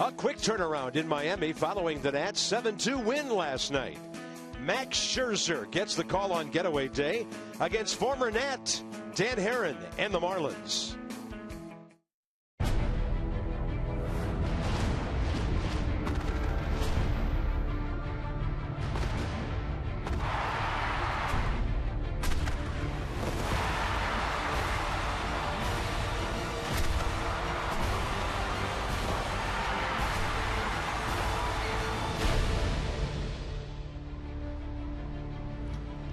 A quick turnaround in Miami following the Nats' 7-2 win last night. Max Scherzer gets the call on getaway day against former Nat Dan Herron and the Marlins.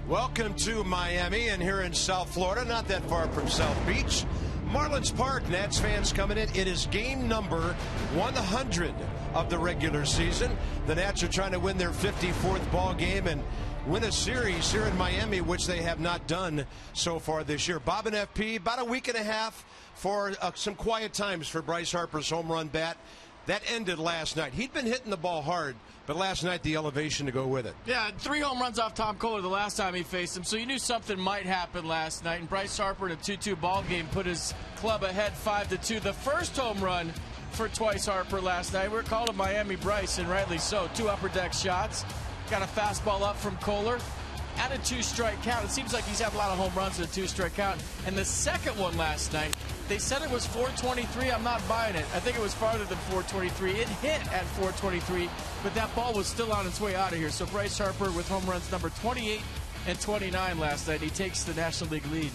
Welcome to Miami, and here in South Florida, not that far from South Beach, Marlins Park. Nats fans coming in. It is game number 100 of the regular season. The Nats are trying to win their 54th ball game and win a series here in Miami, which they have not done so far this year. Bob and FP, about a week and a half for some quiet times for Bryce Harper's home run bat. That ended last night. He'd been hitting the ball hard, but last night the elevation to go with it. Yeah, 3 home runs off Tom Kohler the last time he faced him, so you knew something might happen last night. And Bryce Harper in a 2-2 ball game put his club ahead 5-2. The first home run for Twice Harper last night. We're calling Miami Bryce, and rightly so. 2 upper deck shots. Got a fastball up from Kohler. At a 2-strike count. It seems like he's had a lot of home runs at a 2-strike count. And the second one last night, they said it was 423. I'm not buying it. I think it was farther than 423. It hit at 423, but that ball was still on its way out of here. So Bryce Harper with home runs number 28 and 29 last night. He takes the National League lead.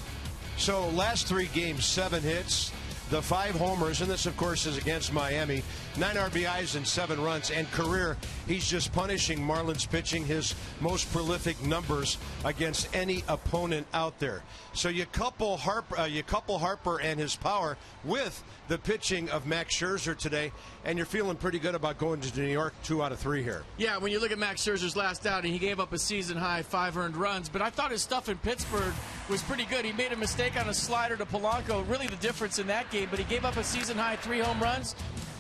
So last 3 games, 7 hits, the 5 homers, and this, of course, is against Miami. 9 RBIs and 7 runs, and career, he's just punishing Marlins pitching, his most prolific numbers against any opponent out there. So you couple Harper and his power with the pitching of Max Scherzer today, and you're feeling pretty good about going to New York 2 out of 3 here. Yeah, when you look at Max Scherzer's last outing, he gave up a season-high 5 earned runs, but I thought his stuff in Pittsburgh was pretty good. He made a mistake on a slider to Polanco, really the difference in that game, but he gave up a season-high 3 home runs.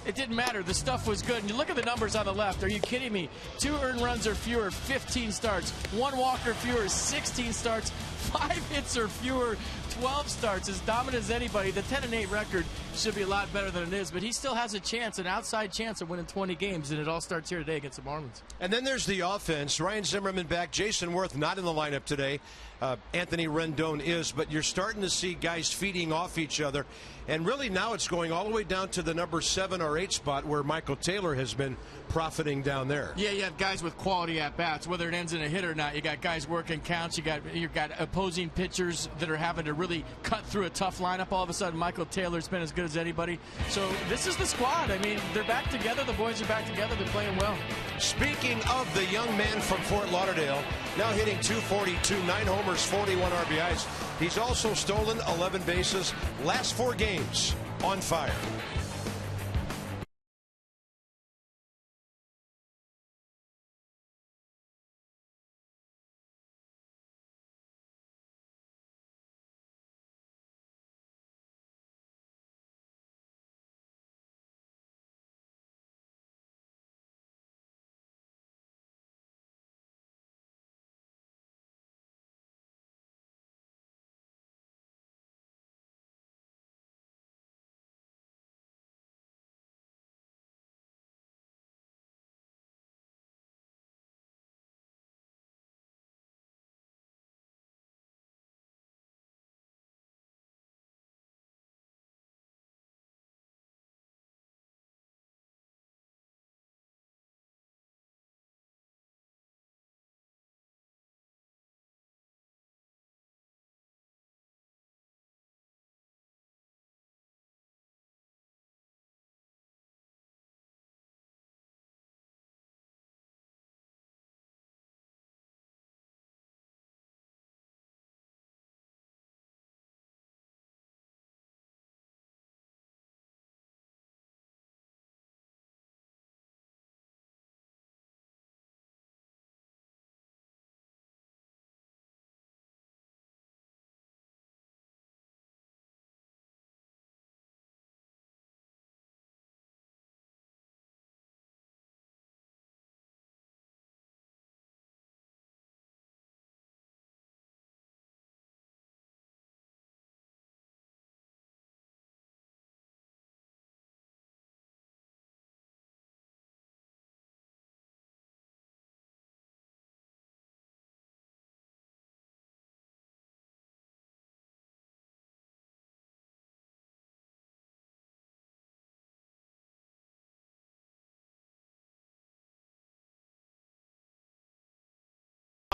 It didn't matter. The stuff was good. And you look at the numbers on the left. Are you kidding me? 2 earned runs or fewer, 15 starts. 1 walk or fewer, 16 starts. 5 hits or fewer, 12 starts. As dominant as anybody. The 10-8 record should be a lot better than it is, but he still has a chance, an outside chance of winning 20 games, and it all starts here today against the Marlins. And then there's the offense. Ryan Zimmerman back. Jason Worth not in the lineup today. Anthony Rendon is, but you're starting to see guys feeding off each other. And really now it's going all the way down to the number 7 or 8 spot where Michael Taylor has been profiting down there. Yeah, you have guys with quality at-bats, whether it ends in a hit or not. You got guys working counts. You got opposing pitchers that are having to really cut through a tough lineup. All of a sudden, Michael Taylor's been as good as anybody. So this is the squad. I mean, they're back together. The boys are back together. They're playing well. Speaking of the young man from Fort Lauderdale, now hitting .242, 9 homers, 41 RBIs. He's also stolen 11 bases. Last 4 games on fire.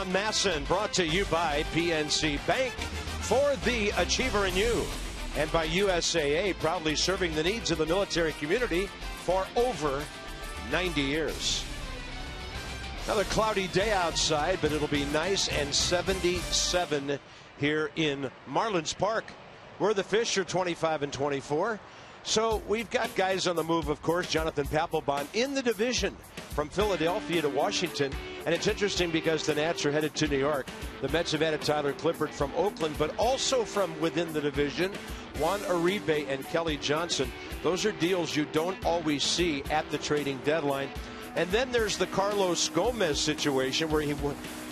Masson, brought to you by PNC Bank, for the achiever in you, and by USAA, proudly serving the needs of the military community for over 90 years. Another cloudy day outside, but it'll be nice, and 77 here in Marlins Park, where the Fish are 25-24. So we've got guys on the move, of course. Jonathan Papelbon in the division from Philadelphia to Washington. And it's interesting because the Nats are headed to New York. The Mets have added Tyler Clippard from Oakland, but also from within the division, Juan Uribe and Kelly Johnson. Those are deals you don't always see at the trading deadline. And then there's the Carlos Gomez situation where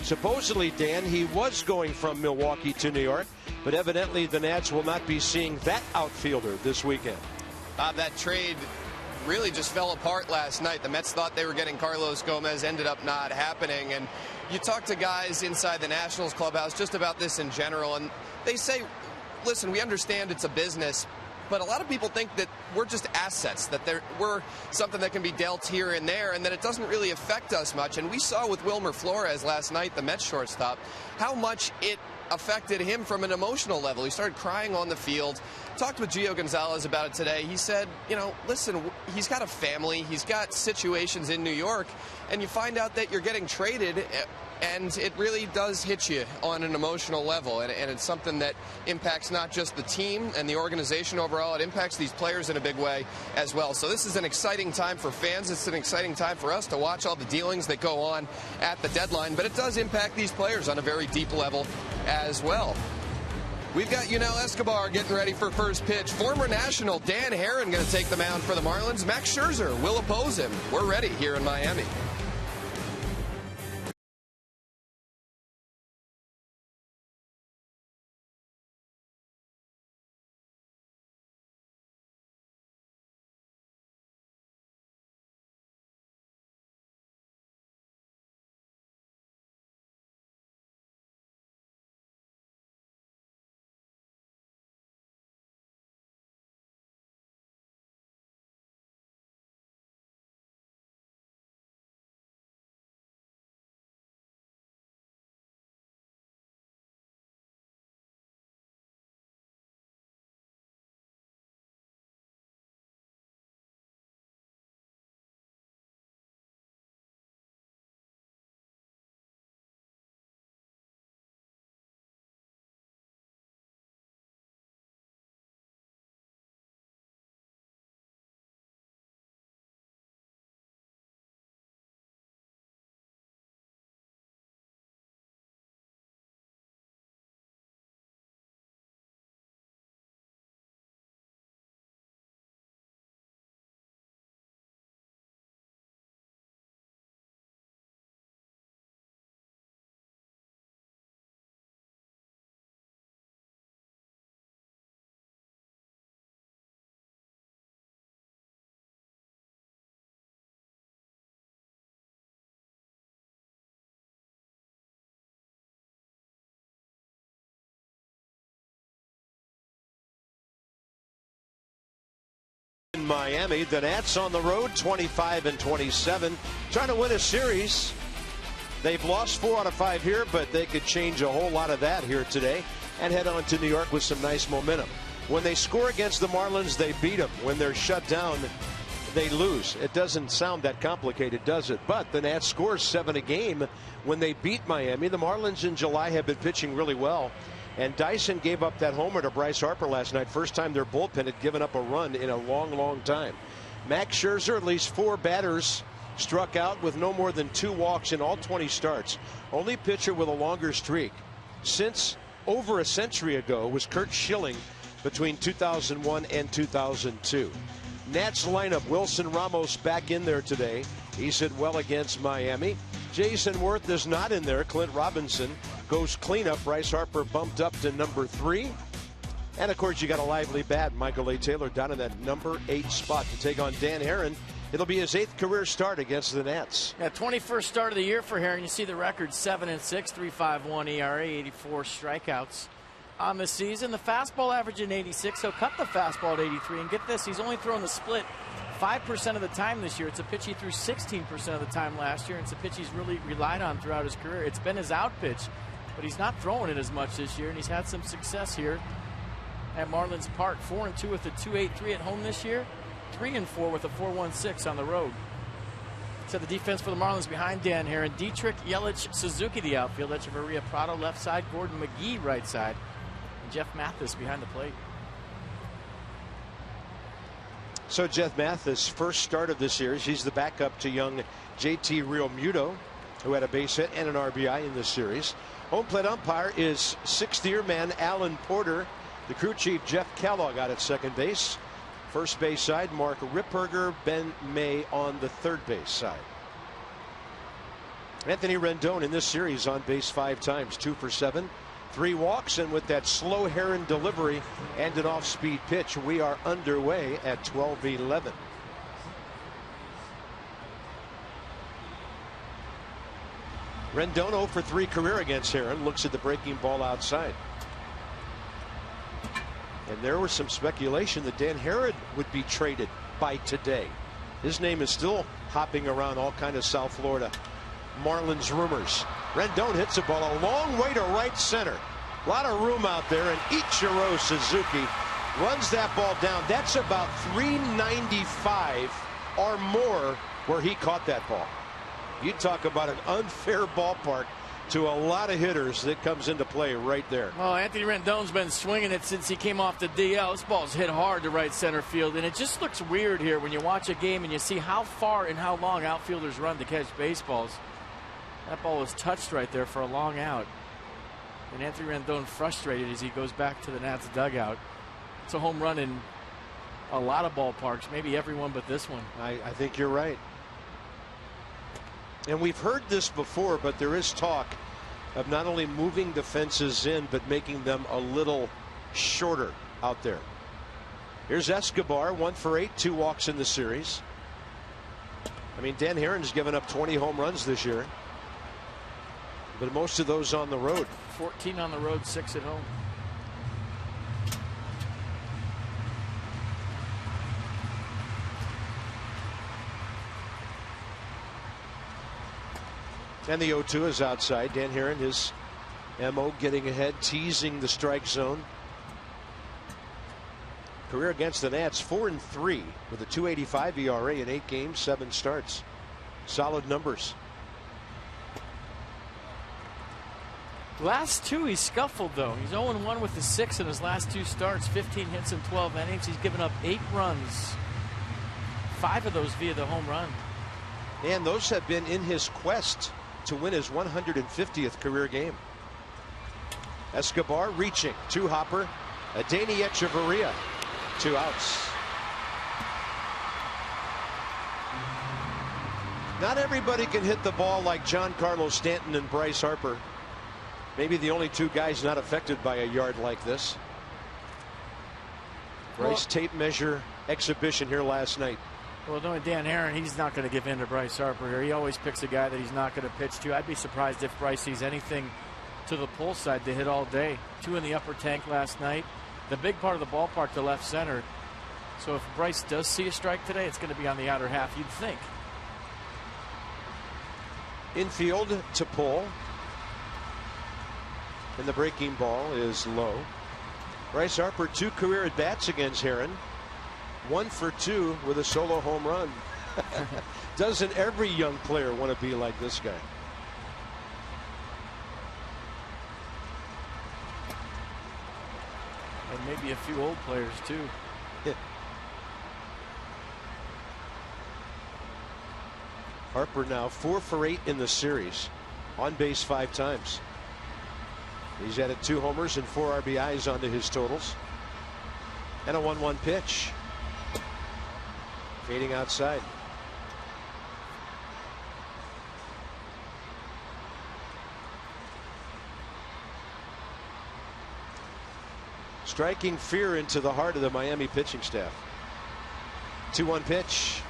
supposedly, Dan, he was going from Milwaukee to New York, but evidently the Nats will not be seeing that outfielder this weekend. That trade really just fell apart last night. The Mets thought they were getting Carlos Gomez, ended up not happening. And you talk to guys inside the Nationals clubhouse just about this in general, and they say, listen, we understand it's a business, but a lot of people think that we're just assets, that we're something that can be dealt here and there, and that it doesn't really affect us much. And we saw with Wilmer Flores last night, the Mets shortstop, how much it affected him from an emotional level. He started crying on the field. Talked with Gio Gonzalez about it today. He said, you know, listen, he's got a family, he's got situations in New York, and you find out that you're getting traded, and it really does hit you on an emotional level, and it's something that impacts not just the team and the organization overall, it impacts these players in a big way as well. So this is an exciting time for fans. It's an exciting time for us to watch all the dealings that go on at the deadline, but it does impact these players on a very deep level as well. We've got Yunel Escobar getting ready for first pitch. Former National Dan Herron going to take the mound for the Marlins. Max Scherzer will oppose him. We're ready here in Miami. In Miami, the Nats on the road, 25-27, trying to win a series. They've lost 4 out of 5 here, but they could change a whole lot of that here today and head on to New York with some nice momentum. When they score against the Marlins, they beat them. When they're shut down, they lose. It doesn't sound that complicated, does it? But the Nats score 7 a game when they beat Miami. The Marlins in July have been pitching really well. And Dyson gave up that homer to Bryce Harper last night. First time their bullpen had given up a run in a long, long time. Max Scherzer, at least 4 batters struck out with no more than 2 walks in all 20 starts. Only pitcher with a longer streak since over a century ago was Curt Schilling between 2001 and 2002. Nats lineup, Wilson Ramos back in there today. He said well against Miami. Jason Worth is not in there. Clint Robinson goes cleanup. Bryce Harper bumped up to number 3. And of course you got a lively bat, Michael A. Taylor, down in that number 8 spot to take on Dan Herron. It'll be his 8th career start against the Nats. Yeah, 21st start of the year for Herron. You see the record, 7-6, 3.51 ERA, 84 strikeouts on the season. The fastball averaging 86. He'll cut the fastball at 83. And get this, he's only thrown the split 5% of the time this year. It's a pitch he threw 16% of the time last year. It's a pitch he's really relied on throughout his career. It's been his out pitch, but he's not throwing it as much this year, and he's had some success here at Marlins Park. 4-2 with a 2.83 at home this year. 3-4 with a 4.16 on the road. So the defense for the Marlins behind Dan Herron. Dietrich, Yelich, Suzuki the outfield. Echeverria, Prado left side. Gordon McGee right side. And Jeff Mathis behind the plate. So Jeff Mathis, first start of this series. He's the backup to young JT Realmuto, who had a base hit and an RBI in this series. Home plate umpire is sixth-year man Alan Porter. The crew chief Jeff Kellogg out at second base. First base side, Mark Ripperger, Ben May on the third base side. Anthony Rendon in this series on base 5 times, 2 for 7, 3 walks, and with that slow Herron delivery and an off-speed pitch, we are underway at 12:11. Rendon 0 for 3 career against Herron. Looks at the breaking ball outside. And there was some speculation that Dan Herron would be traded by today. His name is still hopping around all kind of South Florida Marlins rumors. Rendon hits the ball a long way to right center. A lot of room out there, and Ichiro Suzuki runs that ball down. That's about 395 or more where he caught that ball. You talk about an unfair ballpark to a lot of hitters that comes into play right there. Well, Anthony Rendon's been swinging it since he came off the DL. This ball's hit hard to right center field, and it just looks weird here when you watch a game and you see how far and how long outfielders run to catch baseballs. That ball was touched right there for a long out. And Anthony Rendon frustrated as he goes back to the Nats dugout. It's a home run in a lot of ballparks, maybe every one but this one. I think you're right. And we've heard this before, but there is talk of not only moving the fences in, but making them a little shorter out there. Here's Escobar, 1 for 8, 2 walks in the series. I mean, Dan Herron's given up 20 home runs this year, but most of those on the road. 14 on the road, 6 at home. And the 0-2 is outside. Dan Herron, his MO, getting ahead, teasing the strike zone. Career against the Nats, 4-3 with a 2.85 ERA in 8 games, 7 starts. Solid numbers. Last 2 he's scuffled though. He's 0-1 with the 6 in his last 2 starts. 15 hits in 12 innings. He's given up 8 runs. 5 of those via the home run. And those have been in his quest to win his 150th career game. Escobar reaching, 2-hopper. Adeiny Echeverria, 2 outs. Not everybody can hit the ball like Giancarlo Stanton and Bryce Harper. Maybe the only 2 guys not affected by a yard like this. Bryce tape measure exhibition here last night. Well, knowing Dan Herron, he's not going to give in to Bryce Harper here. He always picks a guy that he's not going to pitch to. I'd be surprised if Bryce sees anything to the pull side to hit all day. 2 in the upper tank last night. The big part of the ballpark to left center. So if Bryce does see a strike today, it's going to be on the outer half, you'd think. Infield to pull. And the breaking ball is low. Bryce Harper, 2 career at bats against Herron. 1 for 2 with a solo home run. Doesn't every young player want to be like this guy? And maybe a few old players too. Yeah. Harper now 4 for 8 in the series. On base 5 times. He's added 2 homers and 4 RBIs onto his totals. And a 1-1 pitch. Fading outside. Striking fear into the heart of the Miami pitching staff. 2-1 pitch.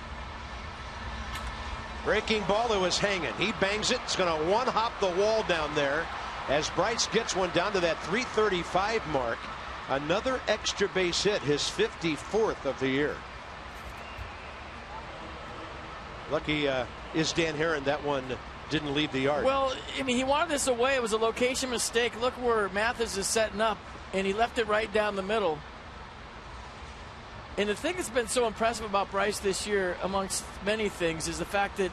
Breaking ball, it was hanging. He bangs it. It's going to 1-hop the wall down there as Bryce gets one down to that 335 mark. Another extra base hit, his 54th of the year. Lucky is Dan Herron. That one didn't leave the yard. Well, I mean, he wanted this away. It was a location mistake. Look where Mathis is setting up, and he left it right down the middle. And the thing that's been so impressive about Bryce this year, amongst many things, is the fact that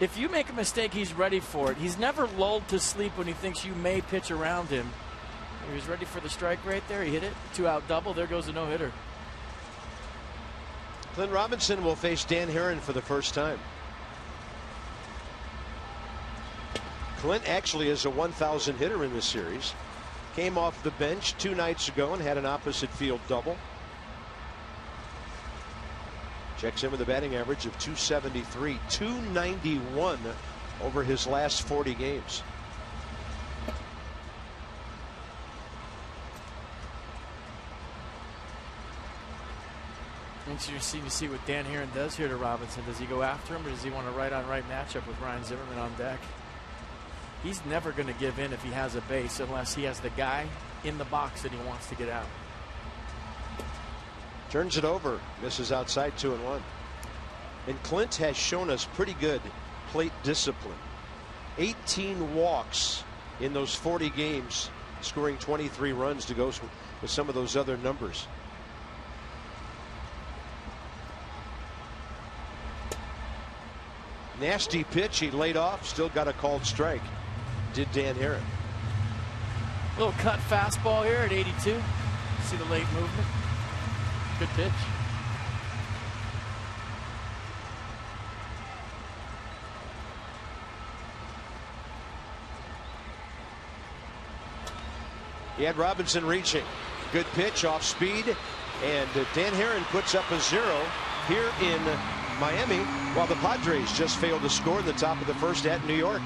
if you make a mistake, he's ready for it. He's never lulled to sleep when he thinks you may pitch around him. He was ready for the strike right there. He hit it. 2-out double. There goes a no-hitter. Clint Robinson will face Dan Herron for the first time. Clint actually is a 1,000 hitter in this series. Came off the bench 2 nights ago and had an opposite field double. Checks in with a batting average of 273, 291 over his last 40 games. Interesting to see what Dan Herron does here to Robinson. Does he go after him, or does he want a right-on-right matchup with Ryan Zimmerman on deck? He's never going to give in if he has a base unless he has the guy in the box that he wants to get out. Turns it over, misses outside, 2-1. And Clint has shown us pretty good plate discipline. 18 walks in those 40 games, scoring 23 runs to go with some of those other numbers. Nasty pitch, he laid off, still got a called strike. Did Dan Herron. Little cut fastball here at 82. See the late movement. Good pitch. He had Robinson reaching. Good pitch off speed, and Dan Herron puts up a 0 here in Miami, while the Padres just failed to score in the top of the first at New York.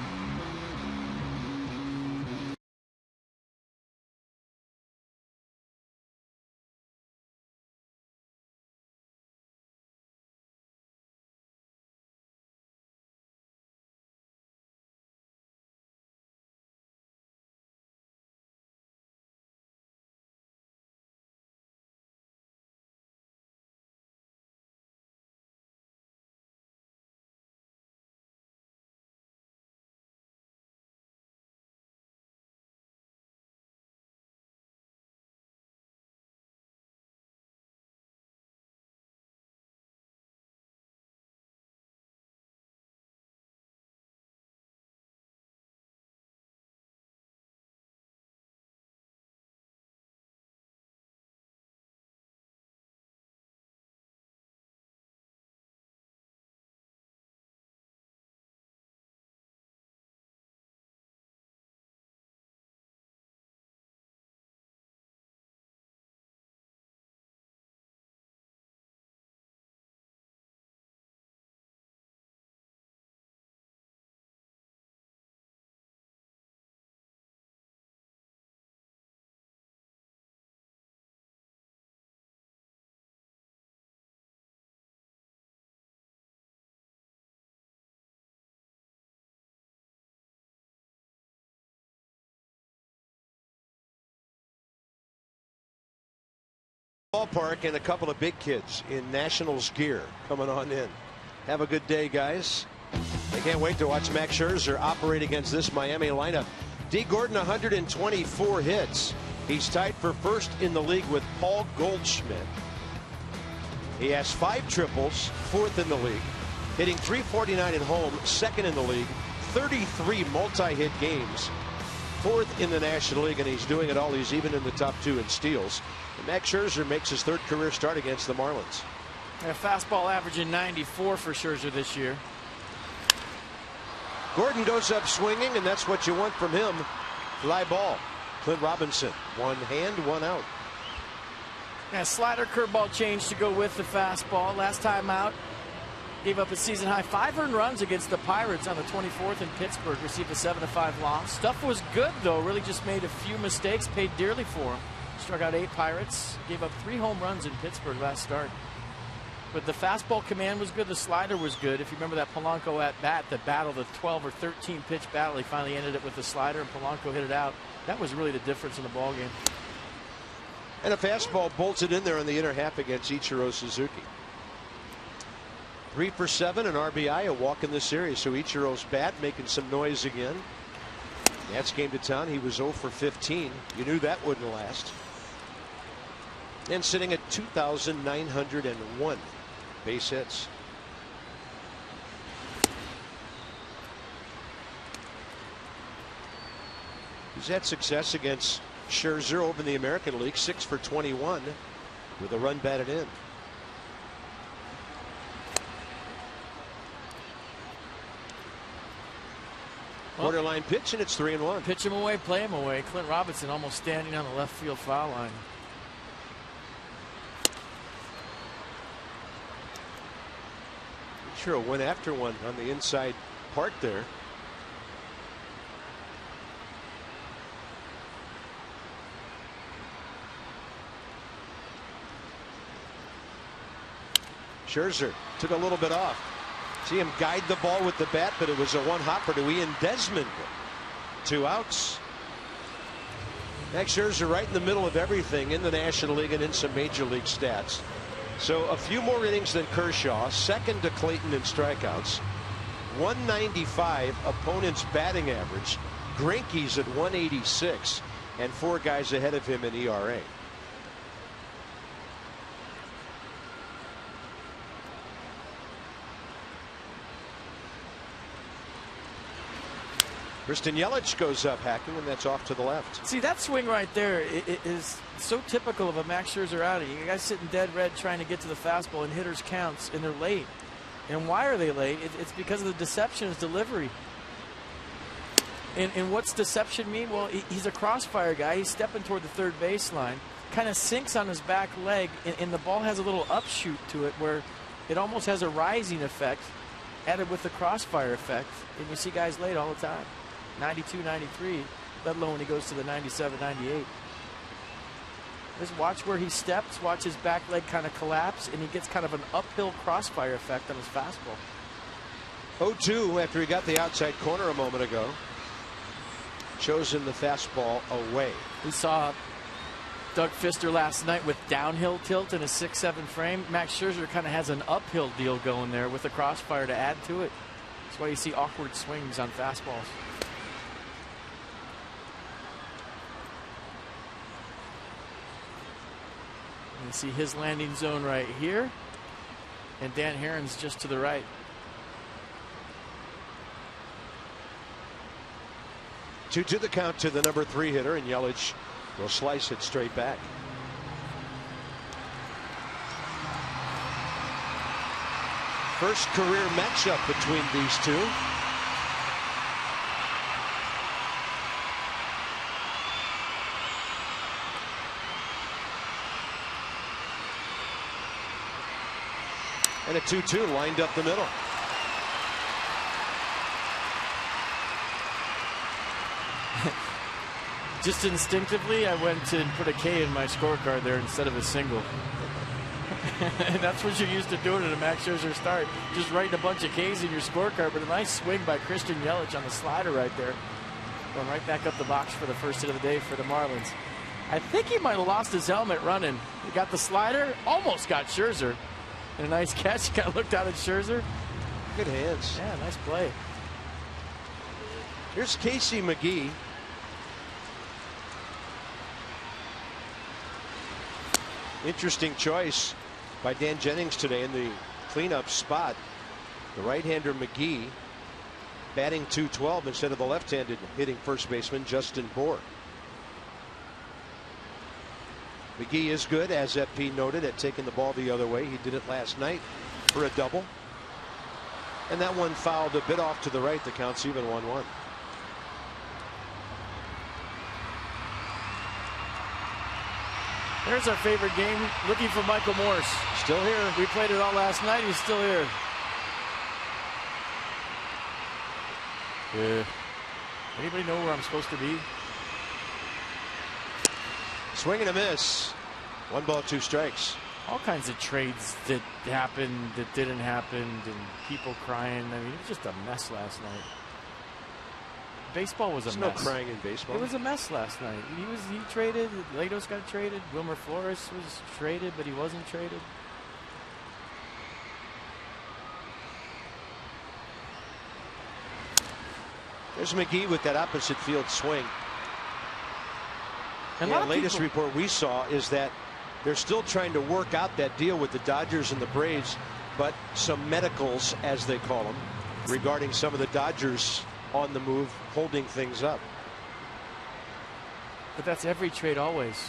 Ballpark, and a couple of big kids in Nationals gear coming on in. Have a good day, guys. I can't wait to watch Max Scherzer operate against this Miami lineup. D. Gordon, 124 hits. He's tied for first in the league with Paul Goldschmidt. He has 5 triples, 4th in the league, hitting .349 at home, 2nd in the league, 33 multi-hit games, 4th in the National League, and he's doing it all. He's even in the top 2 in steals. And Max Scherzer makes his 3rd career start against the Marlins. A fastball averaging 94 for Scherzer this year. Gordon goes up swinging, and that's what you want from him. Fly ball. Clint Robinson, 1 hand, 1 out. Yeah, slider curveball change to go with the fastball. Last time out, gave up a season high 5 earned runs against the Pirates on the 24th in Pittsburgh. Received a 7-5 loss. Stuff was good though. Really just made a few mistakes. Paid dearly for him. Struck out 8 Pirates. Gave up 3 home runs in Pittsburgh last start. But the fastball command was good. The slider was good. If you remember that Polanco at bat, the battle, the 12 or 13 pitch battle, he finally ended it with the slider, and Polanco hit it out. That was really the difference in the ball game. And a fastball bolted in there in the inner half against Ichiro Suzuki. 3 for 7, an RBI, a walk in the series. So Ichiro's bat making some noise again. Nats came to town. He was 0 for 15. You knew that wouldn't last. And sitting at 2,901 base hits. He's had success against Scherzer over in the American League, 6 for 21 with a run batted in. Borderline pitch, and it's 3-1. Pitch him away, play him away. Clint Robinson almost standing on the left field foul line. Sure, went after one on the inside part there. Scherzer took a little bit off. See him guide the ball with the bat, but it was a one-hopper to Ian Desmond. 2 outs. Max Scherzer right in the middle of everything in the National League and in some Major League stats. So a few more innings than Kershaw, second to Clayton in strikeouts. 195 opponent's batting average. Greinke's at 186, and 4 guys ahead of him in ERA. Christian Yelich goes up hacking, and that's off to the left. See, that swing right there is so typical of a Max Scherzer outing. You guys sitting dead red trying to get to the fastball, and hitters counts, and they're late. And why are they late? It's because of the deception of delivery. And what's deception mean? Well, he's a crossfire guy. He's stepping toward the third baseline, kind of sinks on his back leg, and the ball has a little upshoot to it where it almost has a rising effect added with the crossfire effect. And you see guys late all the time. 92, 93, let alone when he goes to the 97, 98. Just watch where he steps, watch his back leg kind of collapse, and he gets kind of an uphill crossfire effect on his fastball. 0-2 after he got the outside corner a moment ago. Chosen the fastball away. We saw Doug Fister last night with downhill tilt in a 6-7 frame. Max Scherzer kind of has an uphill deal going there with the crossfire to add to it. That's why you see awkward swings on fastballs. You see his landing zone right here, and Dan Herron's just to the right. Two to the count to the number 3 hitter, and Yelich will slice it straight back. First career matchup between these two. And a 2-2 lined up the middle. Just instinctively, I went to put a K in my scorecard there instead of a single. And that's what you're used to doing at a Max Scherzer start. Just writing a bunch of Ks in your scorecard, but a nice swing by Christian Yelich on the slider right there. Going right back up the box for the first hit of the day for the Marlins. I think he might have lost his helmet running. He got the slider, almost got Scherzer. And a nice catch. Kind of looked out at Scherzer. Good hands. Yeah, nice play. Here's Casey McGee. Interesting choice by Dan Jennings today in the cleanup spot. The right-hander McGee batting .212 instead of the left-handed hitting first baseman Justin Bour. McGee is good, as FP noted, at taking the ball the other way. He did it last night for a double. And that one fouled a bit off to the right. The count's even 1-1. There's our favorite game, looking for Michael Morse. Still here. We played it all last night. He's still here. Yeah. Anybody know where I'm supposed to be? Swing and a miss. 1 ball, 2 strikes. All kinds of trades that happened, that didn't happen, and people crying. I mean, it was just a mess last night. Baseball was a mess. There's no crying in baseball. It was a mess last night. He traded. Latos got traded. Wilmer Flores was traded, but he wasn't traded. There's McGee with that opposite field swing. And the latest report we saw is that they're still trying to work out that deal with the Dodgers and the Braves, but some medicals, as they call them, regarding some of the Dodgers on the move, holding things up. But that's every trade always.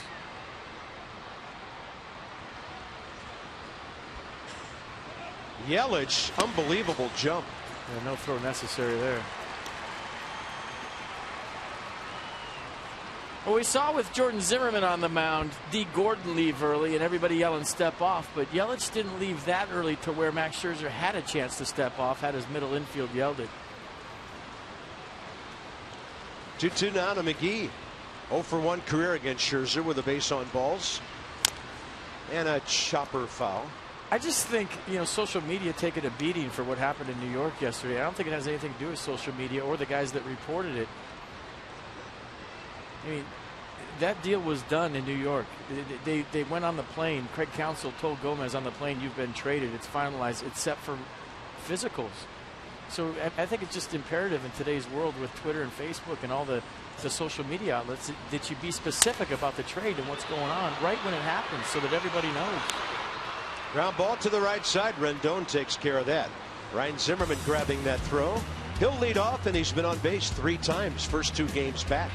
Yelich, unbelievable jump. Yeah, no throw necessary there. Well, we saw with Jordan Zimmerman on the mound, D. Gordon leave early and everybody yelling step off, but Yelich didn't leave that early to where Max Scherzer had a chance to step off, had his middle infield yelled it. 2-2 now to McGee. 0 for 1 career against Scherzer with a base on balls and a chopper foul. I just think, social media taking a beating for what happened in New York yesterday. I don't think it has anything to do with social media or the guys that reported it. I mean, that deal was done in New York. They went on the plane. Craig Counsell told Gomez on the plane, "You've been traded. It's finalized. It's set for physicals." So I think it's just imperative in today's world with Twitter and Facebook and all the social media outlets that you be specific about the trade and what's going on right when it happens so that everybody knows. Ground ball to the right side. Rendon takes care of that. Ryan Zimmerman grabbing that throw. He'll lead off, and he's been on base 3 times first 2 games back.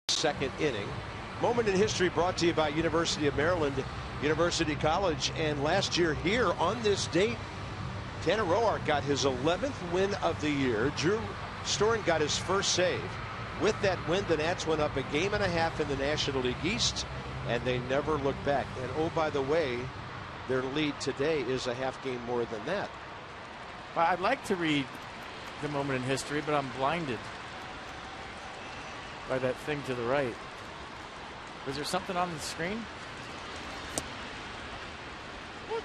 Second inning. Moment in history brought to you by University of Maryland, University College. And last year here on this date, Tanner Roark got his 11th win of the year. Drew Storen got his first save. With that win, the Nats went up 1.5 games in the National League East, and they never looked back. And oh, by the way, their lead today is a half game more than that. I'd like to read the moment in history, but I'm blinded by that thing to the right. Was there something on the screen? What?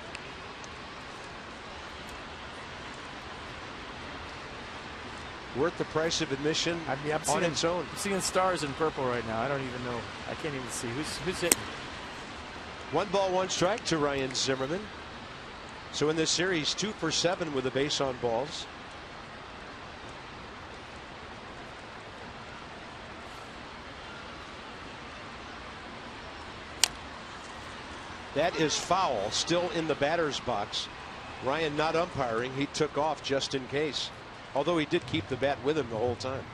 Worth the price of admission on its own. I'm seeing stars in purple right now. I don't even know. I can't even see. Who's hitting? 1 ball, 1 strike to Ryan Zimmerman. So in this series, 2 for 7 with a base on balls. That is foul, still in the batter's box. Ryan not umpiring. He took off just in case, although he did keep the bat with him the whole time.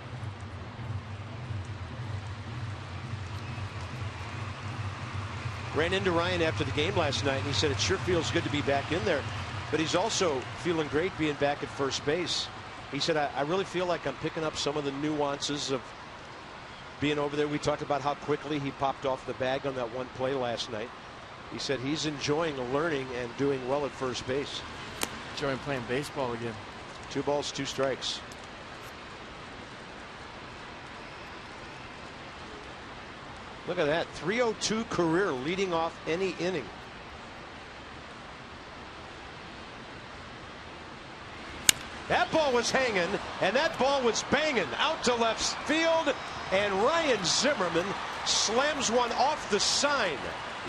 Ran into Ryan after the game last night, and he said it sure feels good to be back in there, but he's also feeling great being back at first base. He said, I really feel like I'm picking up some of the nuances of being over there. We talked about how quickly he popped off the bag on that one play last night. He said he's enjoying learning and doing well at first base. Enjoying playing baseball again. 2 balls, 2 strikes. Look at that, 302 career leading off any inning. That ball was hanging, and that ball was banging out to left field, and Ryan Zimmerman slams one off the sign,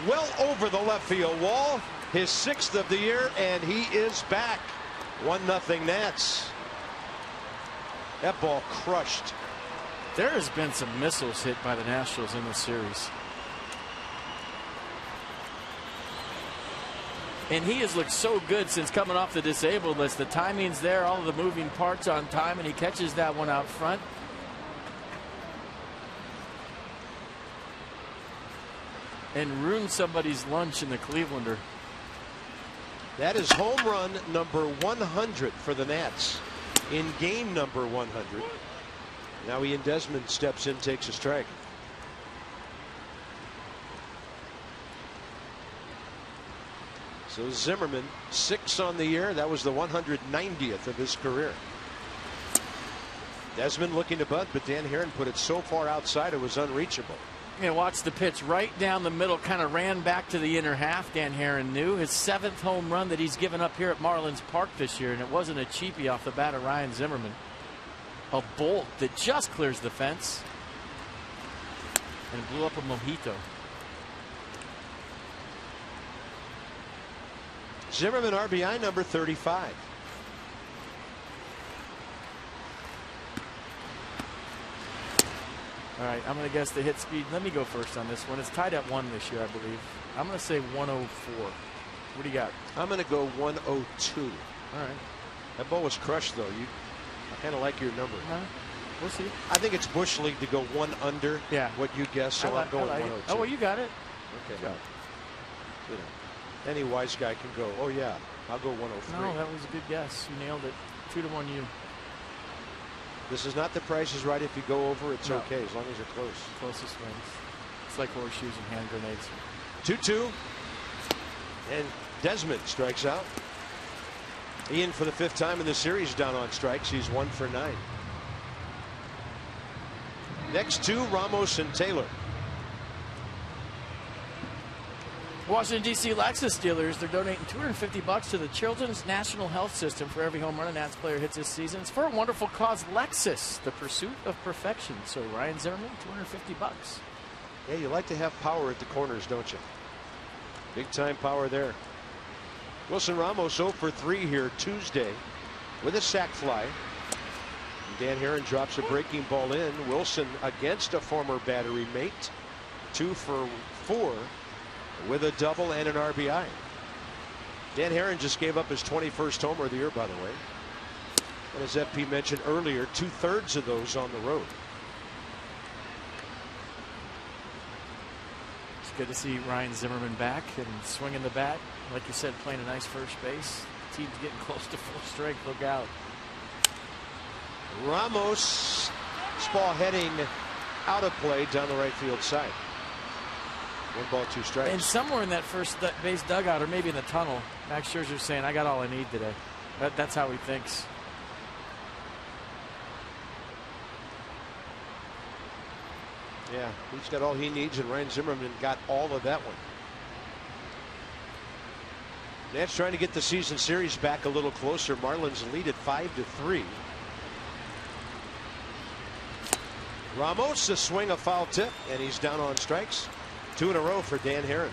well over the left field wall. His 6th of the year, and he is back. 1-0 Nats. That ball crushed. There has been some missiles hit by the Nationals in this series. And he has looked so good since coming off the disabled list. The timing's there, all of the moving parts on time, and he catches that one out front. And ruined somebody's lunch in the Clevelander. That is home run number 100 for the Nats in game number 100. Now Ian Desmond steps in, takes a strike. So Zimmerman, 6 on the year. That was the 190th of his career. Desmond looking to bunt, but Dan Herron put it so far outside it was unreachable. Yeah, watch the pitch right down the middle, kind of ran back to the inner half. Dan Herron knew his 7th home run that he's given up here at Marlins Park this year, and it wasn't a cheapie off the bat of Ryan Zimmerman. A bolt that just clears the fence and blew up a mojito. Zimmerman RBI number 35. All right, I'm going to guess the hit speed. Let me go first on this one. It's tied at 1 this year, I believe. I'm going to say 104. What do you got? I'm going to go 102. All right. That ball was crushed, though. I kind of like your number. We'll see. I think it's Bush League to go 1 under. Yeah. What you guess, so I'm going 102. Oh, well, you got it. Okay. You know, any wise guy can go, oh, yeah, I'll go 103. No, that was a good guess. You nailed it. 2-1 you. This is not The Price is Right. If you go over, it's okay, as long as you're close. Closest wins. It's like horseshoes and hand grenades. 2-2. And Desmond strikes out. Ian, for the 5th time in the series, down on strikes. He's 1 for 9. Next 2, Ramos and Taylor. Washington, D.C. Lexus dealers, they're donating $250 to the Children's National Health System for every home run a Nats player hits this season. It's for a wonderful cause, Lexus, the pursuit of perfection. So Ryan Zimmerman, $250. Yeah, you like to have power at the corners, don't you? Big time power there. Wilson Ramos 0 for 3 here Tuesday with a sac fly. Dan Herron drops a breaking ball in. Wilson against a former battery mate. 2 for 4 with a double and an RBI. Dan Herron just gave up his 21st homer of the year, by the way. And as FP mentioned earlier, 2/3 of those on the road. It's good to see Ryan Zimmerman back and swinging the bat. Like you said, playing a nice first base. The team's getting close to full strength. Look out. Ramos, this ball heading out of play down the right field side. 1 ball, 2 strikes. And somewhere in that first base dugout, or maybe in the tunnel, Max Scherzer's saying, I got all I need today. That's how he thinks. Yeah, he's got all he needs, and Ryan Zimmerman got all of that one. Nats trying to get the season series back a little closer. Marlins lead at 5-3. Ramos, a swing, a foul tip, and he's down on strikes. 2 in a row for Dan Herron.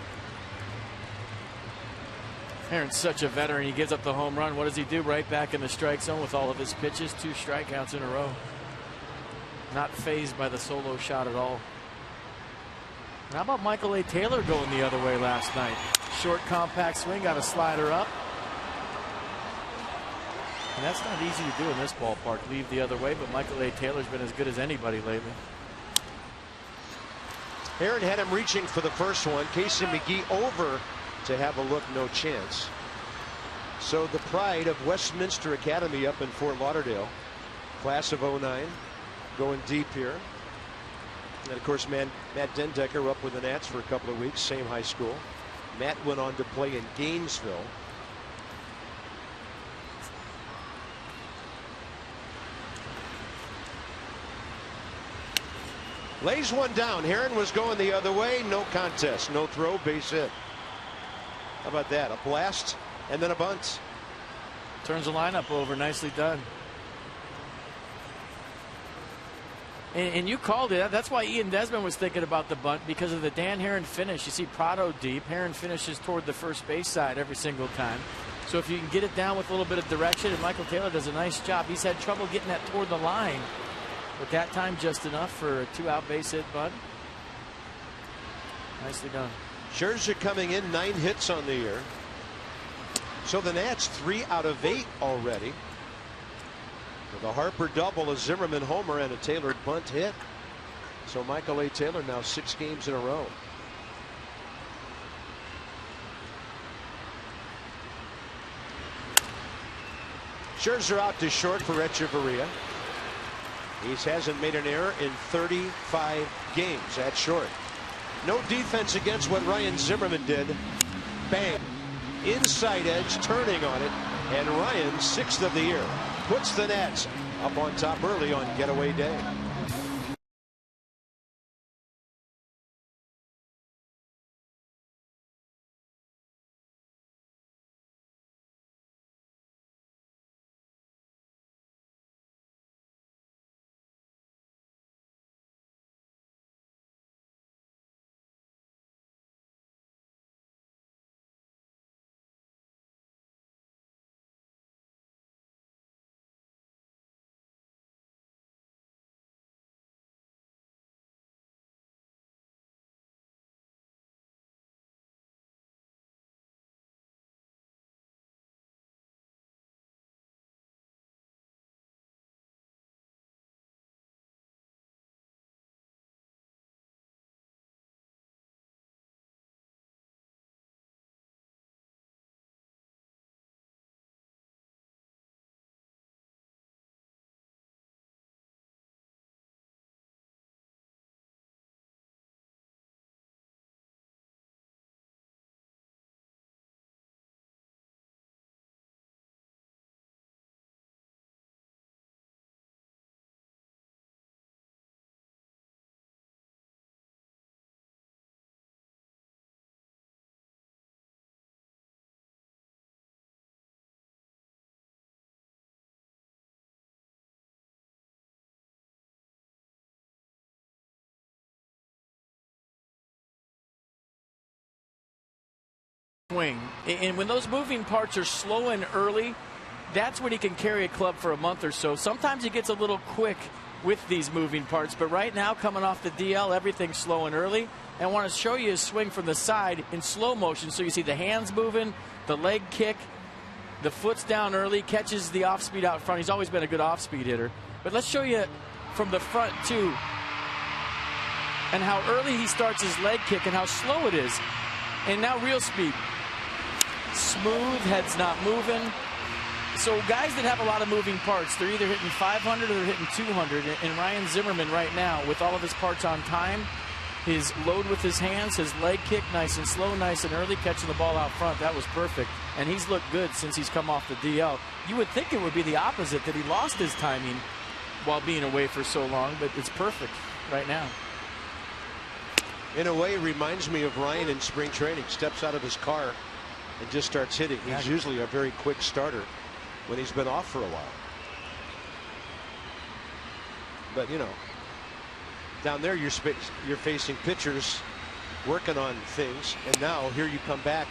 Herron's such a veteran. He gives up the home run. What does he do? Right back in the strike zone with all of his pitches. 2 strikeouts in a row. Not fazed by the solo shot at all. And how about Michael A. Taylor going the other way last night? Short, compact swing, got a slider up. And that's not easy to do in this ballpark. Leave the other way, but Michael A. Taylor's been as good as anybody lately. Herron had him reaching for the first one. Casey McGee over to have a look, no chance. So the pride of Westminster Academy up in Fort Lauderdale, class of 09, going deep here. And of course, Matt Dendecker up with the Nats for a couple of weeks, same high school. Matt went on to play in Gainesville. Lays one down. Herron was going the other way. No contest. No throw. Base hit. How about that? A blast and then a bunt. Turns the lineup over. Nicely done. And you called it. That's why Ian Desmond was thinking about the bunt, because of the Dan Herron finish. You see Prado deep. Herron finishes toward the first base side every single time. So if you can get it down with a little bit of direction, and Michael Taylor does a nice job. He's had trouble getting that toward the line. But that time just enough for a 2-out base hit bunt. Nicely done. Scherzer coming in, 9 hits on the year. So the Nats 3 out of 8 already. With a Harper double, a Zimmerman homer, and a Taylor bunt hit. So Michael A. Taylor now 6 games in a row. Scherzer out to short for Echeverria. He hasn't made an error in 35 games at short. No defense against what Ryan Zimmerman did. Bang. Inside edge, turning on it. And Ryan, 6th of the year, puts the Nats up on top early on getaway day. Swing. And when those moving parts are slow and early, that's when he can carry a club for a month or so. Sometimes he gets a little quick with these moving parts, but right now, coming off the DL, everything's slow and early. And I want to show you his swing from the side in slow motion, so you see the hands moving, the leg kick, the foot's down early, catches the off speed out front. He's always been a good off speed hitter. But let's show you from the front too, and how early he starts his leg kick and how slow it is. And now real speed. Smooth, head's not moving. So guys that have a lot of moving parts, they're either hitting 500 or they're hitting 200. And Ryan Zimmerman right now, with all of his parts on time, his load with his hands, his leg kick, nice and slow, nice and early, catching the ball out front, that was perfect. And he's looked good since he's come off the DL. You would think it would be the opposite, that he lost his timing while being away for so long, but it's perfect right now. In a way, it reminds me of Ryan in spring training. Steps out of his car and just starts hitting. He's usually a very quick starter when he's been off for a while. But, you know, down there you're facing pitchers working on things, and now here you come back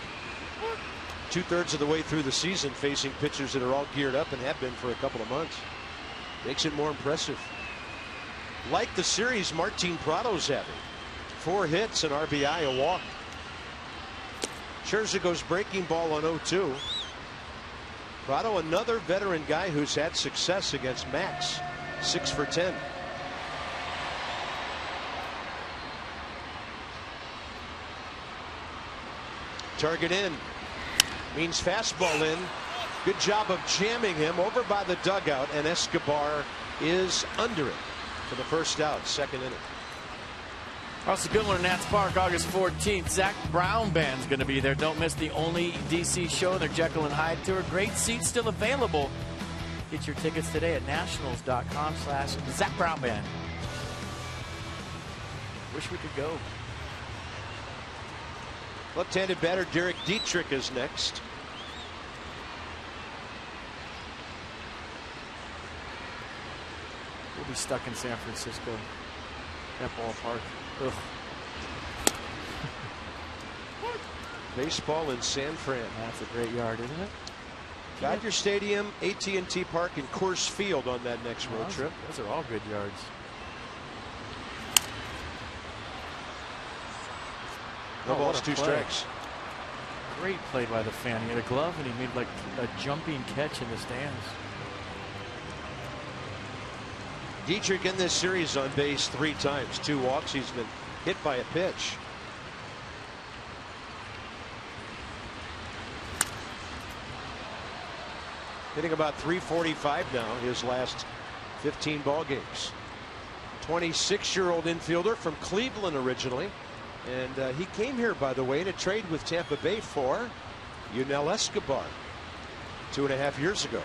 2/3 of the way through the season facing pitchers that are all geared up and have been for a couple of months. Makes it more impressive. Like the series Martin Prado's having. 4 hits, an RBI, a walk. Scherzer goes breaking ball on 0-2. Prado, another veteran guy who's had success against Max. 6 for 10. Target in. Means fastball in. Good job of jamming him over by the dugout, and Escobar is under it for the first out, 2nd inning. That's a good one in Nats Park, August 14th. Zach Brown Band's going to be there. Don't miss the only DC show, their Jekyll and Hyde tour. Great seats still available. Get your tickets today at nationals.com/Zach Brown Band. Wish we could go. Left-handed batter Derek Dietrich is next. We'll be stuck in San Francisco. That ballpark. Ugh. Baseball in San Fran. That's a great yard, isn't it? Dodger Stadium, AT&T Park, and Coors Field on that next road trip. Those are all good yards. No balls, 2 strikes. Great play by the fan. He had a glove and he made like a jumping catch in the stands. Dietrich in this series on base 3 times, 2 walks. He's been hit by a pitch. Hitting about .345 now, his last 15 ball games. 26-year-old infielder from Cleveland originally. And he came here, by the way, in a trade with Tampa Bay for Yunel Escobar 2.5 years ago.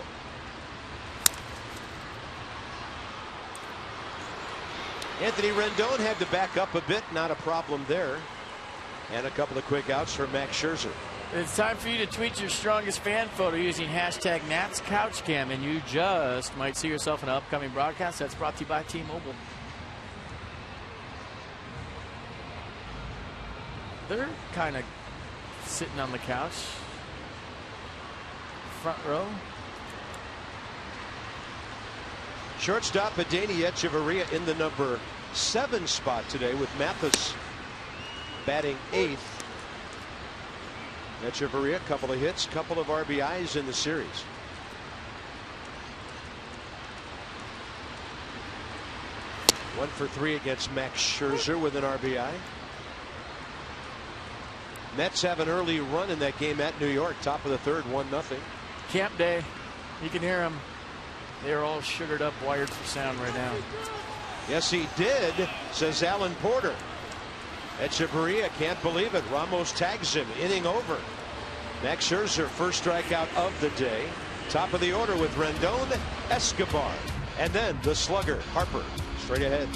Anthony Rendon had to back up a bit, not a problem there. And a couple of quick outs for Max Scherzer. It's time for you to tweet your strongest fan photo using hashtag NatsCouchCam, and you just might see yourself in an upcoming broadcast. That's brought to you by T-Mobile. They're kind of sitting on the couch. Front row. Shortstop Adeiny Echeverria in the number 7 spot today with Mathis batting 8th. Echeverria, a couple of hits, couple of RBIs in the series. One for 3 against Max Scherzer with an RBI. Mets have an early run in that game at New York, top of the 3rd, 1-0. Camp day. You can hear them. They're all sugared up, wired for sound right now. Yes, he did, says Alan Porter. Echeverria can't believe it. Ramos tags him, inning over. Max Scherzer, first strikeout of the day. Top of the order with Rendon, Escobar, and then the slugger, Harper, straight ahead.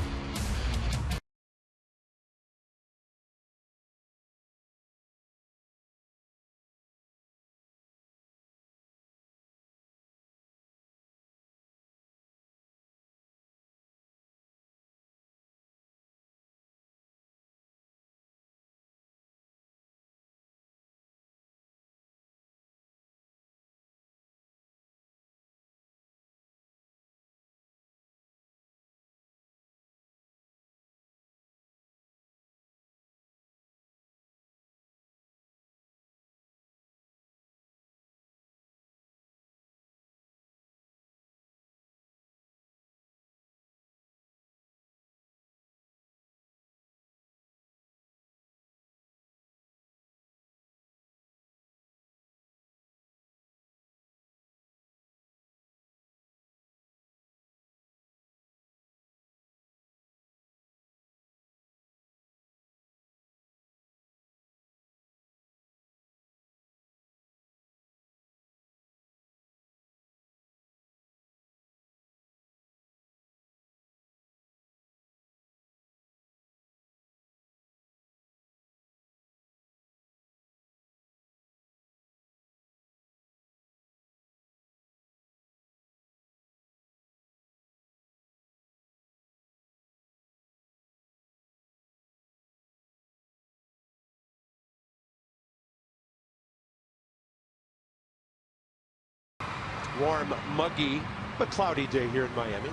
Warm, muggy, but cloudy day here in Miami.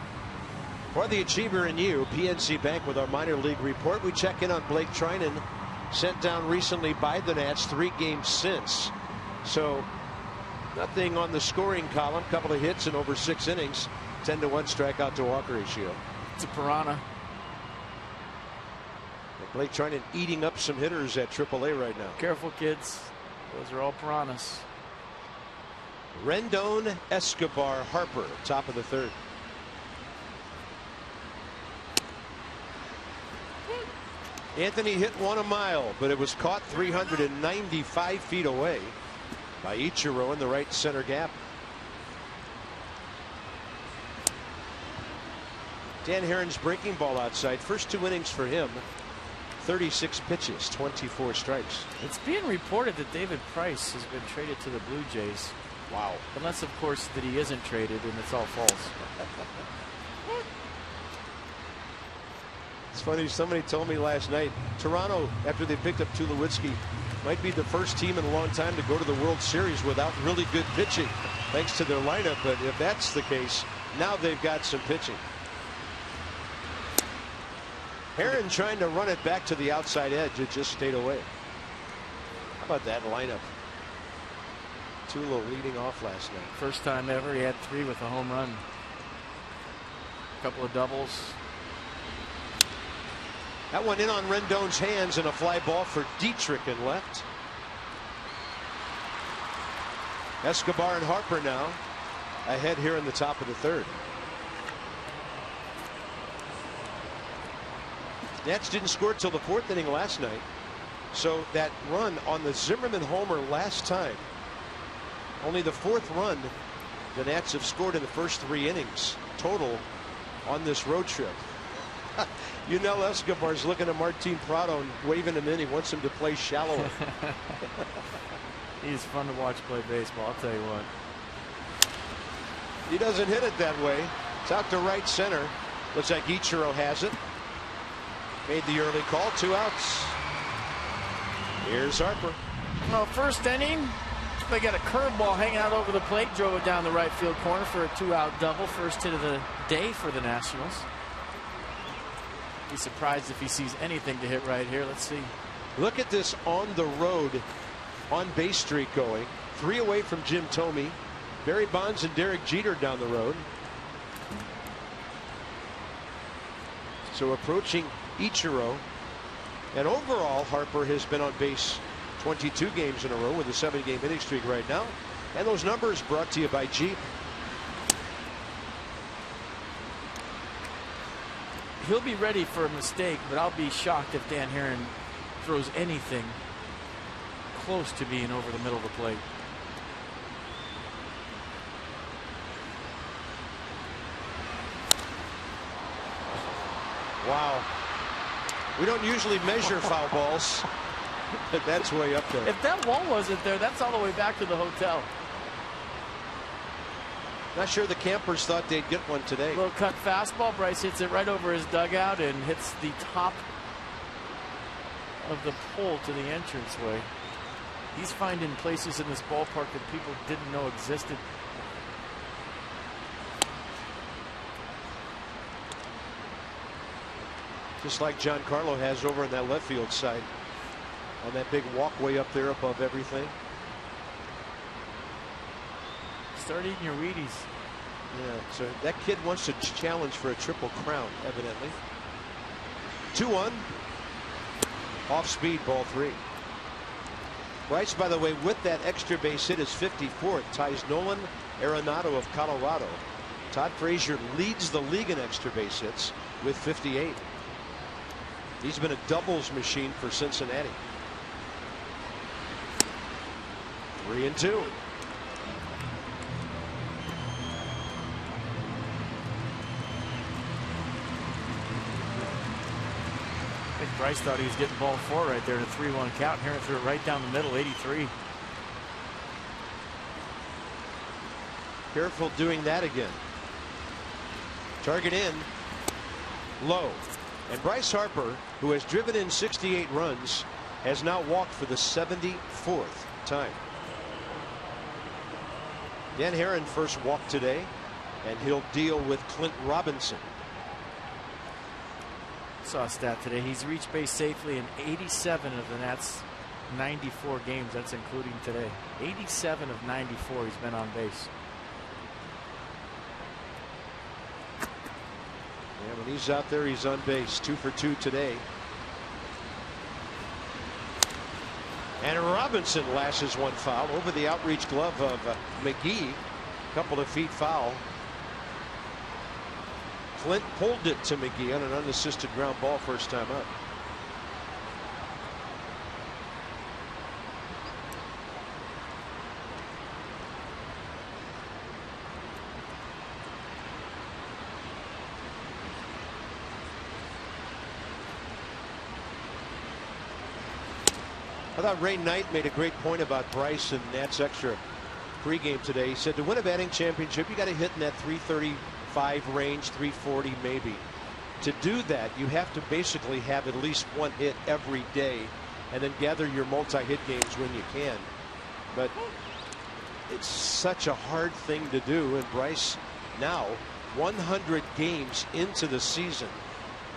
For the Achiever and you, PNC Bank with our minor league report. We check in on Blake Trinan, sent down recently by the Nats, 3 games since. So nothing on the scoring column. Couple of hits in over 6 innings. 10-1 strikeout to walk ratio. It's a piranha. And Blake Trinan eating up some hitters at AAA right now. Careful, kids. Those are all piranhas. Rendon, Escobar, Harper, top of the 3rd. Anthony hit one a mile, but it was caught 395 feet away by Ichiro in the right center gap. Dan Herron's breaking ball outside. First 2 innings for him. 36 pitches, 24 strikes. It's being reported that David Price has been traded to the Blue Jays. Wow. Unless, of course, that he isn't traded and it's all false. It's funny, somebody told me last night, Toronto, after they picked up Tulowitzki, might be the first team in a long time to go to the World Series without really good pitching, thanks to their lineup. But if that's the case, now they've got some pitching. Herron trying to run it back to the outside edge. It just stayed away. How about that lineup? Tulo leading off last night. First time ever he had 3 with a home run. A couple of doubles. That one in on Rendon's hands and a fly ball for Dietrich in left. Escobar and Harper now ahead here in the top of the 3rd. Nats didn't score till the 4th inning last night. So that run on the Zimmerman homer last time, only the 4th run the Nats have scored in the first 3 innings total on this road trip. Yunel Escobar's looking at Martin Prado and waving him in. He wants him to play shallower. He's fun to watch play baseball, I'll tell you what. He doesn't hit it that way. It's out to right center. Looks like Ichiro has it. Made the early call. 2 outs. Here's Harper. Well, first inning, they got a curveball hanging out over the plate. Drove it down the right field corner for a 2-out double. First hit of the day for the Nationals. Be surprised if he sees anything to hit right here. Let's see. Look at this on the road on base streak going. 3 away from Jim Thome. Barry Bonds and Derek Jeter down the road. So approaching Ichiro. And overall, Harper has been on base 22 games in a row with a 7-game hitting streak right now. And those numbers brought to you by Jeep. He'll be ready for a mistake, but I'll be shocked if Dan Herron throws anything close to being over the middle of the plate. Wow. We don't usually measure foul balls, but that's way up there. If that wall wasn't there, that's all the way back to the hotel. Not sure the campers thought they'd get one today. Little cut fastball. Bryce hits it right over his dugout and hits the top of the pole to the entranceway. He's finding places in this ballpark that people didn't know existed. Just like Giancarlo has over on that left field side, on that big walkway up there above everything. Start eating your Wheaties. Yeah, so that kid wants to challenge for a triple crown, evidently. 2-1. Off speed, ball 3. Bryce, by the way, with that extra base hit, is 54th. Ties Nolan Arenado of Colorado. Todd Frazier leads the league in extra base hits with 58. He's been a doubles machine for Cincinnati. 3-2. I think Bryce thought he was getting ball 4 right there in a 3-1 count. Herron threw it right down the middle, 83. Careful doing that again. Target in. Low. And Bryce Harper, who has driven in 68 runs, has now walked for the 74th time. Dan Herron first walked today, and he'll deal with Clint Robinson. Saw a stat today. He's reached base safely in 87 of the Nats' 94 games. That's including today. 87 of 94 he's been on base. Yeah, when he's out there, he's on base. 2 for 2 today. And Robinson lashes one foul over the outreach glove of McGee. A couple of feet foul. Clint pulled it to McGee on an unassisted ground ball first time up. I thought Ray Knight made a great point about Bryce and Nats Extra pregame today. He said to win a batting championship, you got to hit in that 335 range, 340 maybe. To do that, you have to basically have at least one hit every day and then gather your multi-hit games when you can. But it's such a hard thing to do, and Bryce now 100 games into the season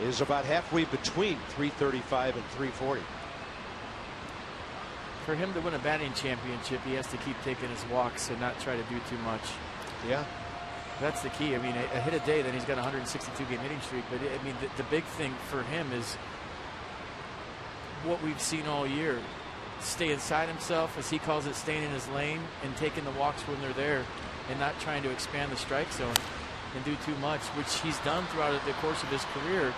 is about halfway between 335 and 340. For him to win a batting championship, he has to keep taking his walks and not try to do too much. Yeah. That's the key. I mean, a hit a day, then he's got a 162-game hitting streak. But, I mean, the big thing for him is what we've seen all year. Stay inside himself, as he calls it, staying in his lane and taking the walks when they're there and not trying to expand the strike zone and do too much, which he's done throughout the course of his career.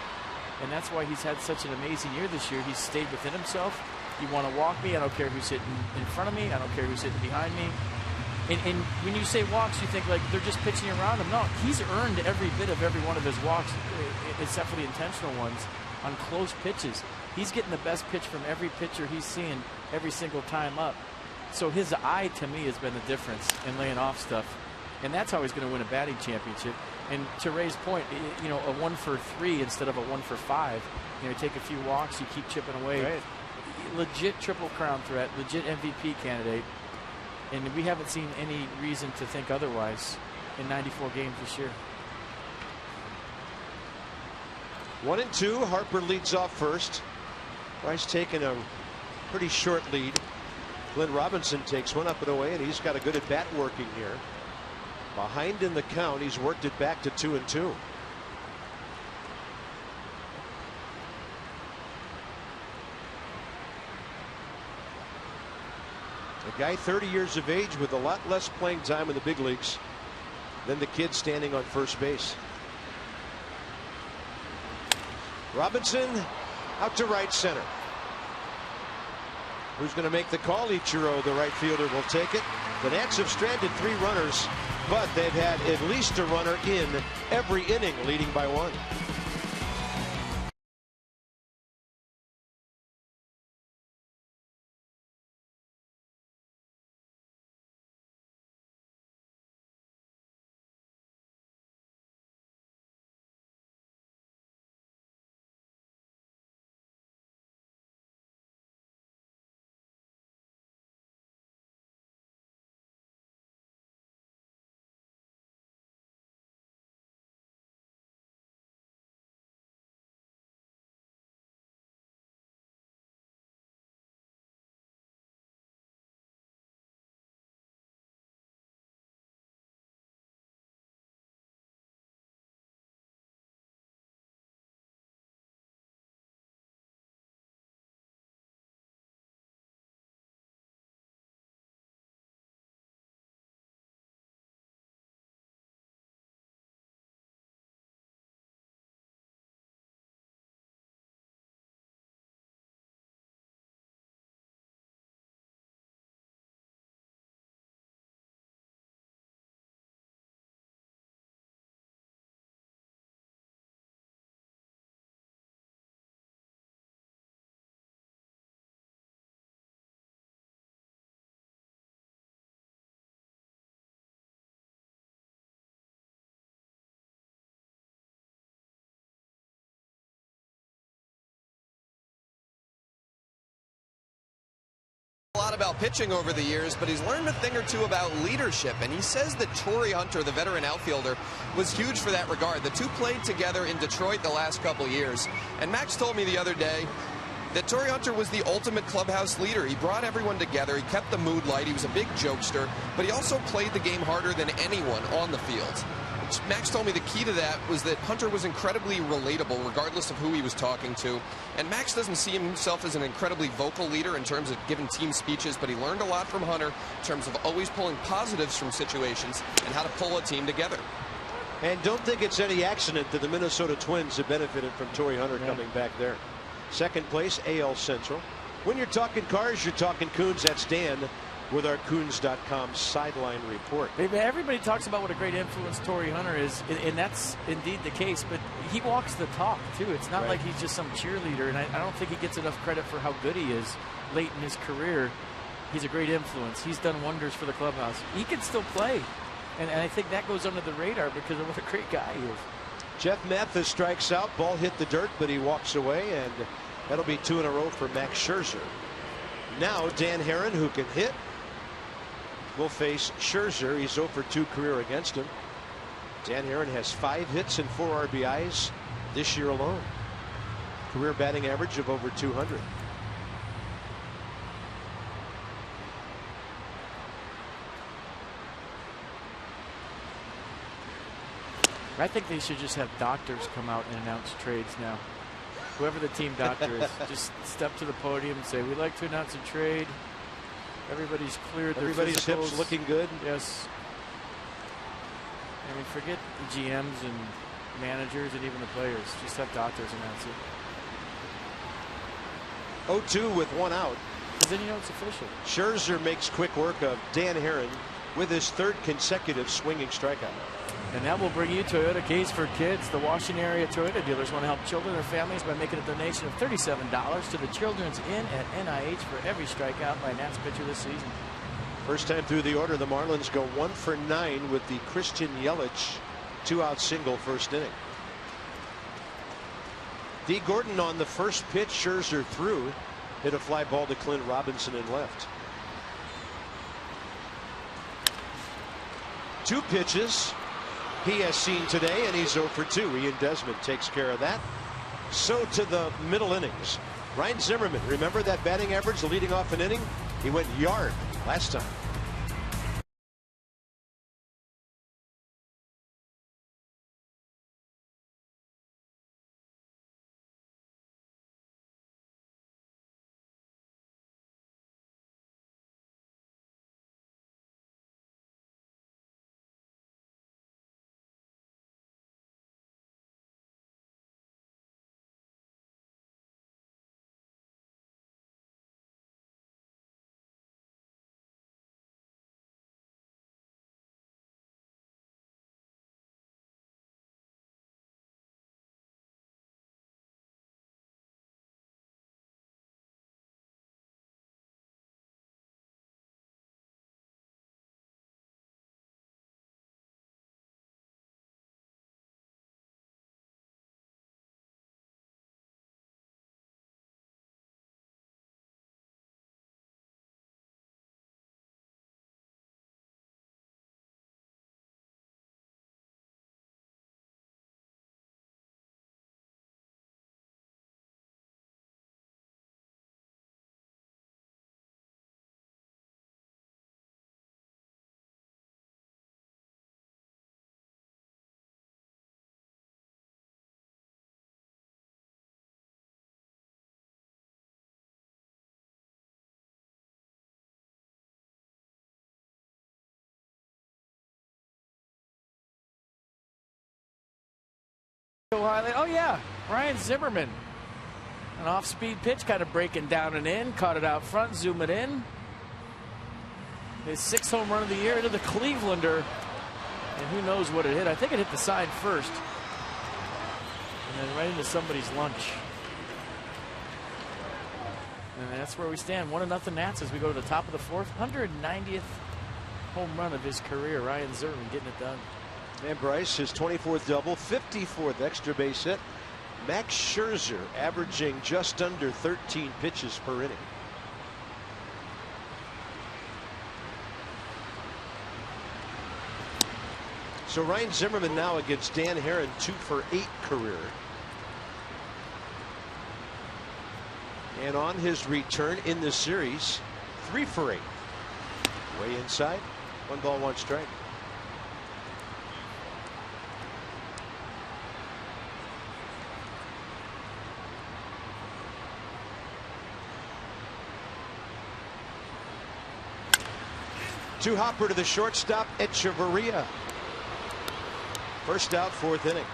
And that's why he's had such an amazing year this year. He's stayed within himself. You want to walk me, I don't care who's hitting in front of me, I don't care who's hitting behind me. And when you say walks, you think like they're just pitching around him. No, he's earned every bit of every one of his walks, except for the intentional ones, on close pitches. He's getting the best pitch from every pitcher he's seeing every single time up. So his eye, to me, has been the difference in laying off stuff. And that's how he's going to win a batting championship. And to Ray's point, you know, a 1 for 3 instead of a 1 for 5. You know, you take a few walks, you keep chipping away. Right. Legit Triple Crown threat, legit MVP candidate. And we haven't seen any reason to think otherwise in 94 games this year. 1-2. Harper leads off first. Bryce taking a pretty short lead. Glenn Robinson takes one up and away, and he's got a good at bat working here. Behind in the count, he's worked it back to 2-2. A guy 30 years of age with a lot less playing time in the big leagues than the kid standing on first base. Robinson out to right center. Who's going to make the call? Ichiro, the right fielder, will take it. The Nats have stranded 3 runners, but they've had at least a runner in every inning, leading by 1. A lot about pitching over the years, but he's learned a thing or two about leadership, and he says that Torrey Hunter, the veteran outfielder, was huge for that regard. The two played together in Detroit the last couple years, and Max told me the other day that Torrey Hunter was the ultimate clubhouse leader. He brought everyone together, he kept the mood light, he was a big jokester, but he also played the game harder than anyone on the field. Max told me the key to that was that Hunter was incredibly relatable regardless of who he was talking to. And Max doesn't see himself as an incredibly vocal leader in terms of giving team speeches, but he learned a lot from Hunter in terms of always pulling positives from situations and how to pull a team together. And don't think it's any accident that the Minnesota Twins have benefited from Torrey Hunter coming back there. Second place, AL Central. When you're talking cars, you're talking Coons. That's Dan with our Coons.com sideline report. Everybody talks about what a great influence Torrey Hunter is, and that's indeed the case, but he walks the talk, too. It's not like he's just some cheerleader, and I don't think he gets enough credit for how good he is late in his career, he's a great influence. He's done wonders for the clubhouse. He can still play. And I think that goes under the radar because of what a great guy he is. Jeff Mathis strikes out. Ball hit the dirt, but he walks away, and that'll be 2 in a row for Max Scherzer. Now Dan Herron, who can hit, will face Scherzer. He's 0 for 2 career against him. Dan Herron has 5 hits and 4 RBIs this year alone. Career batting average of over 200. I think they should just have doctors come out and announce trades now. Whoever the team doctor is, just step to the podium and say, we'd like to announce a trade. Everybody's cleared. Everybody's hips looking good. Yes. I mean, forget the GMs and managers and even the players. Just have doctors announce it. 0-2 with 1 out. Because then you know it's official. Scherzer makes quick work of Dan Herron with his 3rd consecutive swinging strikeout. And that will bring you Toyota Case for Kids. The Washington area Toyota dealers want to help children and families by making a donation of $37 to the Children's Inn at NIH for every strikeout by Nats pitcher this season. First time through the order, the Marlins go 1 for 9 with the Christian Yelich 2-out single first inning. D. Gordon on the first pitch. Scherzer threw, hit a fly ball to Clint Robinson in left. 2 pitches he has seen today, and he's 0 for 2. Ian Desmond takes care of that. So to the middle innings. Ryan Zimmerman, remember that batting average leading off an inning? He went yard last time. Oh yeah, Ryan Zimmerman. An off-speed pitch, kind of breaking down and in. Caught it out front, zoom it in. His 6th home run of the year into the Clevelander. And who knows what it hit. I think it hit the side first. And then right into somebody's lunch. And that's where we stand. 1-0 Nats as we go to the top of the 4th. 190th home run of his career. Ryan Zimmerman getting it done. And Bryce, his 24th double, 54th extra base hit. Max Scherzer averaging just under 13 pitches per inning. So Ryan Zimmerman now against Dan Herron, 2 for 8 career. And on his return in the series, 3 for 8. Way inside, 1 ball, 1 strike. To Hopper to the shortstop, Echeverria. First out, 4th inning.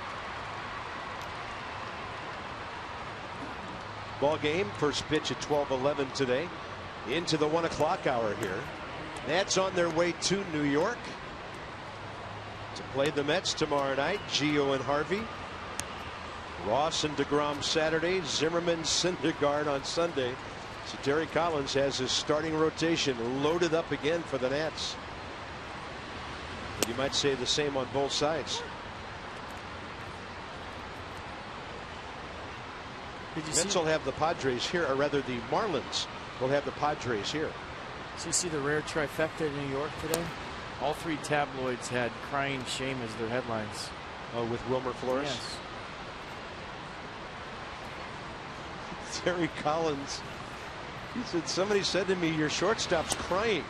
Ball game, first pitch at 12:11 today. Into the 1 o'clock hour here. Nats on their way to New York to play the Mets tomorrow night. Gio and Harvey. Ross and DeGrom Saturday. Zimmerman, Syndergaard on Sunday. So Terry Collins has his starting rotation loaded up again for the Nats. But you might say the same on both sides. Mets will have the Padres here, or rather the Marlins will have the Padres here. Did you see the rare trifecta in New York today? All three tabloids had crying shame as their headlines. Oh, with Wilmer Flores? Yes. Terry Collins, he said, somebody said to me, your shortstop's crying.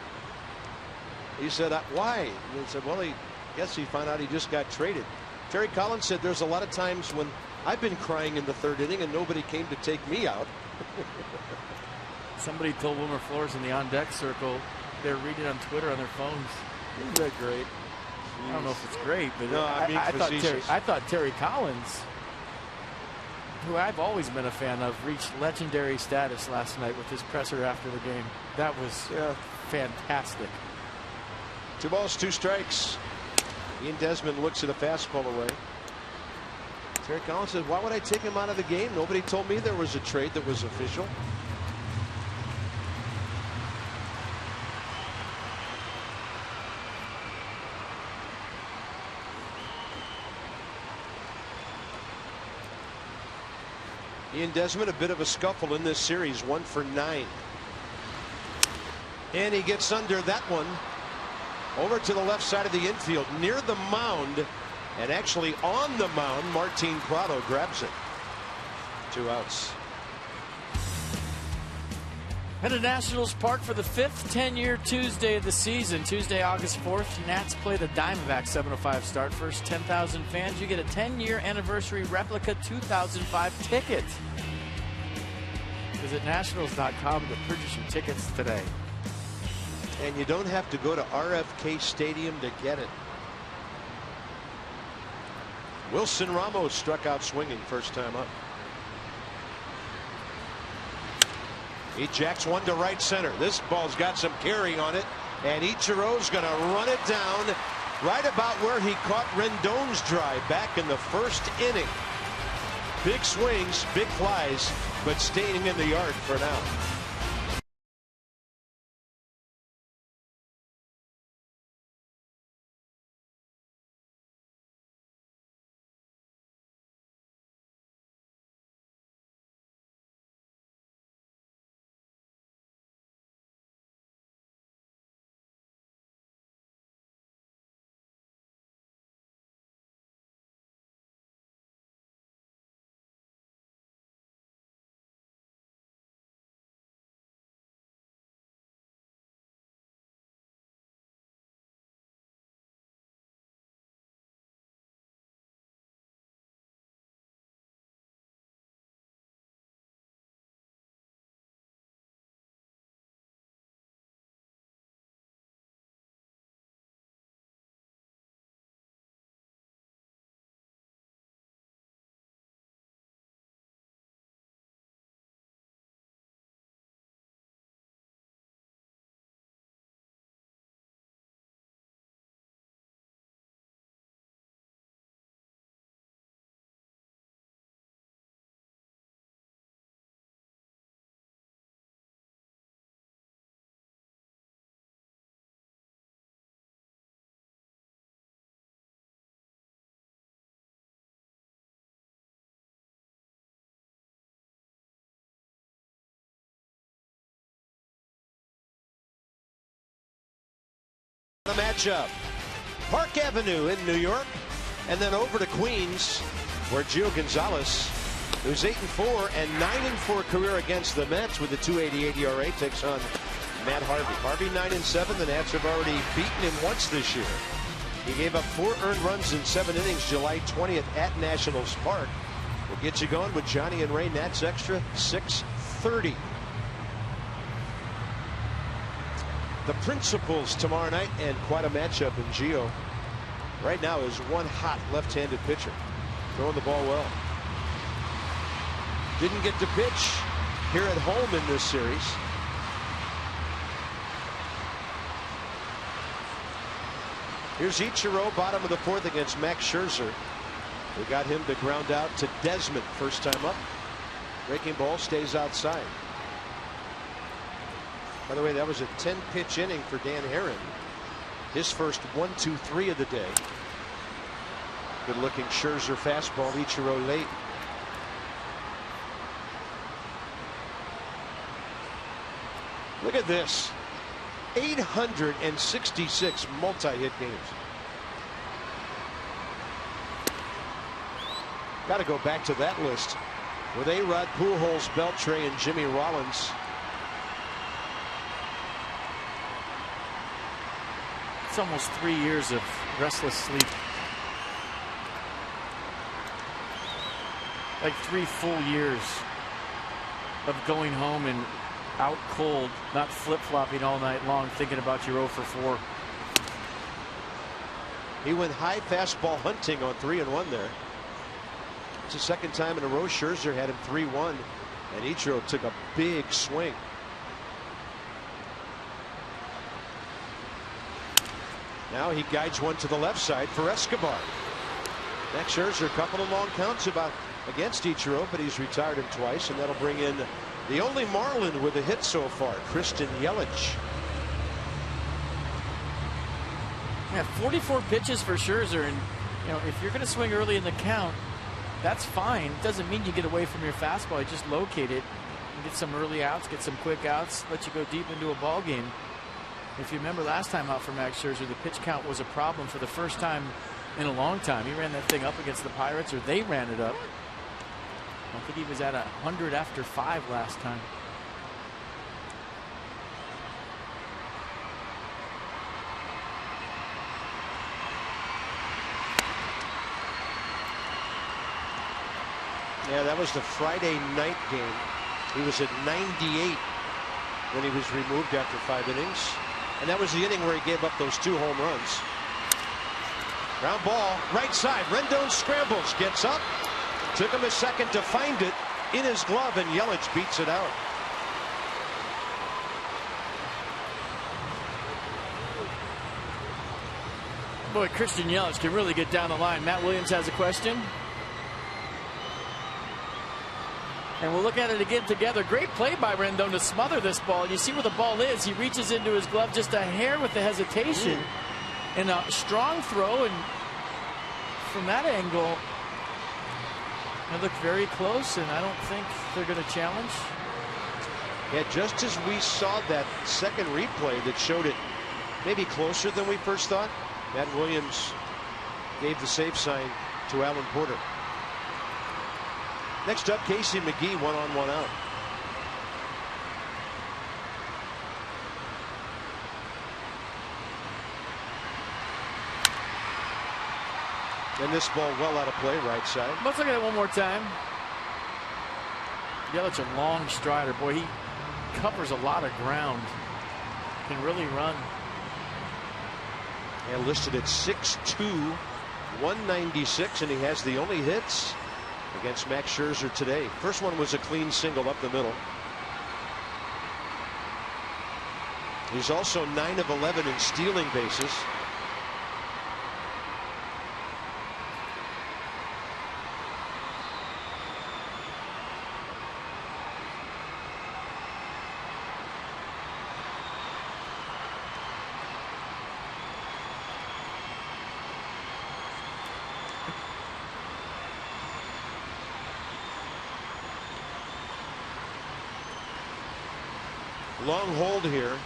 He said, why? And he said, well, I guess he found out he just got traded. Terry Collins said, there's a lot of times when I've been crying in the third inning and nobody came to take me out. Somebody told Wilmer Flores in the on-deck circle they're reading on Twitter on their phones. Isn't that great? I don't know if it's great, but no, I thought Terry Collins, who I've always been a fan of, reached legendary status last night with his presser after the game. That was fantastic. 2 balls, 2 strikes. Ian Desmond looks at a fastball away. Terry Collins says, why would I take him out of the game? Nobody told me there was a trade that was official. Ian Desmond, a bit of a scuffle in this series, 1 for 9. And he gets under that one over to the left side of the infield near the mound, and actually on the mound. Martin Prado grabs it. 2 outs. Headed to Nationals Park for the 5th 10-year Tuesday of the season. Tuesday, August 4th, Nats play the Diamondbacks 7:05 start. First 10,000 fans, you get a 10-year anniversary replica 2005 ticket. Visit nationals.com to purchase your tickets today. And you don't have to go to RFK Stadium to get it. Wilson Ramos struck out swinging first time up. He jacks one to right center. This ball's got some carry on it, and Ichiro's going to run it down right about where he caught Rendon's drive back in the first inning. Big swings, big flies, but staying in the yard for now. The matchup, Park Avenue in New York, and then over to Queens, where Gio Gonzalez, who's 8-4 and 9-4 career against the Mets with a 2.88 ERA, takes on Matt Harvey. Harvey 9-7. The Nats have already beaten him once this year. He gave up 4 earned runs in 7 innings July 20th at Nationals Park. We'll get you going with Johnny and Ray. Nats Extra 6:30. The Principals tomorrow night, and quite a matchup in Gio. Right now is one hot left-handed pitcher, throwing the ball well. Didn't get to pitch here at home in this series. Here's Ichiro, bottom of the 4th against Max Scherzer. We got him to ground out to Desmond first time up. Breaking ball stays outside. By the way, that was a 10-pitch inning for Dan Herron. His first 1, 2, 3 of the day. Good-looking Scherzer fastball, Ichiro late. Look at this. 866 multi-hit games. Got to go back to that list with A-Rod, Pujols, Beltre, and Jimmy Rollins. It's almost 3 years of restless sleep. Like 3 full years of going home and out cold, not flip-flopping all night long, thinking about your 0 for 4. He went high fastball hunting on 3-1 there. It's the second time in a row Scherzer had him 3-1, and Ichiro took a big swing. Now he guides one to the left side for Escobar. Max Scherzer, a couple of long counts against Ichiro, but he's retired him twice, and that'll bring in the only Marlin with a hit so far, Christian Yelich. Yeah, 44 pitches for Scherzer, and if you're going to swing early in the count, that's fine. It doesn't mean you get away from your fastball. You just locate it and get some early outs, get some quick outs, let you go deep into a ball game. If you remember last time out for Max Scherzer, the pitch count was a problem for the first time in a long time. He ran that thing up against the Pirates, or they ran it up. I think he was at 100 after 5 last time. Yeah, that was the Friday night game. He was at 98 when he was removed after 5 innings. And that was the inning where he gave up those 2 home runs. Ground ball, right side. Rendon scrambles, gets up. Took him a second to find it in his glove, and Yelich beats it out. Boy, Christian Yelich can really get down the line. Matt Williams has a question. And we'll look at it again together. Great play by Rendon to smother this ball. And you see where the ball is. He reaches into his glove just a hair with the hesitation. And a strong throw. And from that angle, it looked very close. And I don't think they're going to challenge. Yeah, just as we saw that second replay that showed it maybe closer than we first thought, Matt Williams gave the safe sign to Alan Porter. Next up, Casey McGee, 1 on, 1 out. And this ball well out of play, right side. Let's look at it one more time. Yelich, a long strider. Boy, he covers a lot of ground. Can really run. And listed at 6'2", 196, and he has the only hits against Max Scherzer today. First one was a clean single up the middle. He's also 9 of 11 in stealing bases. Long hold here.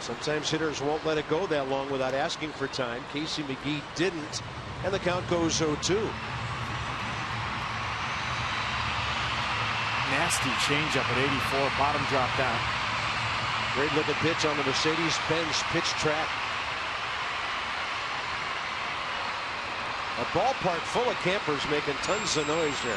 Sometimes hitters won't let it go that long without asking for time. Casey McGee didn't, and the count goes 0-2. Nasty changeup at 84, bottom drop down. Great looking pitch on the Mercedes-Benz pitch track. A ballpark full of campers making tons of noise there.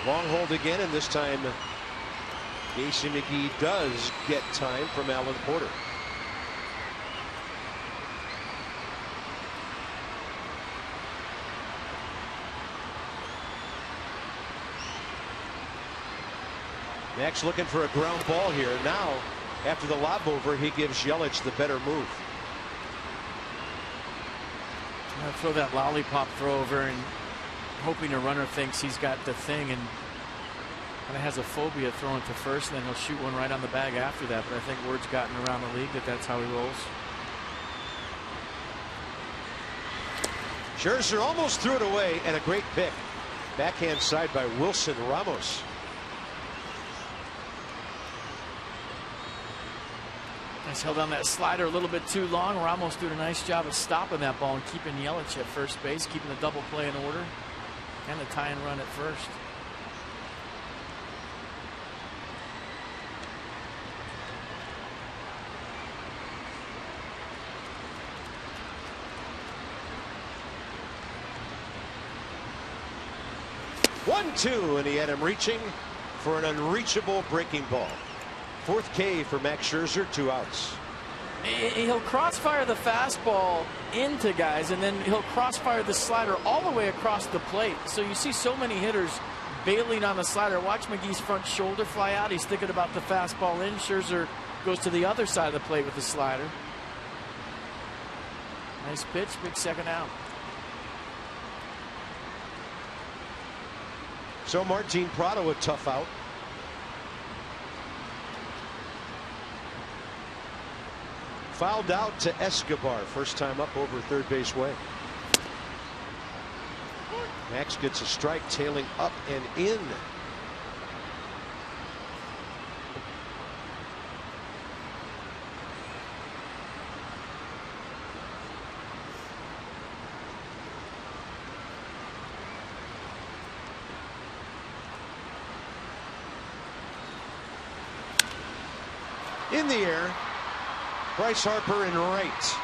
Long hold again, and this time Casey McGee does get time from Alan Porter. Max looking for a ground ball here. Now, after the lob over, he gives Yelich the better move. I'll throw that lollipop throw over and hoping a runner thinks he's got the thing and kind of has a phobia throwing to first, and then he'll shoot one right on the bag after that. But I think word's gotten around the league that that's how he rolls. Scherzer almost threw it away, and a great pick. Backhand side by Wilson Ramos. Nice, held on that slider a little bit too long. Ramos doing a nice job of stopping that ball and keeping Yelich at first base, keeping the double play in order, and the tie and run at first. One-two, and he had him reaching for an unreachable breaking ball. Fourth K for Max Scherzer, 2 outs. He'll crossfire the fastball into guys, and then he'll crossfire the slider all the way across the plate. So you see so many hitters bailing on the slider. Watch McGee's front shoulder fly out. He's thinking about the fastball in. Scherzer goes to the other side of the plate with the slider. Nice pitch, big second out. So Martin Prado a tough out. Fouled out to Escobar. First time up over third base way. Max gets a strike, tailing up and in. In the air, Bryce Harper in right.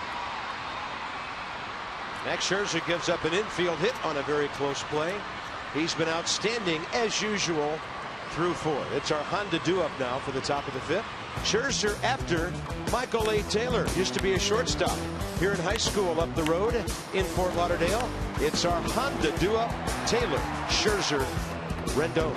Max Scherzer gives up an infield hit on a very close play. He's been outstanding as usual through 4. It's our Honda do-up now for the top of the 5th. Scherzer after Michael A. Taylor, used to be a shortstop here in high school up the road in Fort Lauderdale. It's our Honda do-up. Taylor, Scherzer, Rendon.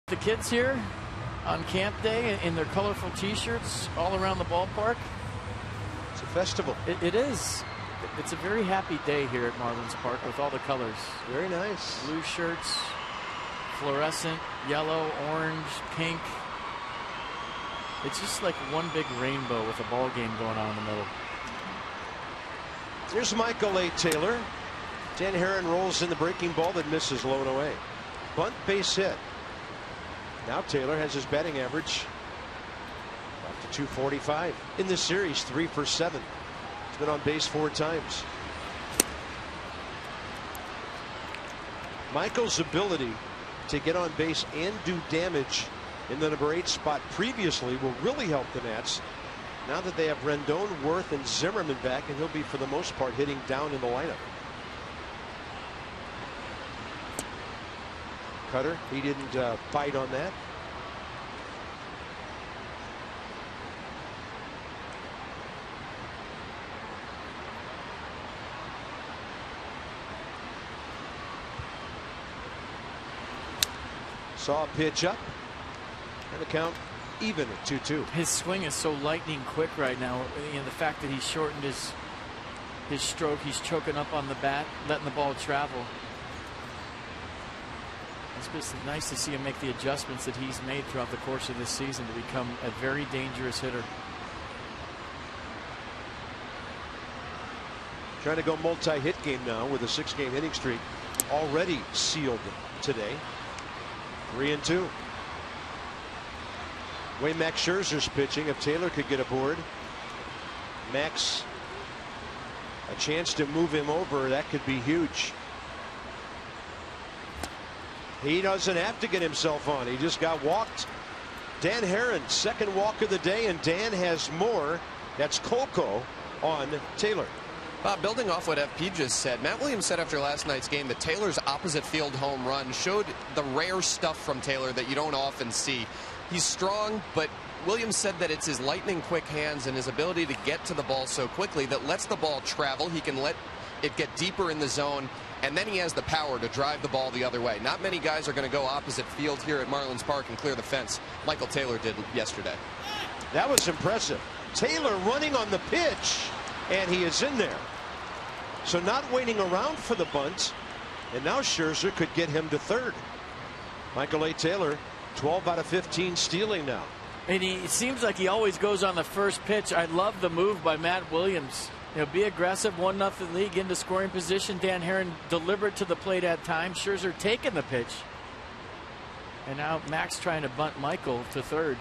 The kids here on camp day in their colorful t-shirts all around the ballpark. It's a festival. It is. It's a very happy day here at Marlins Park with all the colors. Very nice. Blue shirts, fluorescent, yellow, orange, pink. It's just like one big rainbow with a ball game going on in the middle. There's Michael A. Taylor. Dan Herron rolls in the breaking ball that misses low and away. Bunt, base hit. Now Taylor has his batting average up to 245. In this series, 3 for 7. He's been on base 4 times. Michael's ability to get on base and do damage in the number 8 spot previously will really help the Nats now that they have Rendon, Worth, and Zimmerman back, and he'll be for the most part hitting down in the lineup. Cutter, he didn't bite on that. Saw a pitch up, and the count even at 2-2. His swing is so lightning quick right now. You know, the fact that he shortened his stroke, he's choking up on the bat, letting the ball travel. It's just nice to see him make the adjustments that he's made throughout the course of this season to become a very dangerous hitter. Trying to go multi-hit game now with a 6-game hitting streak already sealed today. 3-2. Way Max Scherzer's pitching. If Taylor could get aboard, Max, a chance to move him over, that could be huge. He doesn't have to get himself on. He just got walked. Dan Herron, second walk of the day, and Dan has more. That's Coco on Taylor. Building off what FP just said, Matt Williams said after last night's game that Taylor's opposite field home run showed the rare stuff from Taylor that you don't often see. He's strong, but Williams said that it's his lightning quick hands and his ability to get to the ball so quickly that lets the ball travel. He can let it get deeper in the zone, and then he has the power to drive the ball the other way. Not many guys are going to go opposite field here at Marlins Park and clear the fence. Michael Taylor did yesterday. That was impressive. Taylor running on the pitch, and he is in there. So not waiting around for the bunt, and now Scherzer could get him to third. Michael A. Taylor, 12 out of 15 stealing now. And it seems like he always goes on the first pitch. I love the move by Matt Williams. You know, be aggressive, 1-0 lead, into scoring position. Dan Herron delivered to the plate at times. Scherzer taking the pitch. And now Max trying to bunt Michael to third.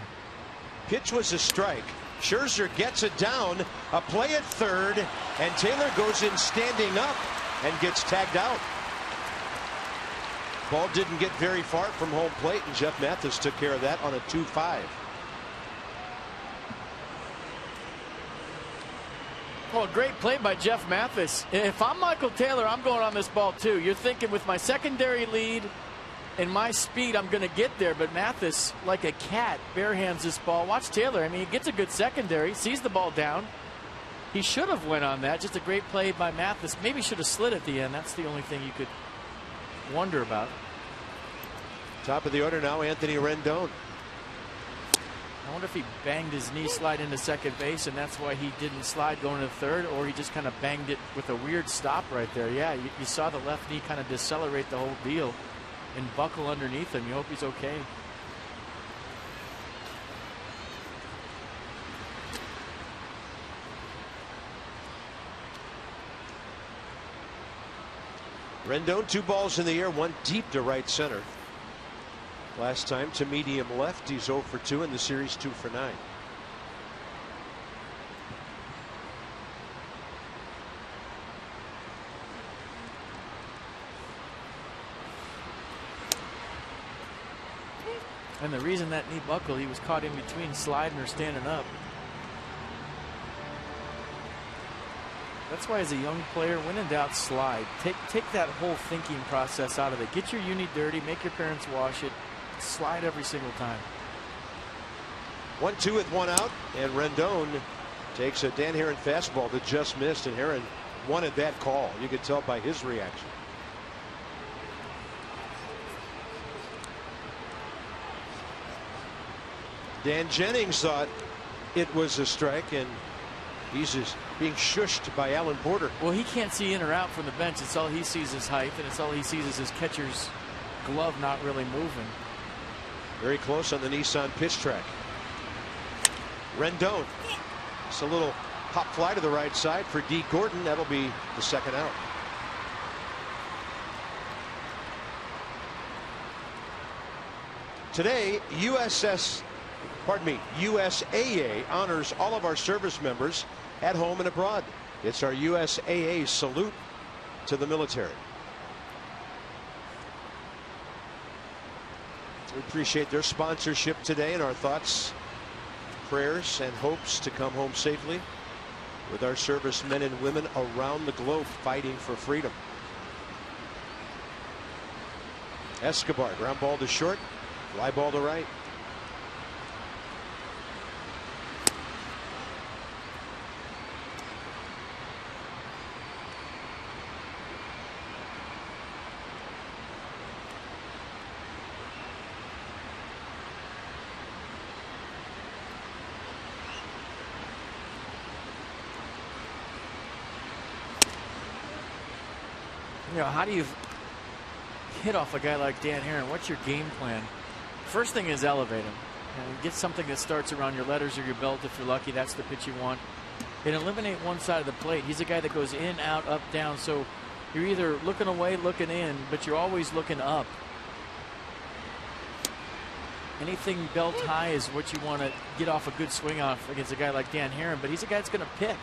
Pitch was a strike. Scherzer gets it down, a play at third, and Taylor goes in standing up and gets tagged out. Ball didn't get very far from home plate, and Jeff Mathis took care of that on a 2-5. Well, a great play by Jeff Mathis. If I'm Michael Taylor, I'm going on this ball too. You're thinking with my secondary lead and my speed, I'm going to get there. But Mathis, like a cat, bare hands this ball. Watch Taylor. I mean, he gets a good secondary, sees the ball down. He should have went on that. Just a great play by Mathis. Maybe should have slid at the end. That's the only thing you could wonder about. Top of the order now, Anthony Rendon. I wonder if he banged his knee slide into second base, and that's why he didn't slide going to third, or he just kind of banged it with a weird stop right there. Yeah, you saw the left knee kind of decelerate the whole deal and buckle underneath him. You hope he's okay. Rendon, 2 balls in the air, 1 deep to right center. Last time to medium left. He's 0 for 2 in the series, 2 for 9. And the reason that knee buckled, he was caught in between sliding or standing up. That's why, as a young player, when in doubt, slide. Take that whole thinking process out of it. Get your uni dirty, make your parents wash it, slide every single time. 1-2 with 1 out, and Rendon takes a Dan Herron fastball that just missed, and Herron wanted that call. You could tell by his reaction. Dan Jennings thought it was a strike, and he's just being shushed by Alan Porter. Well, he can't see in or out from the bench. It's all he sees is height, and it's all he sees is his catcher's glove not really moving. Very close on the Nissan pitch track. Rendon. It's a little pop fly to the right side for D. Gordon. That'll be the second out. Today, USAA honors all of our service members at home and abroad. It's our USAA salute to the military. We appreciate their sponsorship today, and our thoughts, prayers, and hopes to come home safely with our servicemen and women around the globe fighting for freedom. Escobar, ground ball to short, fly ball to right. You know, how do you hit off a guy like Dan Herron? What's your game plan? First thing is elevate him. Get something that starts around your letters or your belt if you're lucky. That's the pitch you want. And eliminate one side of the plate. He's a guy that goes in, out, up, down. So you're either looking away, looking in, but you're always looking up. Anything belt high is what you want to get off a good swing off against a guy like Dan Herron. But he's a guy that's going to pick.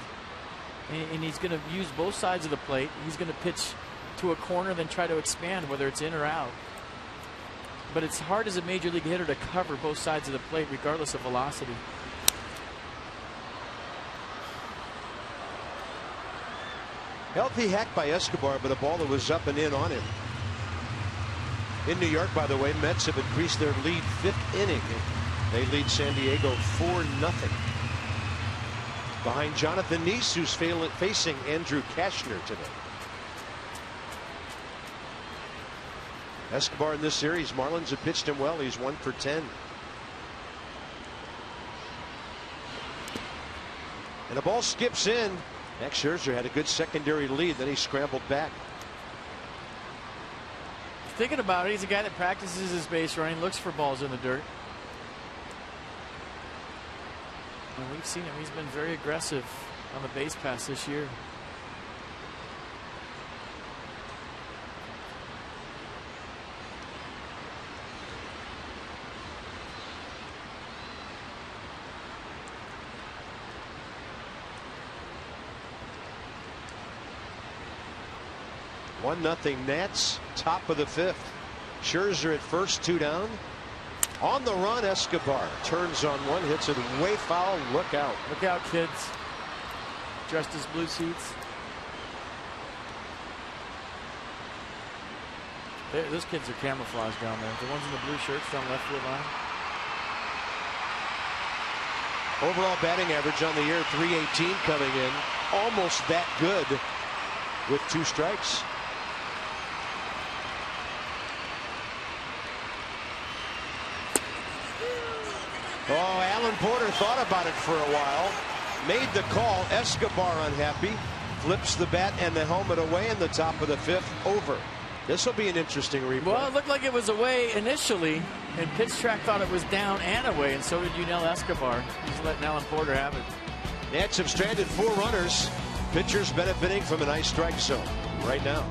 And he's going to use both sides of the plate. He's going to pitch to a corner, then try to expand, whether it's in or out. But it's hard as a major league hitter to cover both sides of the plate, regardless of velocity. Healthy hack by Escobar, but a ball that was up and in on him. In New York, by the way, Mets have increased their lead 5th inning. They lead San Diego 4-0. Behind Jonathan Neese, who's facing Andrew Kashner today. Escobar in this series, Marlins have pitched him well. He's 1 for 10. And the ball skips in. Max Scherzer had a good secondary lead, then he scrambled back. Thinking about it, he's a guy that practices his base running, looks for balls in the dirt. And we've seen him, he's been very aggressive on the base pass this year. One nothing Nats, top of the 5th. Scherzer at first, 2 down. On the run, Escobar turns on one, hits it way foul. Look out. Look out, kids. Dressed as blue seats. Those kids are camouflaged down there. The ones in the blue shirts down left field line. Overall batting average on the year, .318 coming in. Almost that good with 2 strikes. Oh, Alan Porter thought about it for a while. Made the call. Escobar unhappy. Flips the bat and the helmet away in the top of the 5th. Over. This will be an interesting replay. Well, it looked like it was away initially, and Pitch Track thought it was down and away, and so did Yunel Escobar. He's letting Alan Porter have it. Nats have stranded 4 runners. Pitchers benefiting from a nice strike zone right now.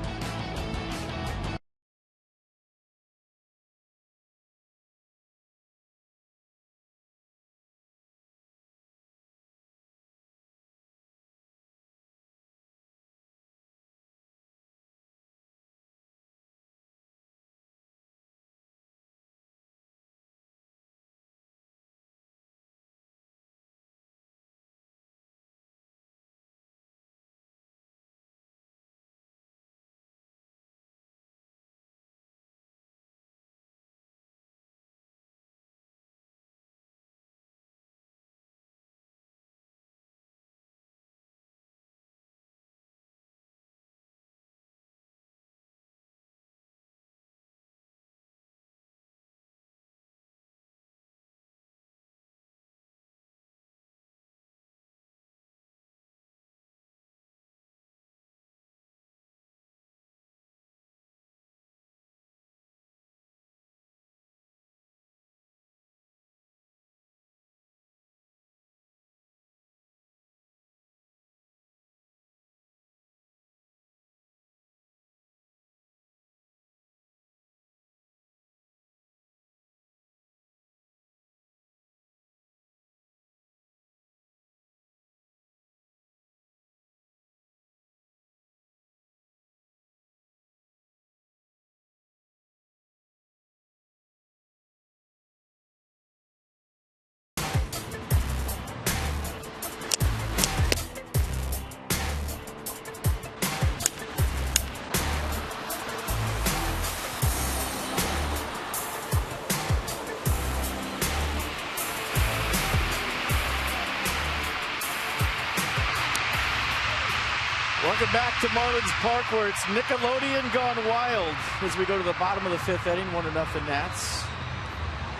Welcome back to Marlins Park, where it's Nickelodeon gone wild as we go to the bottom of the 5th inning. 1-0 Nats.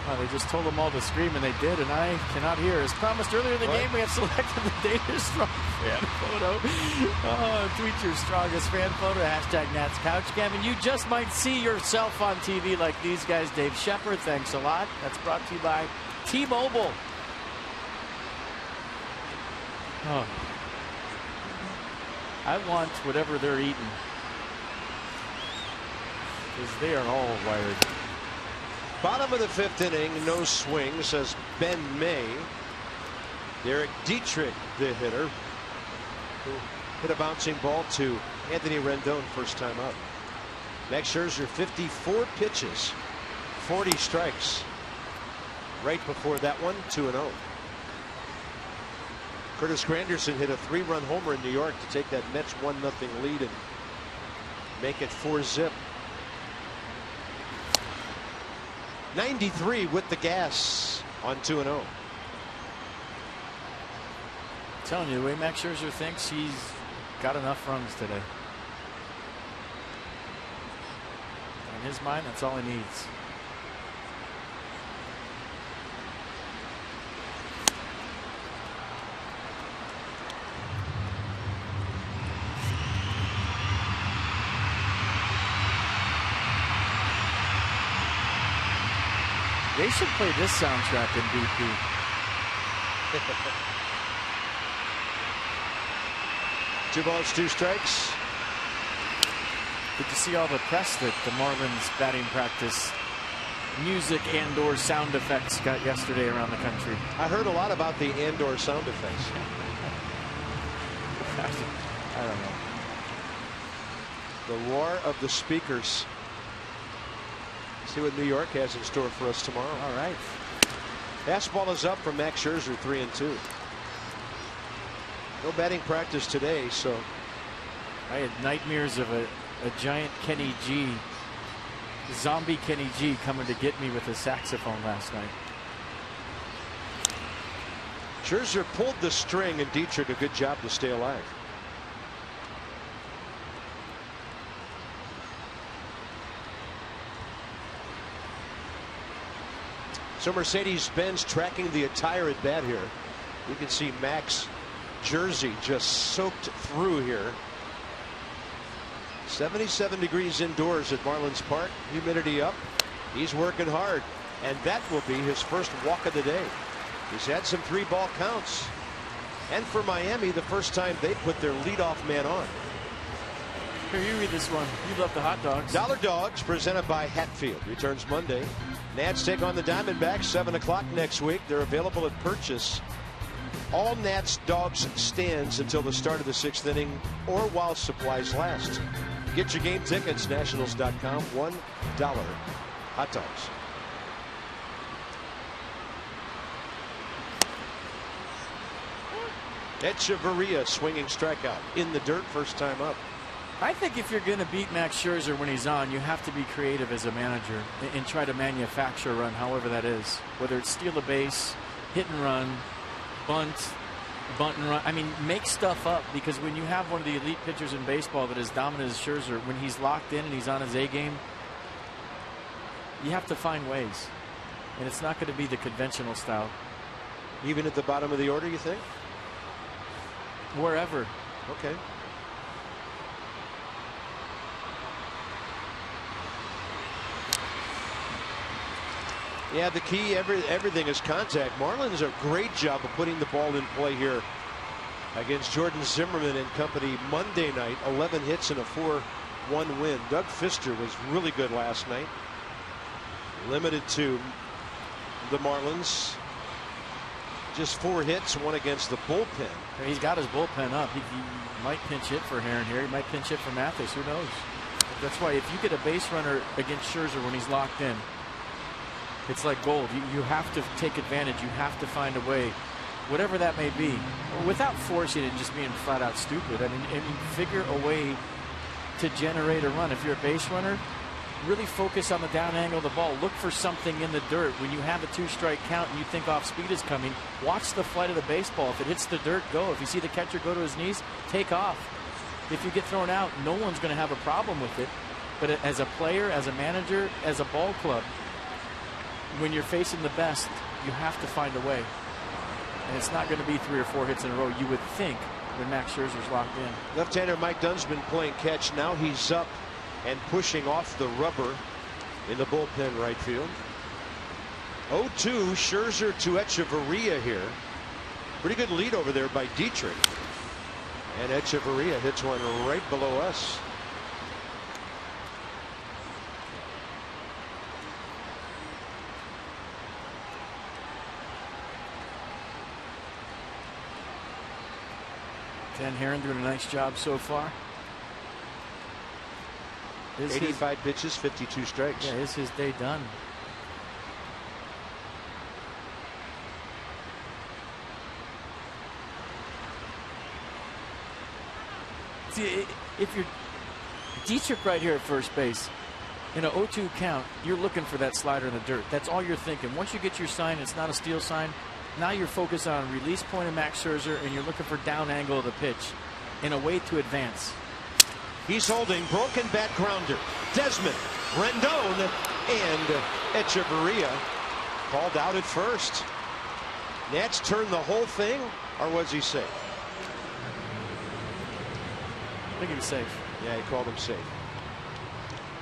Well, they just told them all to scream, and they did, and I cannot hear. As promised earlier in the game, we have selected the Danish Strong fan photo. Oh, tweet your strongest fan photo, hashtag Nats Couch Cam, and you just might see yourself on TV like these guys. Dave Shepard, thanks a lot. That's brought to you by T-Mobile. Oh. I want whatever they're eating, because they are all wired. Bottom of the 5th inning, no swing, says Ben May. Derek Dietrich, the hitter, who hit a bouncing ball to Anthony Rendon first time up. Max Scherzer, 54 pitches, 40 strikes. Right before that one, 2-0. Curtis Granderson hit a 3-run homer in New York to take that Mets 1-0 lead and make it 4-zip. 93 with the gas on 2-0. I'm telling you, the way Max Scherzer thinks, he's got enough runs today. In his mind, that's all he needs. They should play this soundtrack in BP. 2 balls, 2 strikes. Did you see all the press that the Marlins batting practice music and/or sound effects got yesterday around the country? I heard a lot about the and/or sound effects. I don't know. The roar of the speakers. See what New York has in store for us tomorrow. All right. Fastball is up for Max Scherzer, 3-2. No batting practice today, so. I had nightmares of a giant Kenny G, zombie Kenny G, coming to get me with a saxophone last night. Scherzer pulled the string, and Dietrich a good job to stay alive. So Mercedes-Benz tracking the entire at bat here. You can see Max jersey just soaked through here. 77 degrees indoors at Marlins Park. Humidity up. He's working hard, and that will be his first walk of the day. He's had some 3-ball counts, and for Miami, the first time they put their leadoff man on. Here, you read this one. You love the hot dogs. Dollar Dogs, presented by Hatfield, returns Monday. Nats take on the Diamondbacks 7 o'clock next week. They're available at purchase. All Nats dogs stands until the start of the 6th inning or while supplies last. Get your game tickets, nationals.com. $1 hot dogs. Echeverria swinging strikeout in the dirt first time up. I think if you're going to beat Max Scherzer when he's on, you have to be creative as a manager and try to manufacture a run, however that is. Whether it's steal a base, hit and run, bunt and run. I mean, make stuff up, because when you have one of the elite pitchers in baseball that is dominant as Scherzer, when he's locked in and he's on his A game, you have to find ways. And it's not going to be the conventional style. Even at the bottom of the order, you think? Wherever. Okay. Yeah, the key, everything is contact. Marlins are a great job of putting the ball in play here against Jordan Zimmerman and company Monday night. 11 hits and a 4-1 win. Doug Fister was really good last night. Limited to the Marlins. Just 4 hits, 1 against the bullpen. He's got his bullpen up. He might pinch hit for Heron here. He might pinch hit for Mathis. Who knows? That's why if you get a base runner against Scherzer when he's locked in, it's like gold. You have to take advantage. You have to find a way, whatever that may be, without forcing it and just being flat out stupid. I mean, figure a way to generate a run. If you're a base runner, really focus on the down angle of the ball. Look for something in the dirt. When you have a 2-strike count and you think off speed is coming, watch the flight of the baseball. If it hits the dirt, go. If you see the catcher go to his knees, take off. If you get thrown out, no one's going to have a problem with it. But as a player, as a manager, as a ball club, when you're facing the best, you have to find a way. And it's not going to be 3 or 4 hits in a row, you would think, when Max Scherzer's locked in. Left-hander Mike Dunn's been playing catch. Now he's up and pushing off the rubber in the bullpen right field. 0-2, Scherzer to Echeverria here. Pretty good lead over there by Dietrich. And Echeverria hits one right below us. Dan Herron doing a nice job so far. 85 pitches, 52 strikes. Yeah, is his day done? See, if you're Dietrich right here at first base, in an 0-2 count, you're looking for that slider in the dirt. That's all you're thinking. Once you get your sign, it's not a steal sign. Now you're focused on release point of Max Scherzer, and you're looking for down angle of the pitch in a way to advance. He's holding, broken bat grounder. Desmond, Rendon, and Echeverria called out at first. Nats turned the whole thing, or was he safe? I think he was safe. Yeah, he called him safe.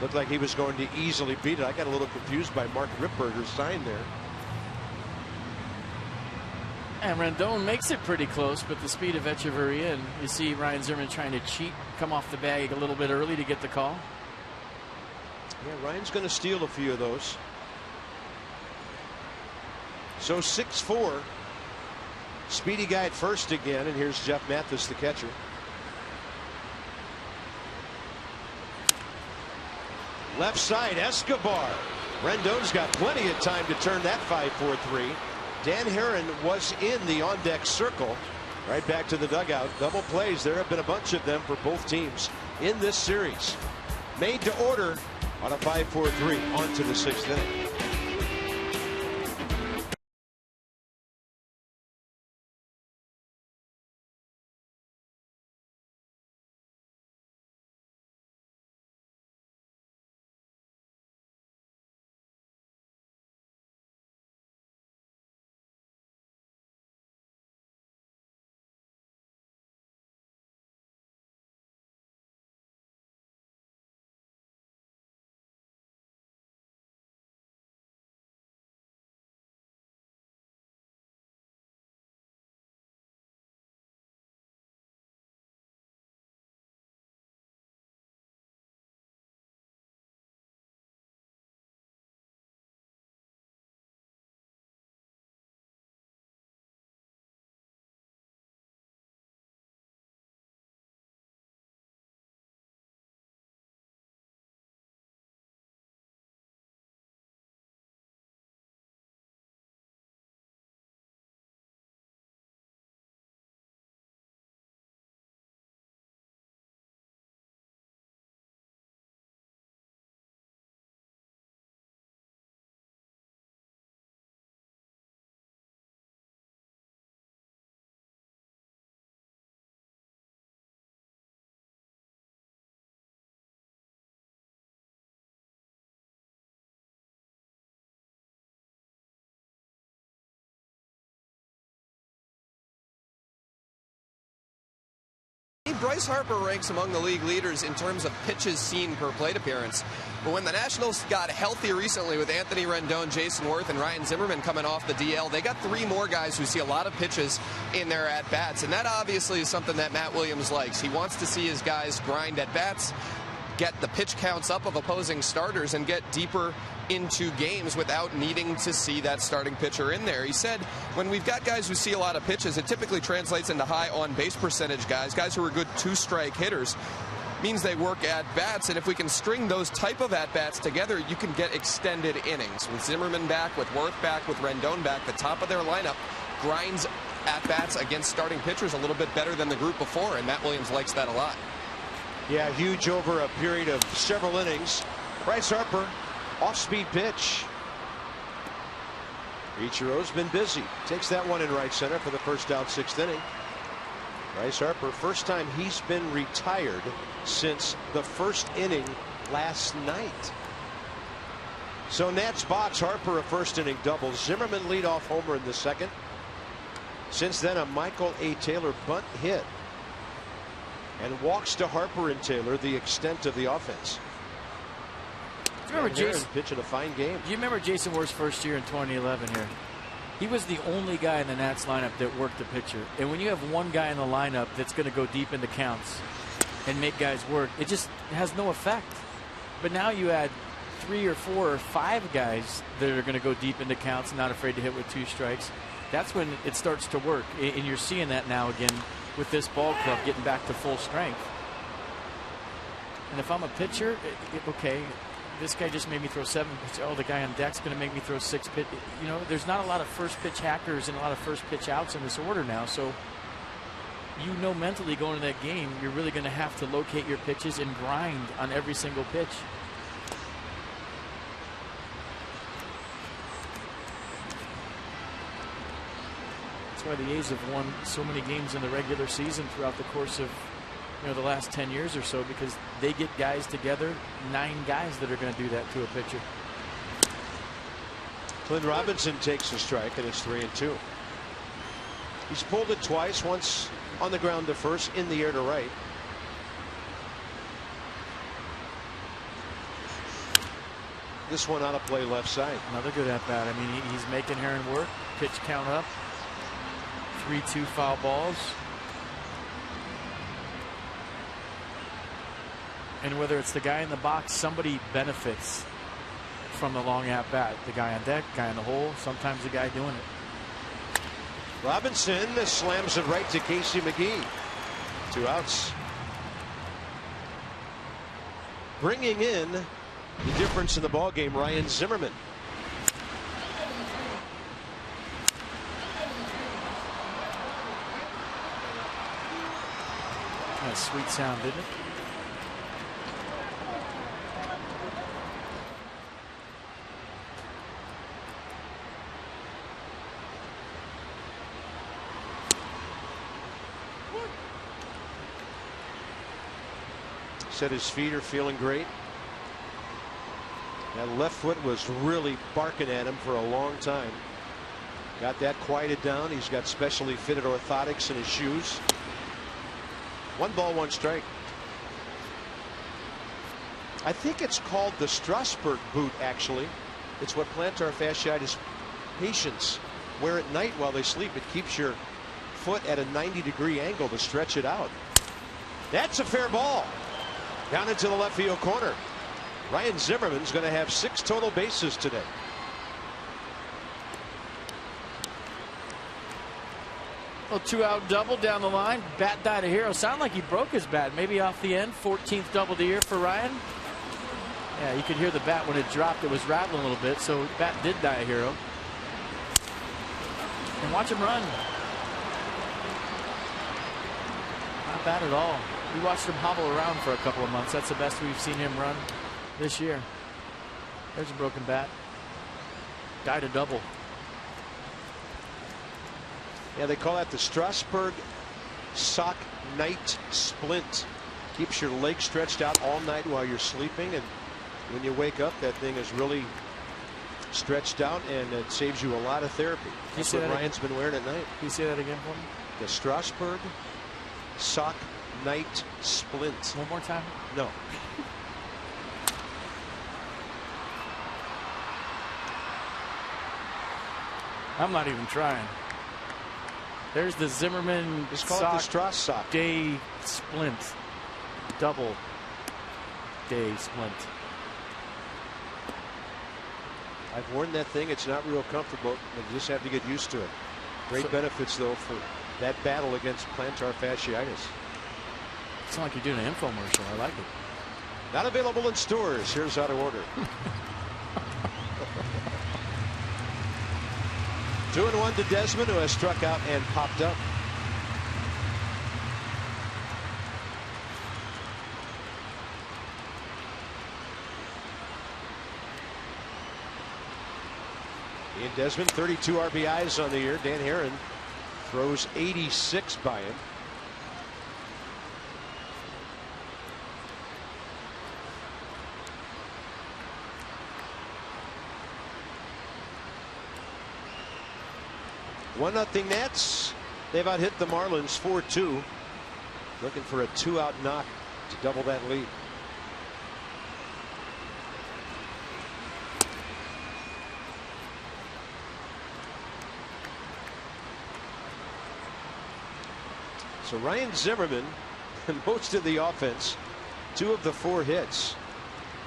Looked like he was going to easily beat it. I got a little confused by Mark Ripperger's sign there. And Rendon makes it pretty close, but the speed of Echeverria, and you see Ryan Zimmerman trying to cheat, come off the bag a little bit early to get the call. Yeah, Ryan's going to steal a few of those. So 6-4. Speedy guy at first again, and here's Jeff Mathis, the catcher. Left side, Escobar. Rendon's got plenty of time to turn that 5-4-3. Dan Herron was in the on-deck circle. Right back to the dugout. Double plays. There have been a bunch of them for both teams in this series. Made to order on a 5-4-3. On to the 6th inning. Bryce Harper ranks among the league leaders in terms of pitches seen per plate appearance. But when the Nationals got healthy recently with Anthony Rendon, Jason Worth, and Ryan Zimmerman coming off the DL, they got 3 more guys who see a lot of pitches in their at-bats. And that obviously is something that Matt Williams likes. He wants to see his guys grind at-bats, get the pitch counts up of opposing starters, and get deeper into games without needing to see that starting pitcher in there. He said when we've got guys who see a lot of pitches, it typically translates into high on-base percentage guys who are good 2-strike hitters. Means they work at bats, and if we can string those type of at bats together, you can get extended innings. With Zimmerman back, with Worth back, with Rendon back, the top of their lineup grinds at bats against starting pitchers a little bit better than the group before, and Matt Williams likes that a lot. Yeah, huge over a period of several innings. Bryce Harper, off-speed pitch. Ichiro's been busy. Takes that one in right center for the first out, 6th inning. Bryce Harper, first time he's been retired since the first inning last night. So Nats box Harper a first inning double. Zimmerman leadoff homer in the second. Since then, a Michael A. Taylor bunt hit. And walks to Harper and Taylor, the extent of the offense. Do you remember Jason pitching a fine game? Do you remember Jason Worth's first year in 2011 here? He was the only guy in the Nats lineup that worked the pitcher. And when you have one guy in the lineup that's going to go deep into counts and make guys work, it just has no effect. But now you add 3 or 4 or 5 guys that are going to go deep into counts, not afraid to hit with 2 strikes. That's when it starts to work. And you're seeing that now again with this ball club getting back to full strength. And if I'm a pitcher, okay, this guy just made me throw 7 pitches. Oh, the guy on deck's going to make me throw 6 pitches. You know, there's not a lot of first pitch hackers and a lot of first pitch outs in this order now. So you know mentally going into that game, you're really going to have to locate your pitches and grind on every single pitch. That's why the A's have won so many games in the regular season throughout the course of, you know, the last 10 years or so, because they get guys together, 9 guys that are going to do that to a pitcher. Clint Robinson takes a strike, and it's 3-2. He's pulled it twice, once on the ground to first, in the air to right. This one out of play left side. Another good at bat. I mean, he's making Herron work. Pitch count up. 3-2 foul balls. And whether it's the guy in the box, somebody benefits from the long at bat. The guy on deck, guy in the hole, sometimes the guy doing it. Robinson slams it right to Casey McGee. 2 outs. Bringing in the difference in the ball game, Ryan Zimmerman. That's a sweet sound, didn't it? Said his feet are feeling great. That left foot was really barking at him for a long time. Got that quieted down. He's got specially fitted orthotics in his shoes. 1 ball, 1 strike. I think it's called the Strasburg boot, actually. It's what plantar fasciitis patients wear at night while they sleep. It keeps your foot at a 90-degree angle to stretch it out. That's a fair ball. Down into the left field corner. Ryan Zimmerman's going to have 6 total bases today. A 2-out double down the line. Bat died a hero. Sound like he broke his bat. Maybe off the end. 14th double of the year for Ryan. Yeah, you could hear the bat when it dropped. It was rattling a little bit. So bat did die a hero. And watch him run. Not bad at all. We watched him hobble around for a couple of months. That's the best we've seen him run this year. There's a broken bat. Died a double. Yeah, they call that the Strasburg sock night splint. Keeps your legs stretched out all night while you're sleeping, and when you wake up, that thing is really stretched out, and it saves you a lot of therapy. That's what Ryan's been wearing at night. Can you say that again for me? The Strasburg sock night splint. One more time? No. I'm not even trying. There's the Zimmerman Just call it the Strauss sock. Day splint. Double day splint. I've worn that thing. It's not real comfortable. You just have to get used to it. Great benefits, though, for that battle against plantar fasciitis. It's not like you're doing an infomercial. I like it. Not available in stores. Here's how to order. 2-1 to Desmond, who has struck out and popped up. Ian Desmond, 32 RBIs on the year. Dan Herron throws 86 by him. 1-0 Nats. They've out hit the Marlins 4-2. Looking for a 2-out knock to double that lead. So Ryan Zimmerman, most of the offense, 2 of the 4 hits.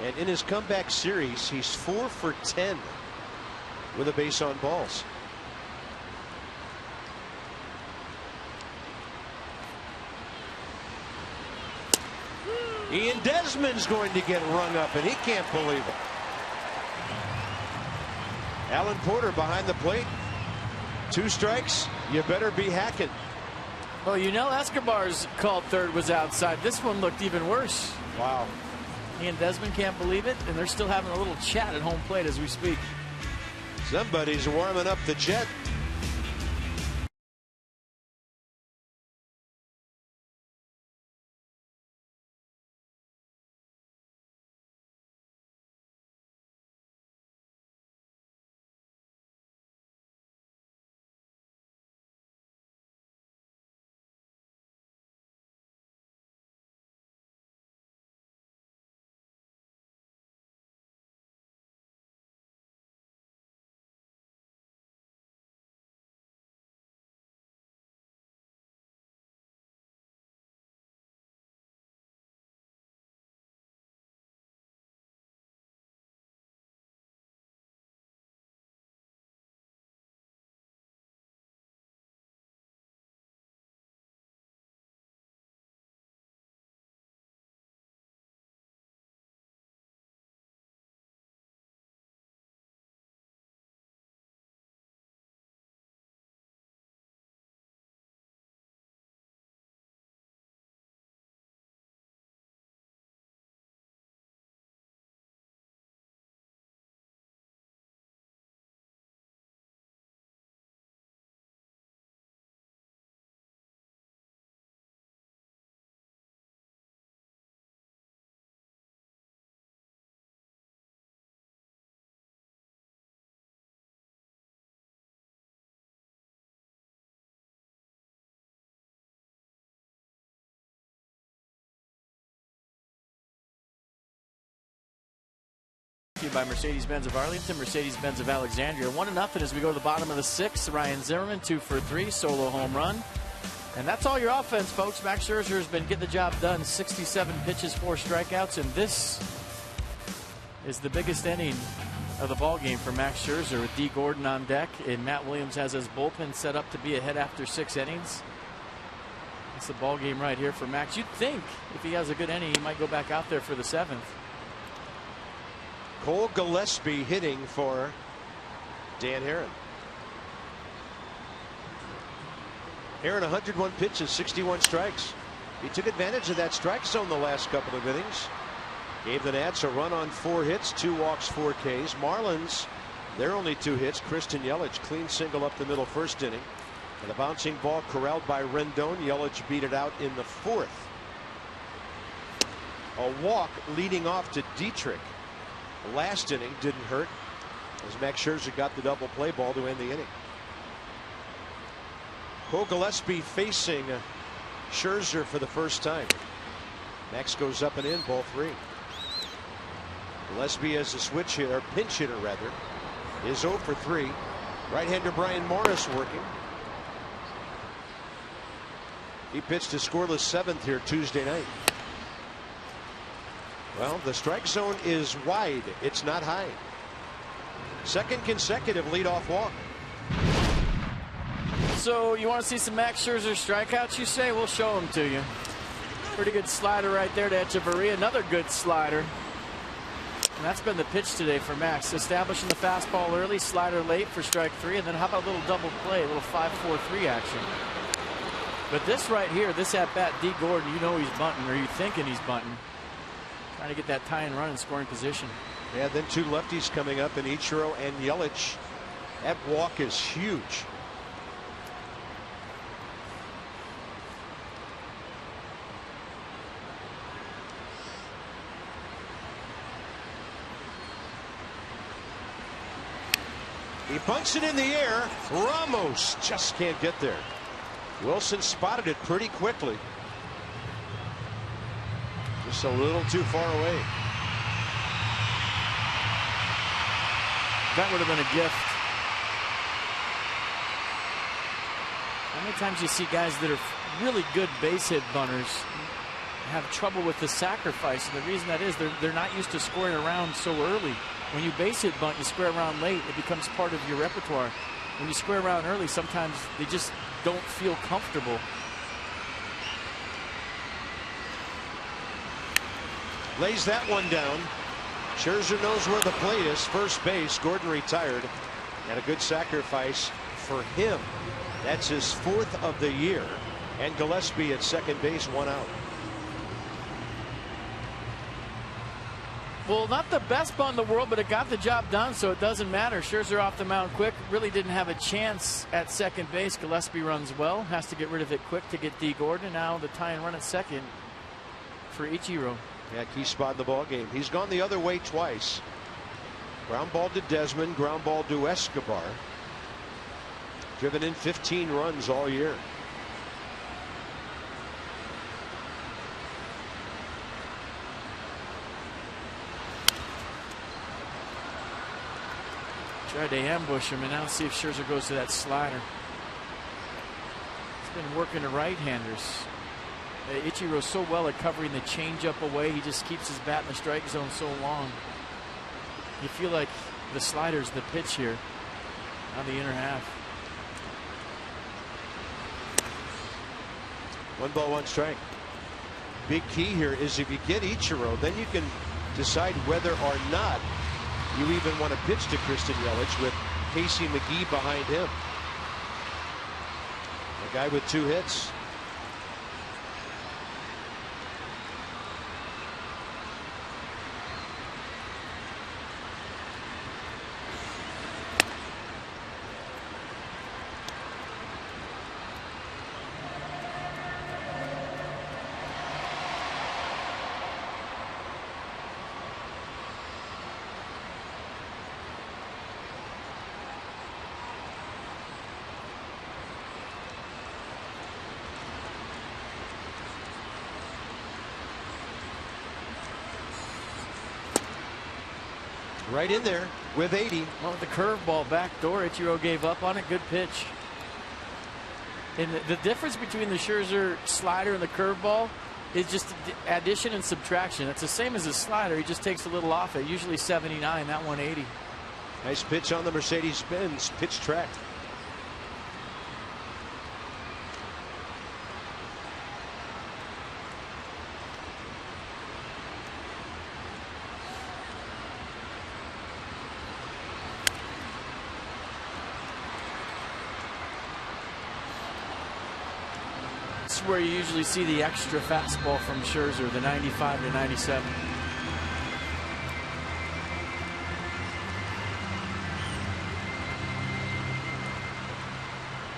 And in his comeback series, he's 4 for 10 with a base on balls. Ian Desmond's going to get rung up, and he can't believe it. Alan Porter behind the plate. 2 strikes. You better be hacking. Well, Escobar's called third was outside. This one looked even worse. Wow. Ian Desmond can't believe it, and they're still having a little chat at home plate as we speak. Somebody's warming up the jet. By Mercedes-Benz of Arlington, Mercedes-Benz of Alexandria. 1-0 as we go to the bottom of the 6th. Ryan Zimmerman 2 for 3, solo home run. And that's all your offense, folks. Max Scherzer has been getting the job done. 67 pitches, 4 strikeouts, and this is the biggest inning of the ball game for Max Scherzer with D. Gordon on deck, and Matt Williams has his bullpen set up to be ahead after 6 innings. It's the ball game right here for Max. You'd think if he has a good inning, he might go back out there for the 7th. Cole Gillespie hitting for Dan Herron. Herron 101 pitches, 61 strikes. He took advantage of that strike zone the last couple of innings. Gave the Nats a run on 4 hits, 2 walks, 4 Ks. Marlins, their only 2 hits. Christian Yelich, clean single up the middle 1st inning. And a bouncing ball corralled by Rendon. Yelich beat it out in the 4th. A walk leading off to Dietrich. Last inning didn't hurt as Max Scherzer got the double play ball to end the inning. Cole Gillespie facing Scherzer for the first time. Max goes up and in, ball 3. Gillespie as a switch hitter, pinch hitter rather, is 0 for 3. Right-hander Brian Morris working. He pitched a scoreless 7th here Tuesday night. Well, the strike zone is wide. It's not high. 2nd consecutive leadoff walk. So you want to see some Max Scherzer strikeouts, you say? We'll show them to you. Pretty good slider right there to Echeverria. Another good slider. And that's been the pitch today for Max. Establishing the fastball early, slider late for strike 3, and then how about a little double play, a little 5-4-3 action. But this right here, this at-bat, D. Gordon, you know he's bunting, or you thinking he's bunting. Trying to get that tie and run in scoring position. Yeah, then 2 lefties coming up in Ichiro and Yelich. That walk is huge. He bunts it in the air. Ramos just can't get there. Wilson spotted it pretty quickly. Just a little too far away. That would have been a gift. How many times you see guys that are really good base hit bunters have trouble with the sacrifice? And the reason that is they're not used to squaring around so early. When you base hit bunt, you square around late, it becomes part of your repertoire. When you square around early, sometimes they just don't feel comfortable. Lays that one down. Scherzer knows where the plate is. First base. Gordon retired. And a good sacrifice for him. That's his 4th of the year. And Gillespie at second base, 1 out. Well, not the best bunt in the world, but it got the job done, so it doesn't matter. Scherzer off the mound quick. Really didn't have a chance at second base. Gillespie runs well. Has to get rid of it quick to get D. Gordon. Now the tie and run at second for Ichiro. Yeah, key spot in the ball game. He's gone the other way twice. Ground ball to Desmond, ground ball to Escobar. Driven in 15 runs all year. Tried to ambush him, and now see if Scherzer goes to that slider. He's been working the right-handers. Ichiro's so well at covering the changeup away. He just keeps his bat in the strike zone so long. You feel like the slider's the pitch here on the inner half. 1 ball, 1 strike. Big key here is if you get Ichiro, then you can decide whether or not you even want to pitch to Christian Yelich with Casey McGee behind him. A guy with 2 hits. Right in there with 80. Well, the curveball back door, Ichiro gave up on it. Good pitch. And the difference between the Scherzer slider and the curveball is just addition and subtraction. It's the same as a slider. He just takes a little off it. Usually 79, that 180. Nice pitch on the Mercedes-Benz pitch track. Where you usually see the extra fastball from Scherzer, the 95 to 97.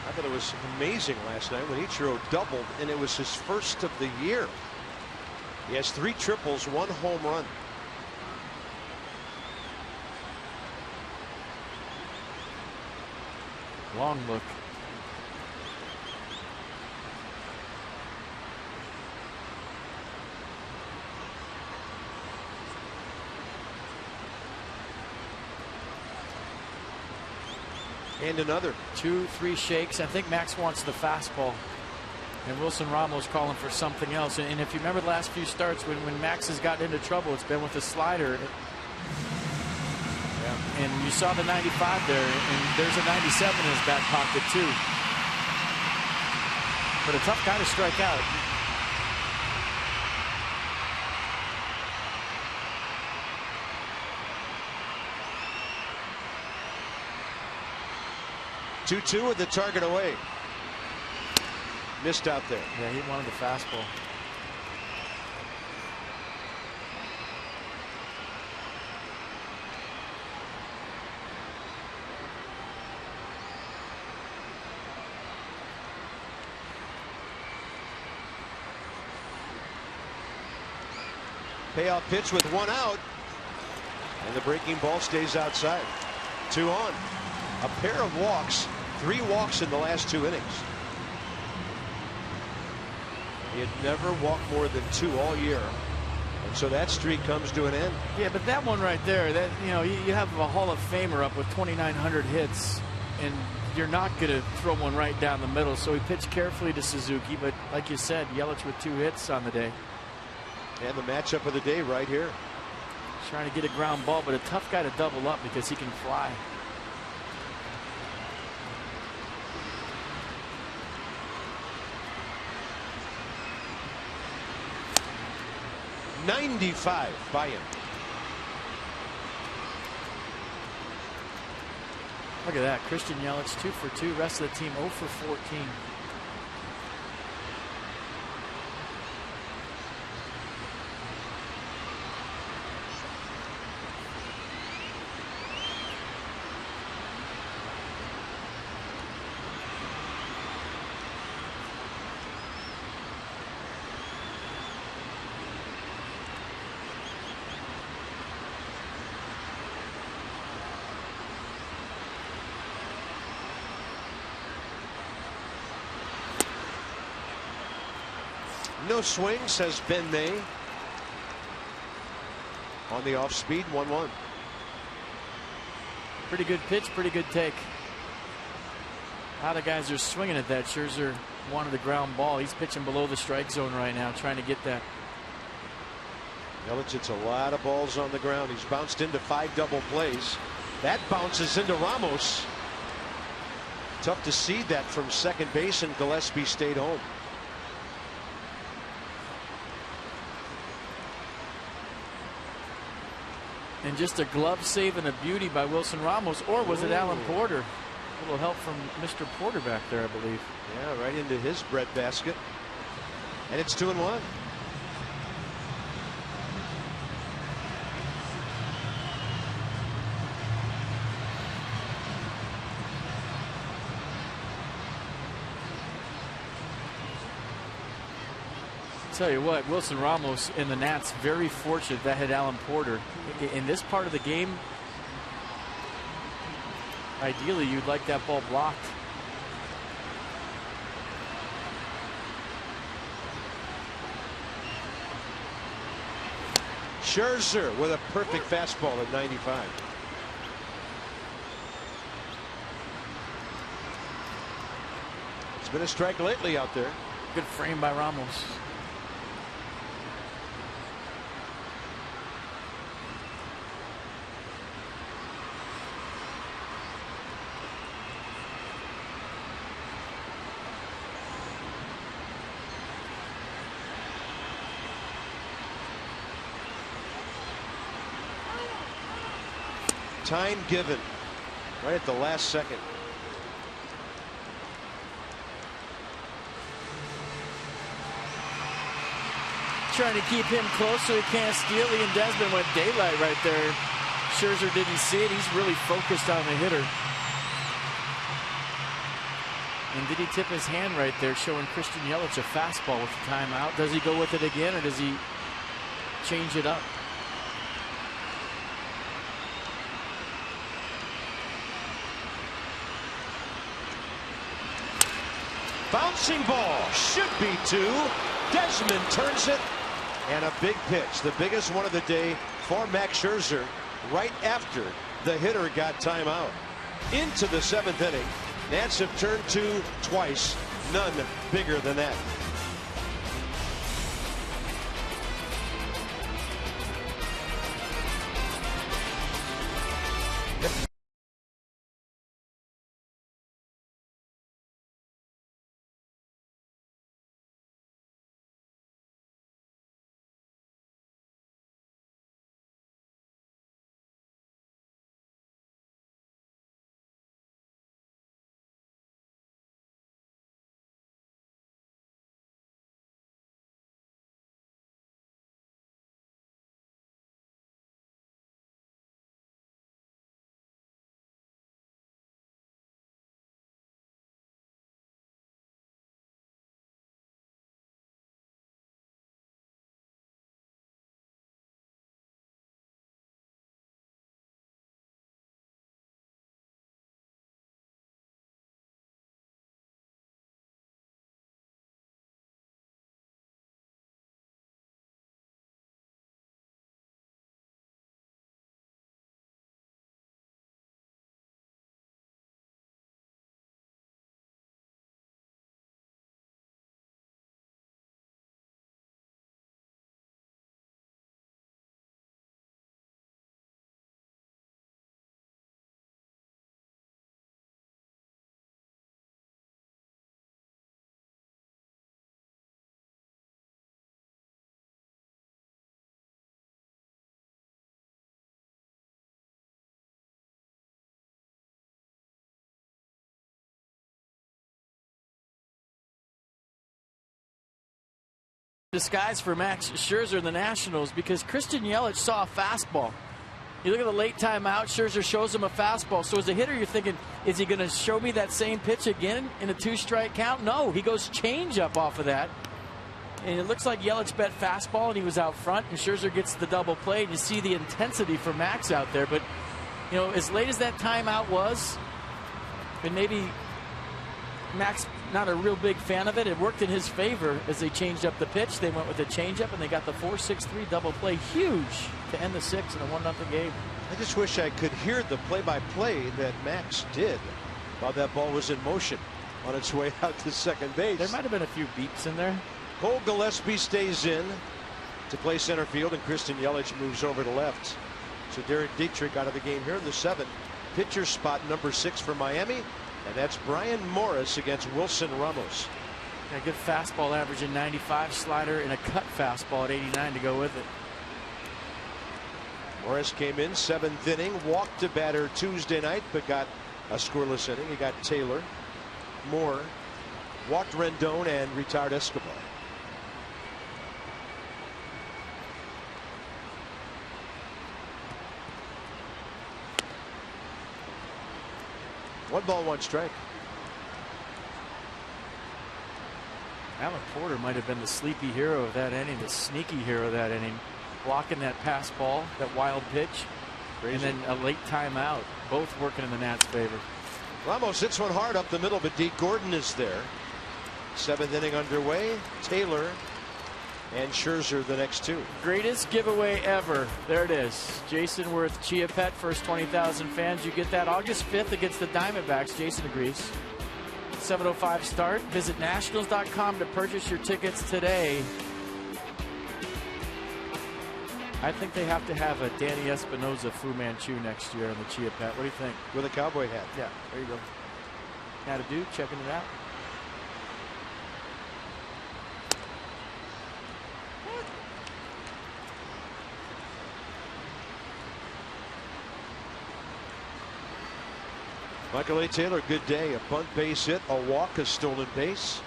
I thought it was amazing last night when Ichiro doubled, and it was his first of the year. He has 3 triples, 1 home run. Long look. And another. 2-3 shakes. I think Max wants the fastball. And Wilson Ramos calling for something else. And if you remember the last few starts when Max has gotten into trouble, it's been with the slider. Yeah. And you saw the 95 there, and there's a 97 in his back pocket too. But a tough guy to strike out. Two with the target away. Missed out there. Yeah, he wanted the fastball. Payoff pitch with 1 out. And the breaking ball stays outside. 2 on. A pair of walks, 3 walks in the last 2 innings. He had never walked more than 2 all year. And so that streak comes to an end. Yeah, but that one right there, that, you know, you have a Hall of Famer up with 2,900 hits, and you're not going to throw one right down the middle. So he pitched carefully to Suzuki, but like you said, Yelich with 2 hits on the day. And the matchup of the day right here. Trying to get a ground ball, but a tough guy to double up because he can fly. .95 by him. Look at that. Christian Yelich 2 for 2. Rest of the team 0 for 14. No swing, says Ben May. On the off speed, 1-1. Pretty good pitch, pretty good take. A lot of guys are swinging at that. Scherzer wanted the ground ball. He's pitching below the strike zone right now, trying to get that. Yelich hits a lot of balls on the ground. He's bounced into 5 double plays. That bounces into Ramos. Tough to see that from second base, and Gillespie stayed home. And just a glove save and a beauty by Wilson Ramos, or was it Alan Porter? A little help from Mr. Porter back there, I believe. Yeah, right into his breadbasket. And it's 2-1. Tell you what, Wilson Ramos and the Nats very fortunate that had Alan Porter in this part of the game. Ideally, you'd like that ball blocked. Scherzer with a perfect fastball at 95. It's been a strike lately out there. Good frame by Ramos. Time given right at the last second. Trying to keep him close so he can't steal. Ian Desmond went daylight right there. Scherzer didn't see it. He's really focused on the hitter. And did he tip his hand right there, showing Christian Yelich a fastball with the timeout? Does he go with it again, or does he change it up? Bouncing ball, should be 2. Desmond turns it, and a big pitch, the biggest one of the day for Max Scherzer, right after the hitter got timeout. Into the 7th inning. Nats have turned 2 twice, none bigger than that. Disguise for Max Scherzer and the Nationals, because Christian Yelich saw a fastball. You look at the late timeout, Scherzer shows him a fastball. So as a hitter, you're thinking, is he going to show me that same pitch again in a 2-strike count? No, he goes changeup off of that. And it looks like Yelich bet fastball and he was out front, and Scherzer gets the double play. And you see the intensity for Max out there. But, you know, as late as that timeout was, and maybe Max not a real big fan of it, it worked in his favor as they changed up the pitch. They went with a changeup and they got the 4-6-3 double play. Huge to end the 6th in a 1-0 game. I just wish I could hear the play-by-play that Max did while that ball was in motion on its way out to second base. There might have been a few beeps in there. Cole Gillespie stays in to play center field, and Christian Yelich moves over to left. So Derek Dietrich out of the game here in the 7th. Pitcher spot number 6 for Miami. And that's Brian Morris against Wilson Ramos. A good fastball average in 95, slider, and a cut fastball at 89 to go with it. Morris came in 7th inning, walked to batter Tuesday night, but got a scoreless inning. He got Taylor, Moore, walked Rendon, and retired Escobar. One ball, one strike. Alan Porter might have been the sleepy hero of that inning, the sneaky hero of that inning, blocking that pass ball, that wild pitch, and then a late timeout, both working in the Nats' favor. Ramos hits one hard up the middle, but Deke Gordon is there. 7th inning underway. Taylor and Scherzer the next 2. Greatest giveaway ever. There it is. Jason Worth Chia Pet, first 20,000 fans. You get that August 5th against the Diamondbacks. Jason agrees. 7:05 start. Visit nationals.com to purchase your tickets today. I think they have to have a Danny Espinosa Fu Manchu next year on the Chia Pet. What do you think? With a cowboy hat. Yeah, there you go. Now to do, checking it out. Michael A. Taylor, good day. A bunt base hit, a walk, a stolen base.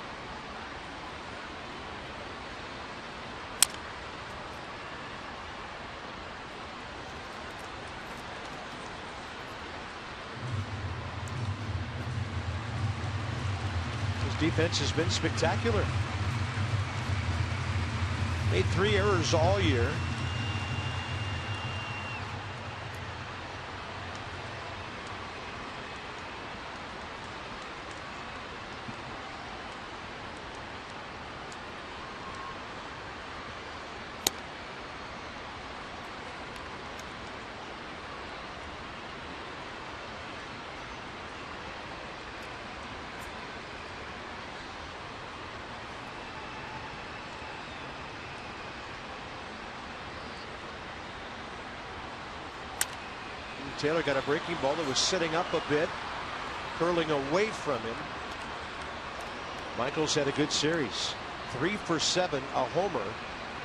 His defense has been spectacular. Made 3 errors all year. Taylor got a breaking ball that was sitting up a bit, curling away from him. Michaels had a good series. 3 for 7, a homer,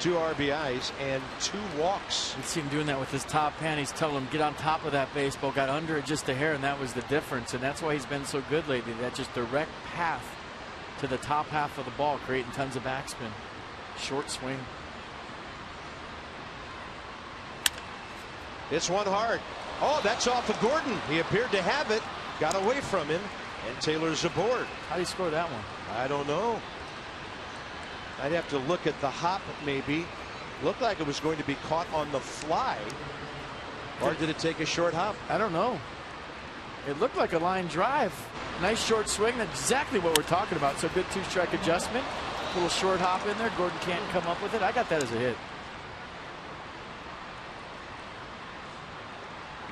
2 RBIs, and 2 walks. You see him doing that with his top hand. He's telling him, get on top of that baseball. Got under it just a hair, and that was the difference. And that's why he's been so good lately. That just direct path to the top half of the ball, creating tons of backspin. Short swing. It's one hard. Oh, that's off of Gordon. He appeared to have it, got away from him, and Taylor's aboard. How do you score that one? I don't know. I'd have to look at the hop, maybe. Looked like it was going to be caught on the fly. Or did it take a short hop? I don't know. It looked like a line drive. Nice short swing. That's exactly what we're talking about. So good 2-strike adjustment. Little short hop in there. Gordon can't come up with it. I got that as a hit.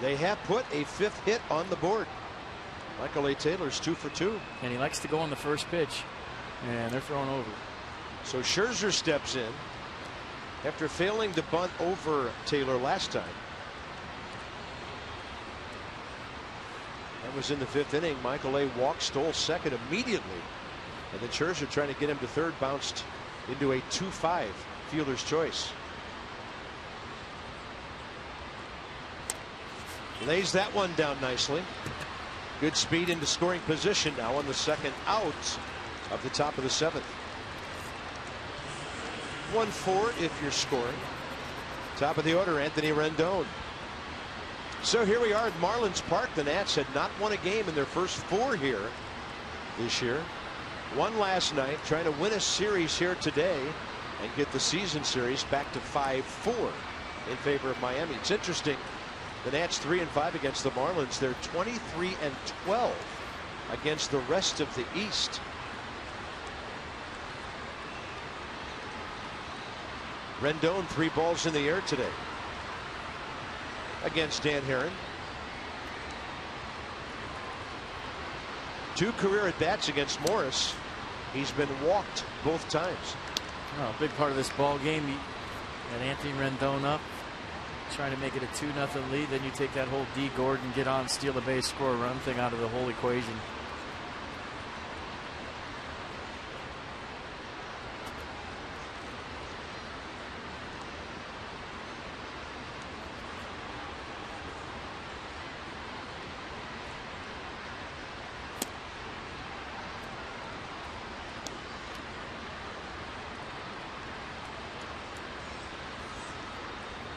They have put a 5th hit on the board. Michael A. Taylor's 2 for 2. And he likes to go on the first pitch. And they're thrown over. So Scherzer steps in after failing to bunt over Taylor last time. That was in the 5th inning. Michael A. walked, stole second immediately. And then Scherzer, trying to get him to third, bounced into a 2-5 fielder's choice. Lays that one down nicely. Good speed into scoring position now on the second out of the top of the 7th. 6-1-4 if you're scoring. Top of the order, Anthony Rendon. So here we are at Marlins Park. The Nats had not won a game in their first 4 here this year. Won last night, trying to win a series here today and get the season series back to 5-4 in favor of Miami. It's interesting. The Nats 3-5 against the Marlins. They're 23-12 against the rest of the East. Rendon 3 balls in the air today against Dan Herron. 2 career at bats against Morris. He's been walked both times. Oh, a big part of this ball game. You got Anthony Rendon up, trying to make it a 2-0 lead. Then you take that whole D. Gordon, get on, steal a base, score a run thing out of the whole equation.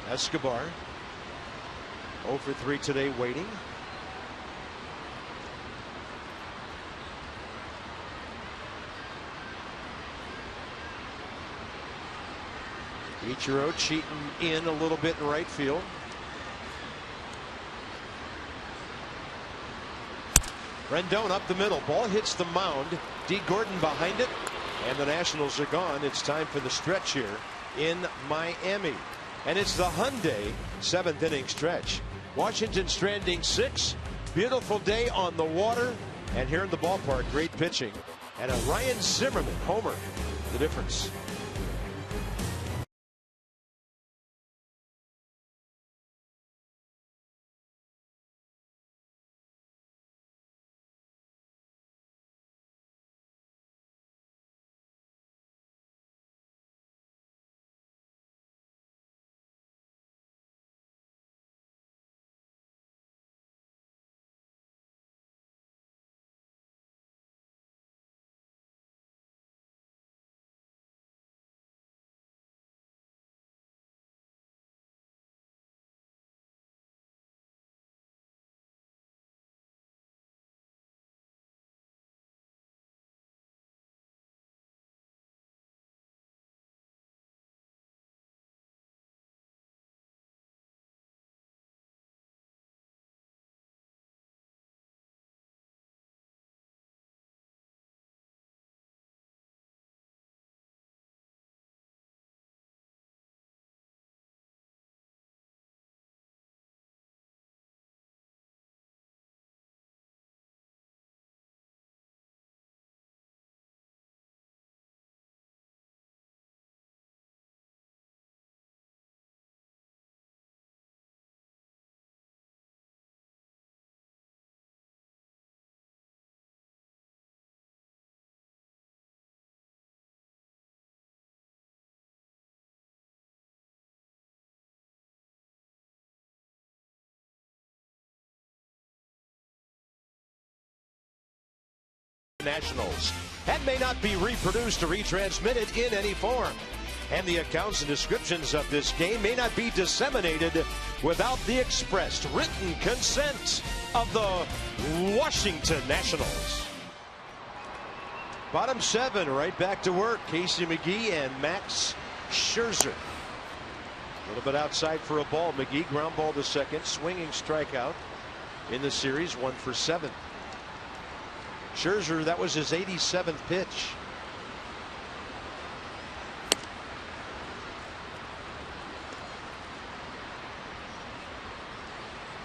Escobar 0 for 3 today, waiting. Ichiro cheating in a little bit in right field. Rendon up the middle. Ball hits the mound. D. Gordon behind it. And the Nationals are gone. It's time for the stretch here in Miami. And it's the Hyundai 7th inning stretch. Washington stranding 6. Beautiful day on the water. And here in the ballpark, great pitching. And a Ryan Zimmerman homer. The difference. Nationals and may not be reproduced or retransmitted in any form. And the accounts and descriptions of this game may not be disseminated without the expressed written consent of the Washington Nationals. Bottom 7, right back to work. Casey McGee and Max Scherzer. A little bit outside for a ball. McGee ground ball to second. Swinging strikeout in the series, 1 for 7. Scherzer, that was his 87th pitch.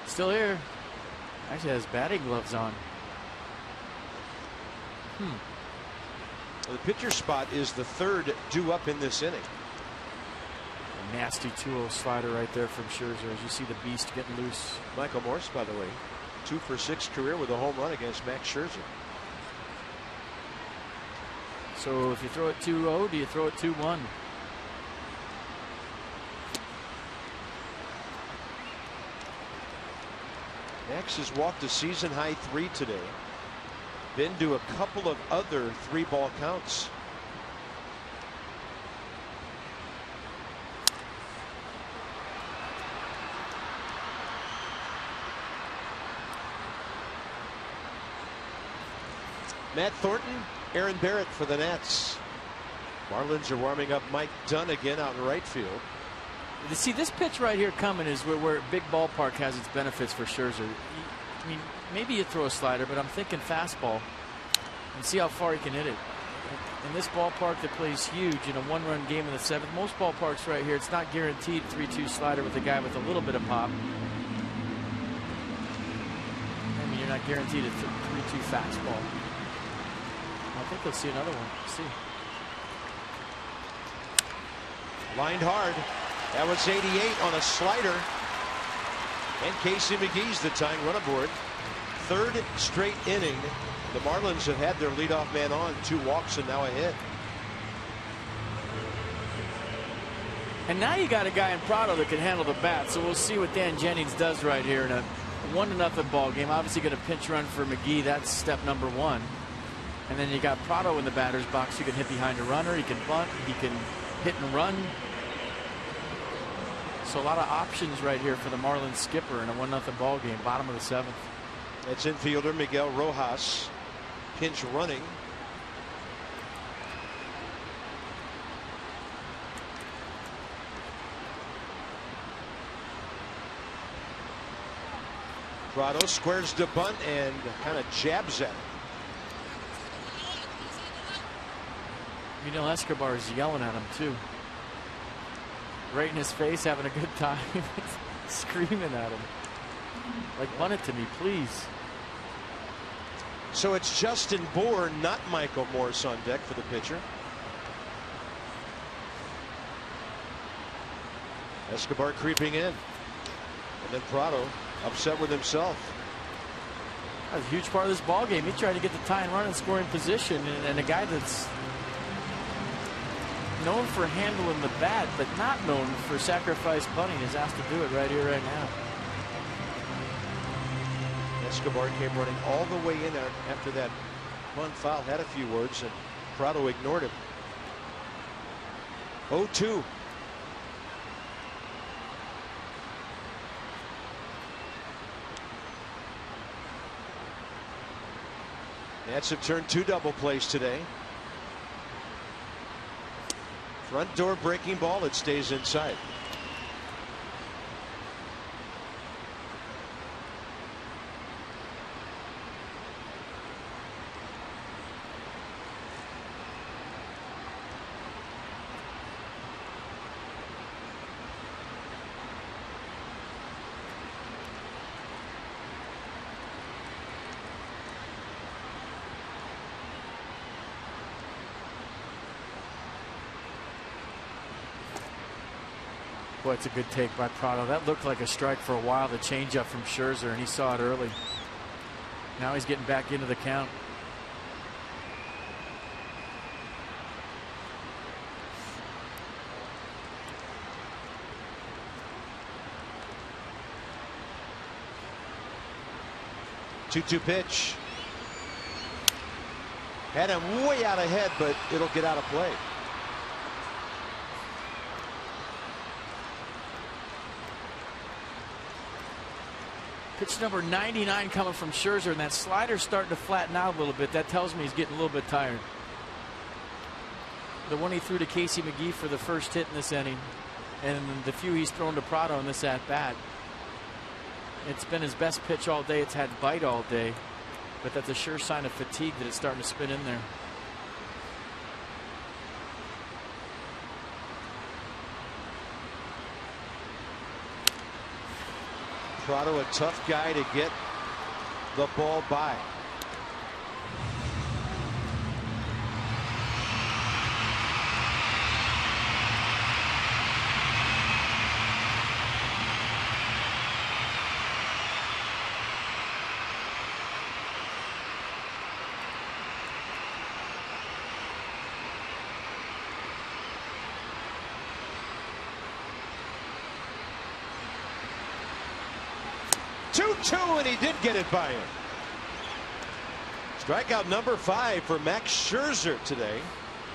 Still here. Actually has batting gloves on. The pitcher spot is the 3rd due up in this inning. A nasty 2-0 slider right there from Scherzer as you see the beast getting loose. Michael Morse, by the way, 2 for 6 career with a home run against Max Scherzer. So if you throw it 2-0, do you throw it 2-1? Max has walked a season high 3 today. Been to a couple of other 3-ball counts. Matt Thornton, Aaron Barrett for the Nats. Marlins are warming up Mike Dunn again out in right field. You see, this pitch right here coming is where big ballpark has its benefits for Scherzer. I mean, maybe you throw a slider, but I'm thinking fastball and see how far he can hit it. In this ballpark that plays huge in a one-run game in the seventh, most ballparks right here, it's not guaranteed 3-2 slider with a guy with a little bit of pop. I mean, you're not guaranteed a 3-2 fastball. I think they'll see another one. Let's see. Lined hard. That was 88 on a slider. And Casey McGee's the tying run aboard. Third straight inning. The Marlins have had their leadoff man on, 2 walks and now a hit. And now you got a guy in Prado that can handle the bat. So we'll see what Dan Jennings does right here in a 1-0 ball game. Obviously going to pinch run for McGee. That's step number 1. And then you got Prado in the batter's box. You can hit behind a runner. He can bunt. He can hit and run. So a lot of options right here for the Marlins skipper in a 1-0 ball game, bottom of the 7th. That's infielder Miguel Rojas, pinch running. Prado squares the bunt and kind of jabs at it. Miguel Escobar is yelling at him too. Right in his face, having a good time. Screaming at him. Like, bunt it to me, please. So it's Justin Bour, not Michael Morse, on deck for the pitcher. Escobar creeping in. And then Prado upset with himself. That was a huge part of this ball game. He tried to get the tying run and scoring position, and a guy that's known for handling the bat, but not known for sacrifice bunting, is asked to do it right here, right now. Escobar came running all the way in after that bunt foul, had a few words, and Prado ignored him. 0-2. Nats have turned 2 double plays today. Front door breaking ball. It stays inside. Boy, it's a good take by Prado. That looked like a strike for a while, the changeup from Scherzer, and he saw it early. Now he's getting back into the count. Two-two pitch. Had him way out ahead, but it'll get out of play. Pitch number 99 coming from Scherzer, and that slider's starting to flatten out a little bit. That tells me he's getting a little bit tired. The one he threw to Casey McGee for the first hit in this inning, and the few he's thrown to Prado in this at-bat. It's been his best pitch all day. It's had bite all day, but that's a sure sign of fatigue that it's starting to spin in there. Prado, a tough guy to get the ball by. And he did get it by him. Strikeout number 5 for Max Scherzer today,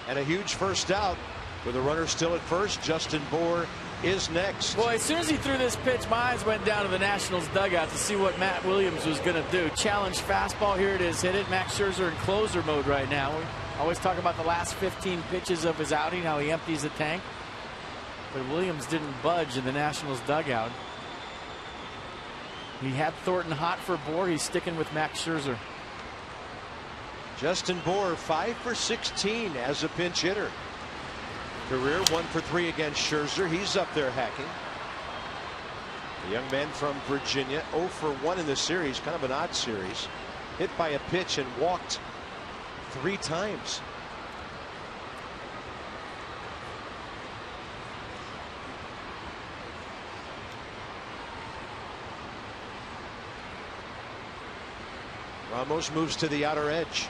and a huge first out with a runner still at first. Justin Bour is next. Well, as soon as he threw this pitch, my eyes went down to the Nationals dugout to see what Matt Williams was going to do. Challenge fastball. Here it is. Hit it. Max Scherzer in closer mode right now. We always talk about the last 15 pitches of his outing, how he empties the tank. But Williams didn't budge in the Nationals dugout. He had Thornton hot for Bohr. He's sticking with Max Scherzer. Justin Bohr 5 for 16 as a pinch hitter. Career 1 for 3 against Scherzer. He's up there hacking. The young man from Virginia 0 for 1 in the series. Kind of an odd series. Hit by a pitch and walked 3 times. Ramos moves to the outer edge.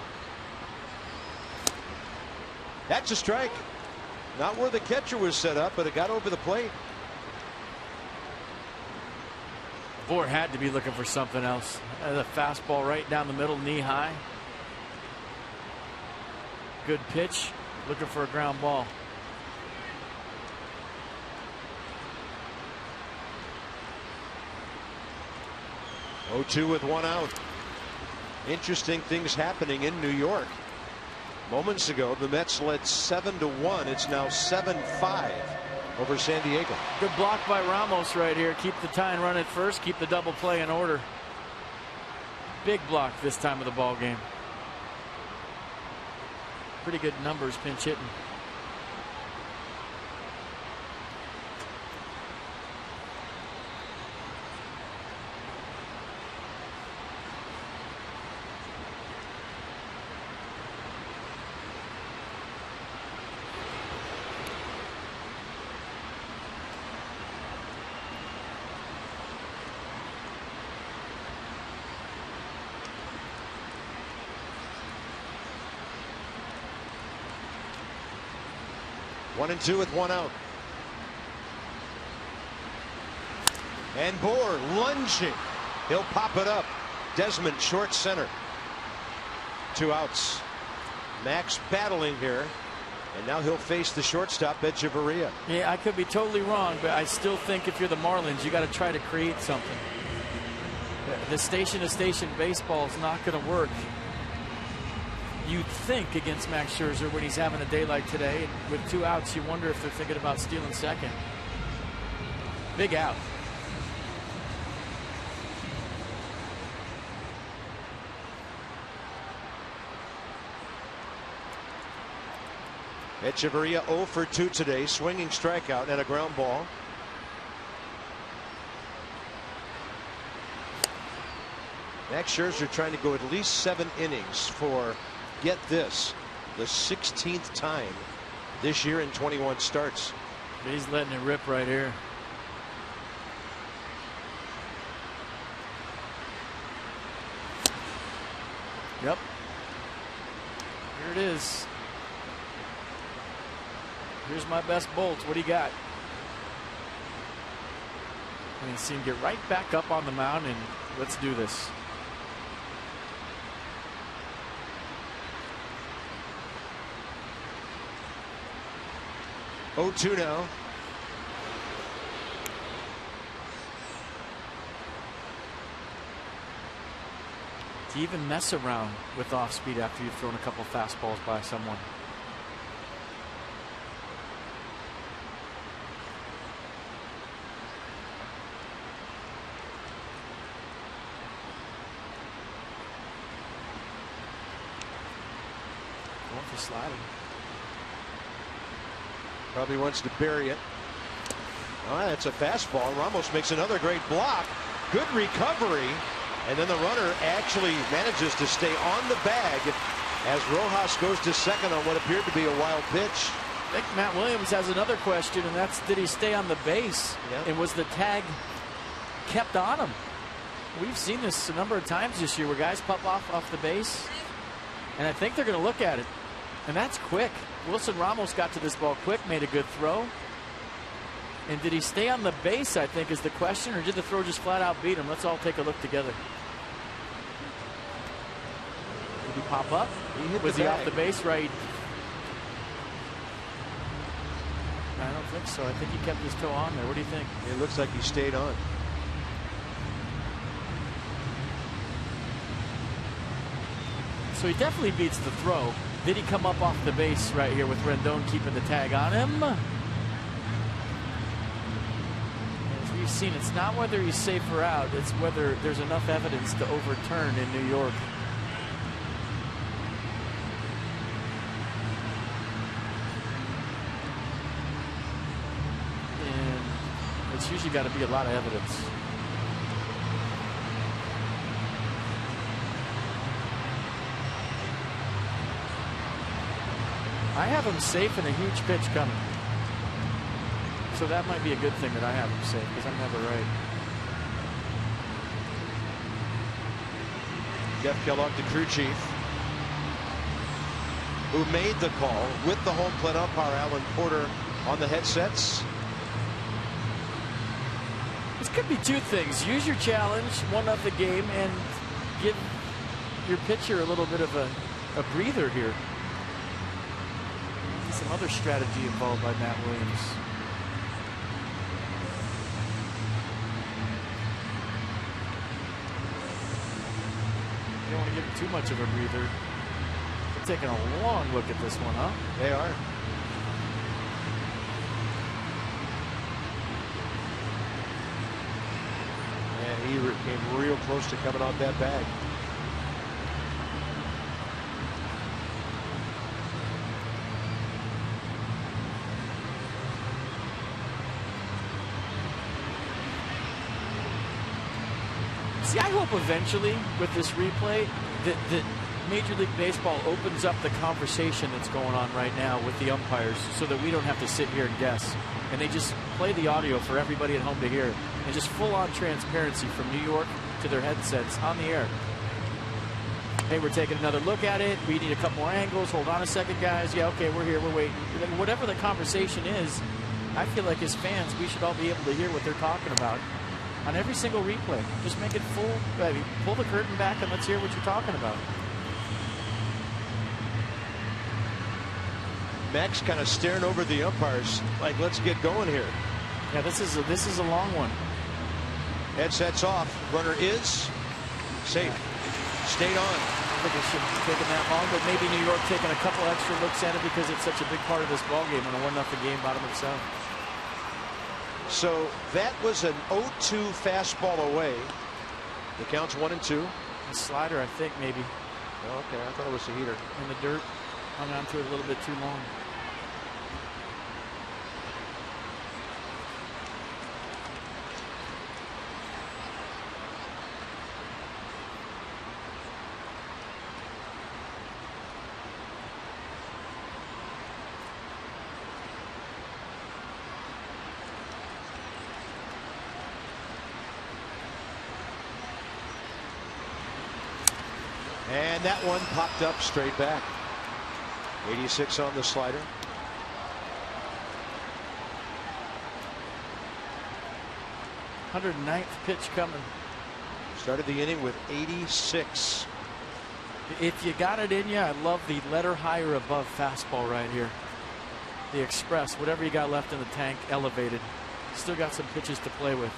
That's a strike. Not where the catcher was set up, but it got over the plate. Bohr had to be looking for something else. The fastball right down the middle, knee high. Good pitch. Looking for a ground ball. Oh, 2 with 1 out. Interesting things happening in New York. Moments ago, the Mets led 7-1. It's now 7-5 over San Diego. Good block by Ramos right here. Keep the tie and run it first. Keep the double play in order. Big block this time of the ball game. Pretty good numbers pinch hitting. One and 2 with 1 out. And Bohr lunging. He'll pop it up. Desmond short center. 2 outs. Max battling here. And now he'll face the shortstop, Echeverria. Yeah, I could be totally wrong, but I still think if you're the Marlins, you got to try to create something. The station-to-station baseball is not going to work. You'd think against Max Scherzer when he's having a day like today. And with 2 outs, you wonder if they're thinking about stealing second. Big out. Echeverria 0 for 2 today. Swinging strikeout and a ground ball. Max Scherzer trying to go at least 7 innings for, get this, the 16th time this year in 21 starts. He's letting it rip right here. Yep. Here it is. Here's my best Bolts. What do you got? And you see him get right back up on the mound, and let's do this. Oh, 2 now. To even mess around with off speed after you've thrown a couple fastballs by someone. Going for sliding. Probably wants to bury it. Oh, that's a fastball. Ramos makes another great block. Good recovery. And then the runner actually manages to stay on the bag as Rojas goes to second on what appeared to be a wild pitch. I think Matt Williams has another question, and that's, did he stay on the base? Yeah. And was the tag kept on him? We've seen this a number of times this year where guys pop off the base. And I think they're going to look at it. And that's quick. Wilson Ramos got to this ball quick, made a good throw. And did he stay on the base, I think, is the question, or did the throw just flat out beat him? Let's all take a look together. Did he pop up? He hit Was the he bag. off the base? Right. I don't think so. I think he kept his toe on there. What do you think? It looks like he stayed on. So he definitely beats the throw. Did he come up off the base right here with Rendon keeping the tag on him? As we've seen, it's not whether he's safe or out, it's whether there's enough evidence to overturn in New York. And it's usually got to be a lot of evidence. I have him safe and a huge pitch coming. So that might be a good thing that I have him safe, because I'm never right. Jeff Kellogg, the crew chief, who made the call with the home plate umpire Alan Porter on the headsets. This could be two things. Use your challenge, one up the game, and give your pitcher a little bit of a breather here. Some other strategy involved by Matt Williams. You don't want to give him too much of a breather. They're taking a long look at this one, huh? They are. And he came real close to coming off that bag. See, I hope eventually with this replay that Major League Baseball opens up the conversation that's going on right now with the umpires so that we don't have to sit here and guess. And they just play the audio for everybody at home to hear. And just full-on transparency from New York to their headsets on the air. Hey, we're taking another look at it. We need a couple more angles. Hold on a second, guys. Yeah, okay, we're here. We're waiting. Whatever the conversation is, I feel like as fans, we should all be able to hear what they're talking about on every single replay. Just make it full. Pull the curtain back and let's hear what you're talking about. Max kind of staring over the umpires like, let's get going here. Yeah, this is a long one. Headsets off. Runner is safe. Stayed on. I think it shouldn't have taken that long, but maybe New York taking a couple extra looks at it because it's such a big part of this ball game on a 1-0 game, bottom of the seventh. So that was an 0-2 fastball away. The count's 1-2. A slider, I think, maybe. Okay, I thought it was a heater. In the dirt. Hung on to it a little bit too long. And that one popped up straight back. 86 on the slider. .109th pitch coming. Started the inning with 86. If you got it in you, I love the letter higher above fastball right here. The express, whatever you got left in the tank, elevated. Still got some pitches to play with.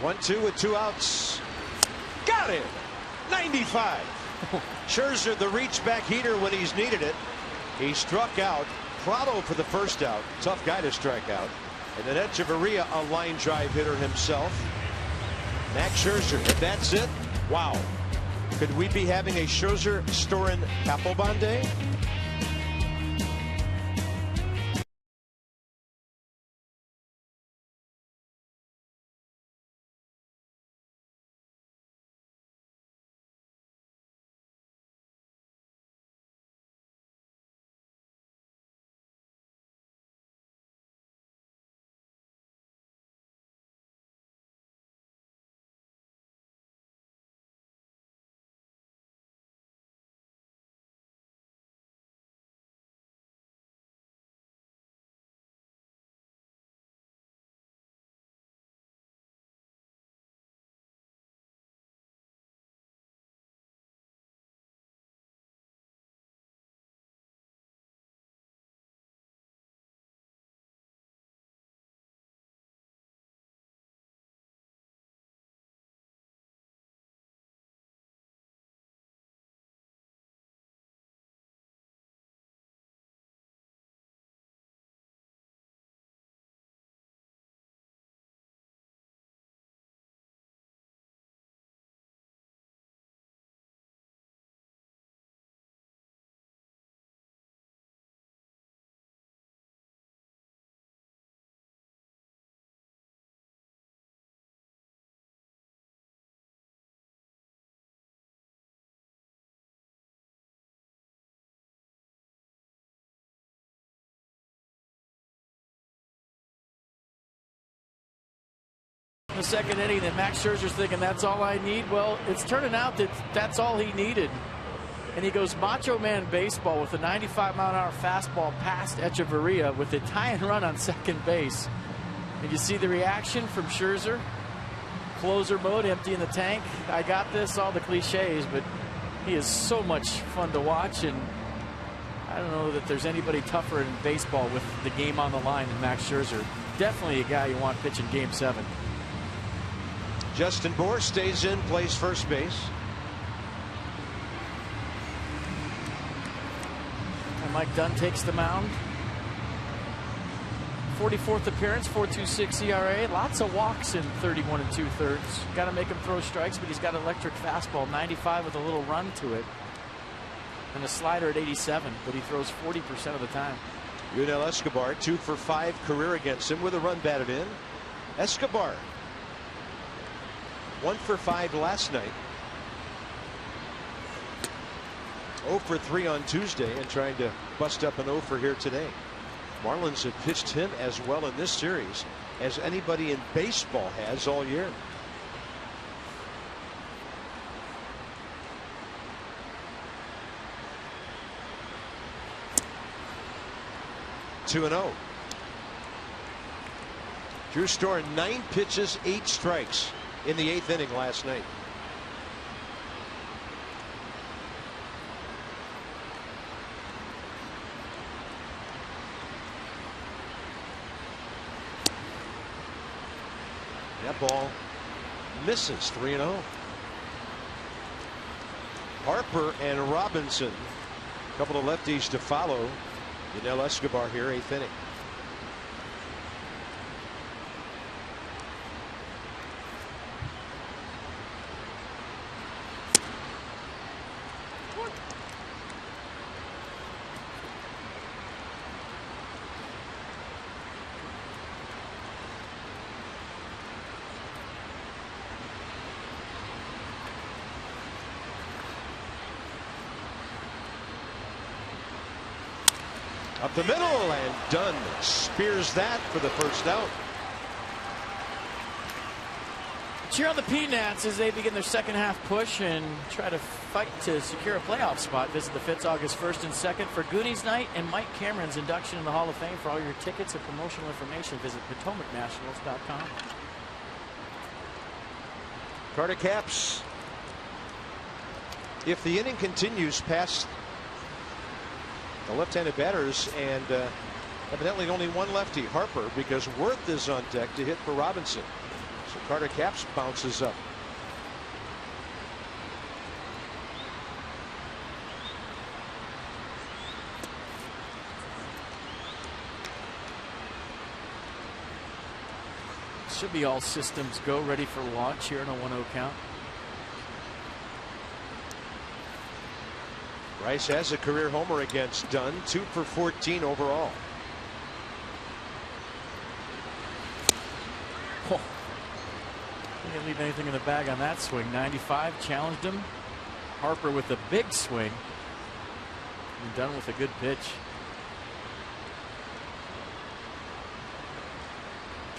One-two with 2 outs. Got him. 95. Scherzer, the reach back heater when he's needed it. He struck out. Prado for the first out. Tough guy to strike out. And then Echeverria, a line drive hitter himself. Max Scherzer. If that's it, wow. Could we be having a Scherzer Storin Applebaum day? the second inning, then Max Scherzer's thinking that's all I need. Well, it's turning out that that's all he needed. And he goes Macho Man baseball with a 95-mile-an-hour fastball past Echeverria with a tie-and run on second base. And you see the reaction from Scherzer. Closer mode, empty in the tank. I got this, all the cliches, but he is so much fun to watch. And I don't know that there's anybody tougher in baseball with the game on the line than Max Scherzer. Definitely a guy you want pitching Game 7. Justin Bour stays in, plays first base. And Mike Dunn takes the mound. 44th appearance, 4.26 ERA. Lots of walks in 31 2/3. Got to make him throw strikes, but he's got an electric fastball, 95 with a little run to it. And a slider at 87, but he throws 40% of the time. Yunel Escobar, 2 for 5 career against him with a run batted in. Escobar, 1 for 5 last night. 0 for 3 on Tuesday and trying to bust up an 0 for here today. Marlins have pitched him as well in this series as anybody in baseball has all year. Two and 0. Drew Storen 9 pitches, 8 strikes in the 8th inning last night. That ball misses. 3-0. Harper and Robinson, a couple of lefties to follow. Yunel Escobar here, 8th inning. Up the middle, and Dunn spears that for the first out. Cheer on the Peanuts as they begin their second half push and try to fight to secure a playoff spot. Visit the Fitz August 1st and 2nd for Goonies Night and Mike Cameron's induction in the Hall of Fame. For all your tickets and promotional information, visit PotomacNationals.com. Carter Capps, if the inning continues past the left-handed batters, and evidently only one lefty, Harper, because Worth is on deck to hit for Robinson. So Carter Capps bounces up. Should be all systems go, ready for launch here in a 1-0 count. Rice has a career homer against Dunn, 2 for 14 overall. Oh. He didn't leave anything in the bag on that swing. 95 challenged him. Harper with a big swing. And Dunn with a good pitch.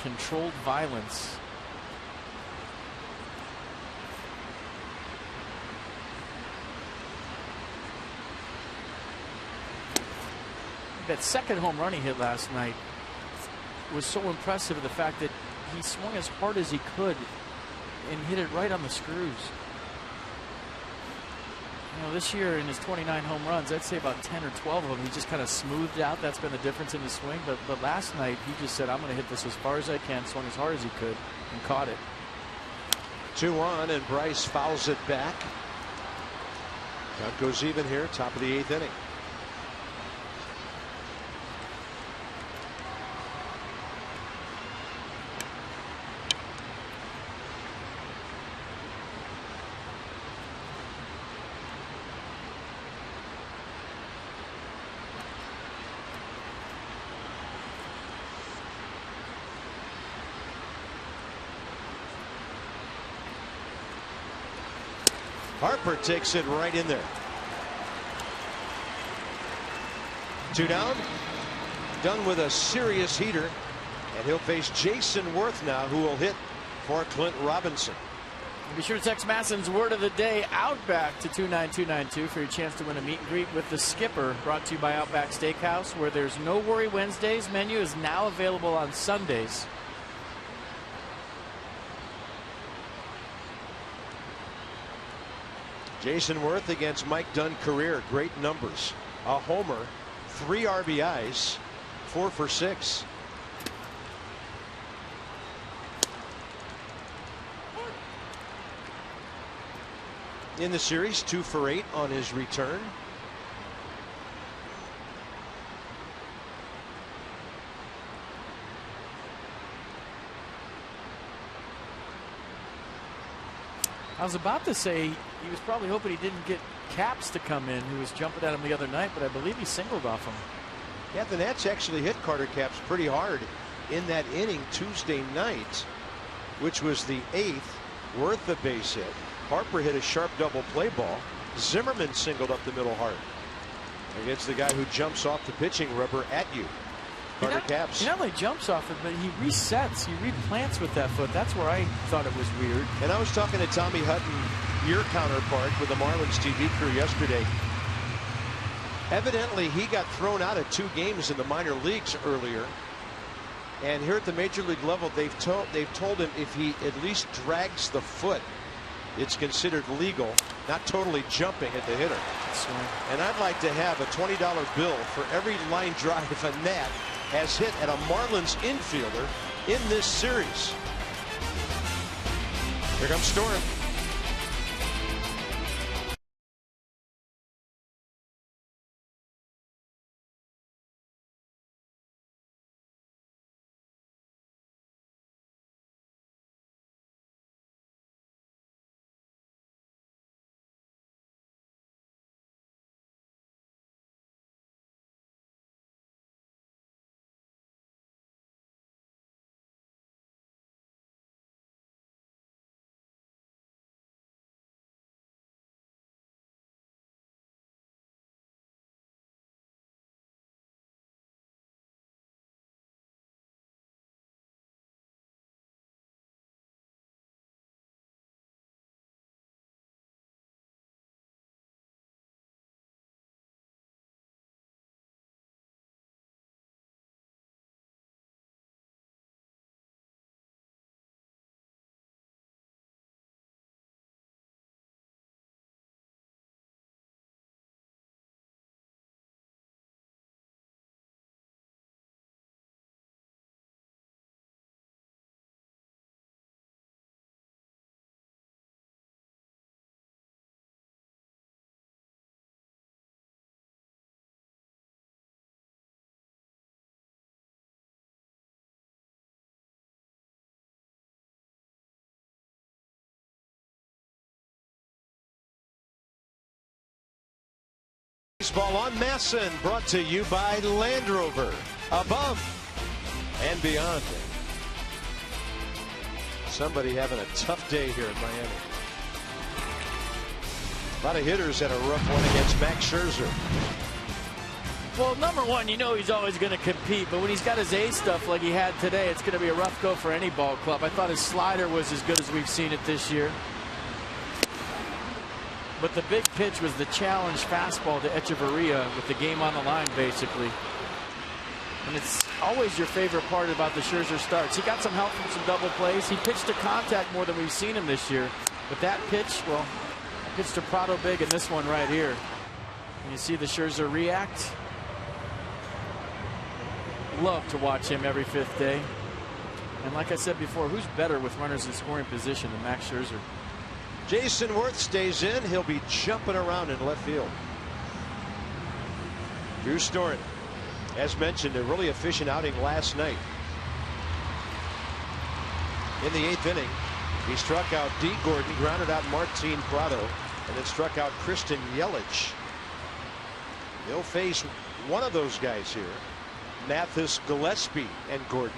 Controlled violence. That second home run he hit last night was so impressive, the fact that he swung as hard as he could and hit it right on the screws. You know, this year in his 29 home runs, I'd say about 10 or 12 of them he just kind of smoothed out. That's been the difference in his swing. But last night he just said, I'm going to hit this as far as I can, swung as hard as he could, and caught it. 2-1, and Bryce fouls it back. Count goes even here, top of the 8th inning. Harper takes it right in there. 2 down. Dunn with a serious heater, and he'll face Jason Worth now, who will hit for Clint Robinson. Be sure to text Masson's word of the day Outback to 29292 for your chance to win a meet and greet with the skipper, brought to you by Outback Steakhouse, where there's no worry Wednesdays. Menu is now available on Sundays. Jason Worth against Mike Dunn, career great numbers. A homer, 3 RBIs, 4 for 6. In the series, 2 for 8 on his return. I was about to say he was probably hoping he didn't get Caps to come in, who was jumping at him the other night, but I believe he singled off him. Yeah, the Nats actually hit Carter Capps pretty hard in that inning Tuesday night, which was the 8th. Worth the base hit. Harper hit a sharp double play ball. Zimmerman singled up the middle hard against the guy who jumps off the pitching rubber at you. Carter Capps. He not only jumps off it, but he resets, he replants with that foot. That's where I thought it was weird. And I was talking to Tommy Hutton, your counterpart with the Marlins TV crew yesterday. Evidently, he got thrown out of 2 games in the minor leagues earlier. And here at the major league level, they've told him if he at least drags the foot, it's considered legal, not totally jumping at the hitter. And I'd like to have a $20 bill for every line drive a Nat has hit at a Marlins infielder in this series. Here comes Storm. Baseball on Masson, brought to you by Land Rover. Above and beyond. Somebody having a tough day here in Miami. A lot of hitters had a rough one against Max Scherzer. Well, number one, you know he's always going to compete, but when he's got his A stuff like he had today, it's going to be a rough go for any ball club. I thought his slider was as good as we've seen it this year. But the big pitch was the challenge fastball to Echeverria with the game on the line, basically. And it's always your favorite part about the Scherzer starts. He got some help from some double plays. He pitched to contact more than we've seen him this year. But that pitch, well, pitched to Prado big, and this one right here. And you see the Scherzer react. Love to watch him every 5th day. And like I said before, who's better with runners in scoring position than Max Scherzer? Jason Worth stays in. He'll be jumping around in left field. Drew Storen, as mentioned, a really efficient outing last night. In the 8th inning, he struck out D. Gordon, grounded out Martin Prado, and then struck out Christian Yelich. He'll face one of those guys here, Mathis, Gillespie, and Gordon.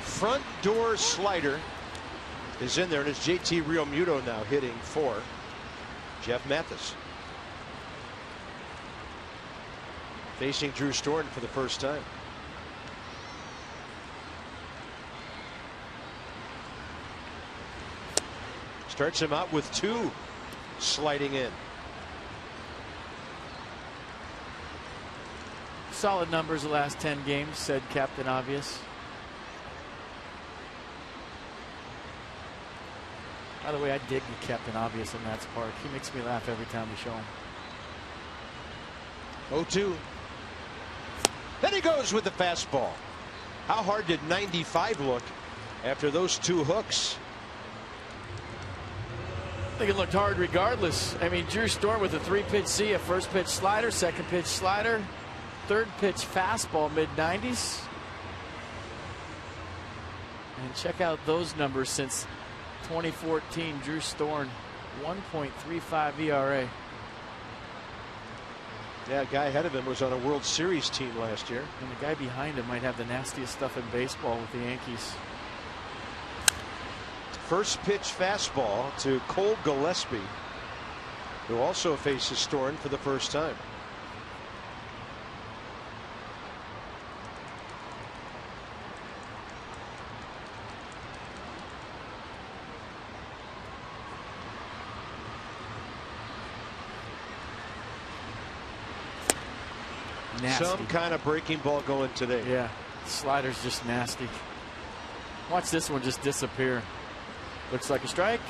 Front door slider is in there, and it's JT Realmuto now hitting for Jeff Mathis. facing Drew Storen for the first time. Starts him out with 2 sliding in. Solid numbers the last 10 games, said Captain Obvious. By the way, I dig the Captain Obvious in Matt's Park. He makes me laugh every time we show him. 0-2. Then he goes with the fastball. How hard did 95 look after those 2 hooks? I think it looked hard regardless. I mean, Drew Storen with a 3-pitch see, a first pitch slider, second pitch slider, third pitch fastball, mid-90s. And check out those numbers since 2014. Drew Storen, 1.35 ERA. Yeah, guy ahead of him was on a World Series team last year. And the guy behind him might have the nastiest stuff in baseball with the Yankees. First pitch fastball to Cole Gillespie, who also faces Storen for the first time. Nasty. Some kind of breaking ball going today. Yeah, slider's just nasty. Watch this one just disappear. Looks like a strike.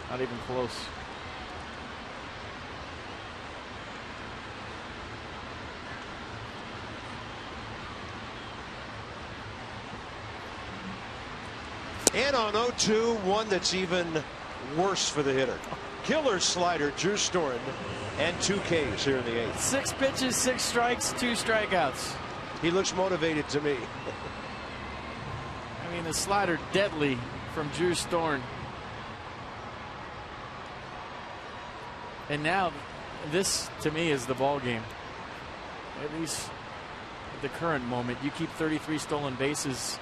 Not even close. And on 0-2, one that's even worse for the hitter. Killer slider, Drew Storen, and 2 Ks here in the 8th. 6 pitches, 6 strikes, 2 strikeouts. He looks motivated to me. I mean, the slider deadly from Drew Storen. And now this to me is the ball game, at least at the current moment. You keep 33 stolen bases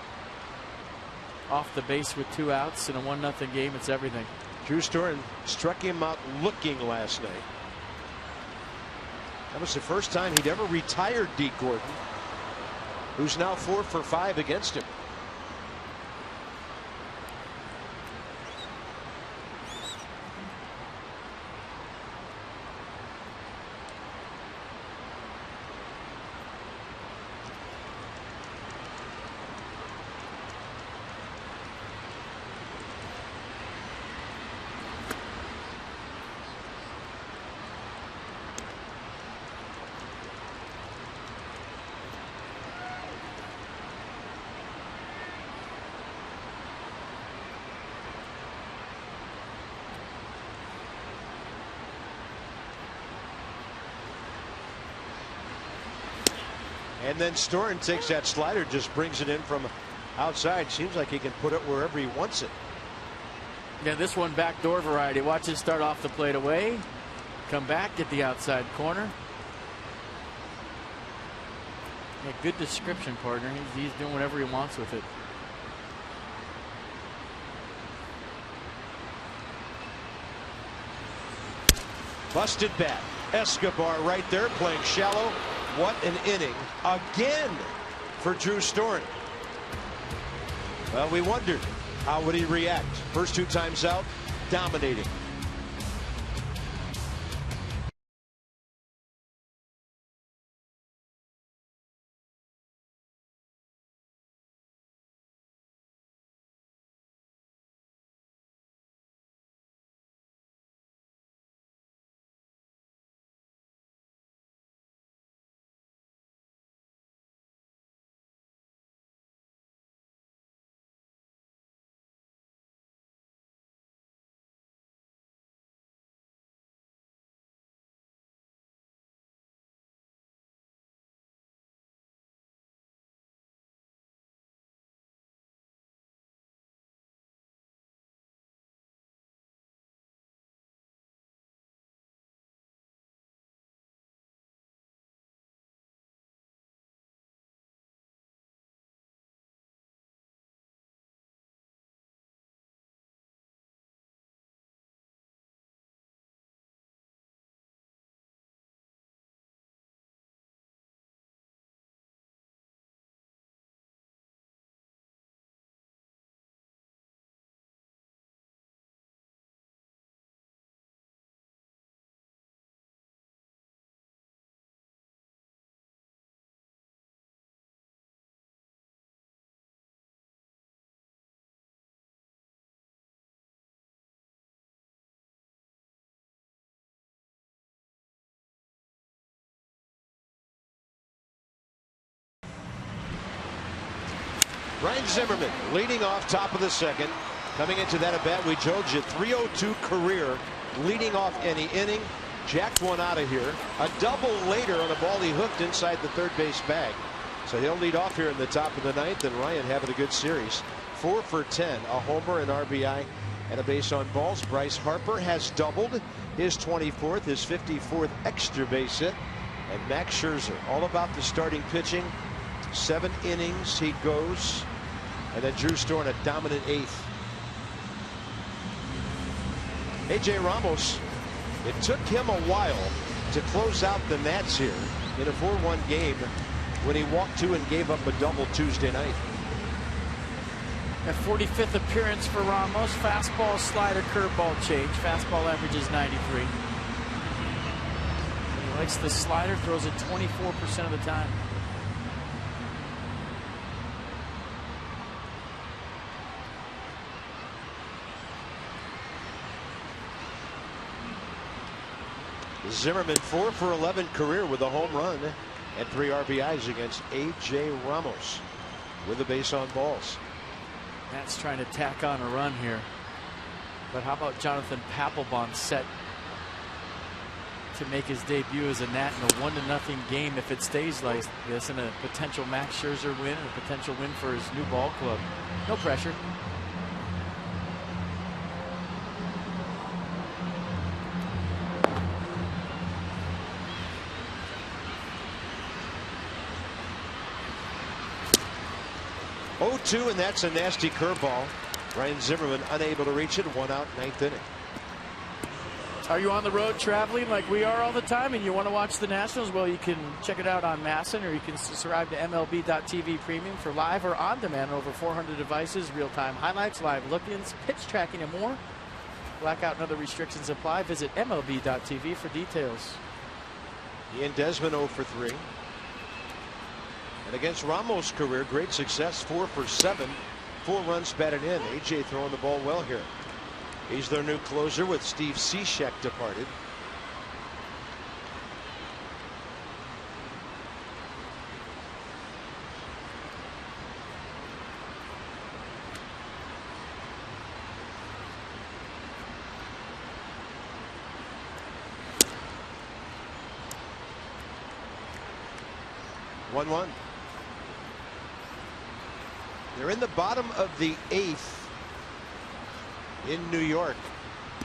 off the base with 2 outs in a 1-0 game. It's everything. Drew Storen struck him out looking last night. That was the first time he'd ever retired Deke Gordon, who's now 4 for 5 against him. And then Storen takes that slider, just brings it in from outside. Seems like he can put it wherever he wants it. Yeah, this one backdoor variety. Watch it start off the plate away, come back, get the outside corner. Yeah, good description, partner. He's doing whatever he wants with it. Busted bat. Escobar right there playing shallow. What an inning again for Drew Storen. Well, we wondered how would he react. First 2 times out, dominating. Ryan Zimmerman leading off, top of the second. Coming into that at bat, we told you 302 career leading off any inning. Jacked one out of here. A double later on a ball he hooked inside the third base bag. So he'll lead off here in the top of the ninth, and Ryan having a good series. 4 for 10, a homer, an RBI, and a base on balls. Bryce Harper has doubled, his 24th, his 54th extra base hit. And Max Scherzer, all about the starting pitching. 7 innings he goes, and then Drew Storen a dominant 8th. A.J. Ramos, it took him a while to close out the Nats here in a 4-1 game when he walked 2 and gave up a double Tuesday night. A 45th appearance for Ramos. Fastball, slider, curveball change. Fastball averages 93. He likes the slider, throws it 24% of the time. Zimmerman 4 for 11 career with a home run and 3 RBIs against A.J. Ramos with a base on balls. That's trying to tack on a run here. But how about Jonathan Papelbon set to make his debut as a Nat in a 1-0 game if it stays like this, and a potential Max Scherzer win, and a potential win for his new ball club. No pressure. Oh-2, and that's a nasty curveball. Ryan Zimmerman unable to reach it. 1 out, 9th inning. Are you on the road traveling like we are all the time and you want to watch the Nationals? Well, you can check it out on MASN, or you can subscribe to MLB.TV Premium for live or on demand on over 400 devices, real-time highlights, live look-ins, pitch tracking, and more. Blackout and other restrictions apply. Visit MLB.TV for details. Ian Desmond 0 for 3. And against Ramos' career, great success, 4 for 7, 4 runs batted in. A.J. throwing the ball well here. He's their new closer with Steve Cishek departed. One. They're in the bottom of the 8th in New York.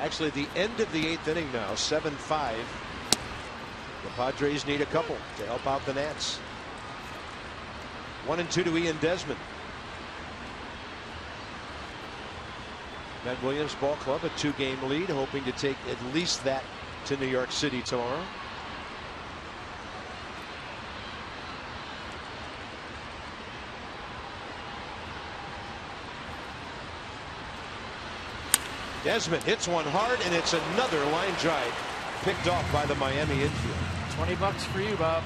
Actually, the end of the 8th inning now, 7-5. The Padres need a couple to help out the Nats. 1-2 to Ian Desmond. Matt Williams Ball Club a 2-game lead, hoping to take at least that to New York City tomorrow. Desmond hits one hard, and it's another line drive picked off by the Miami infield. $20 for you, Bob.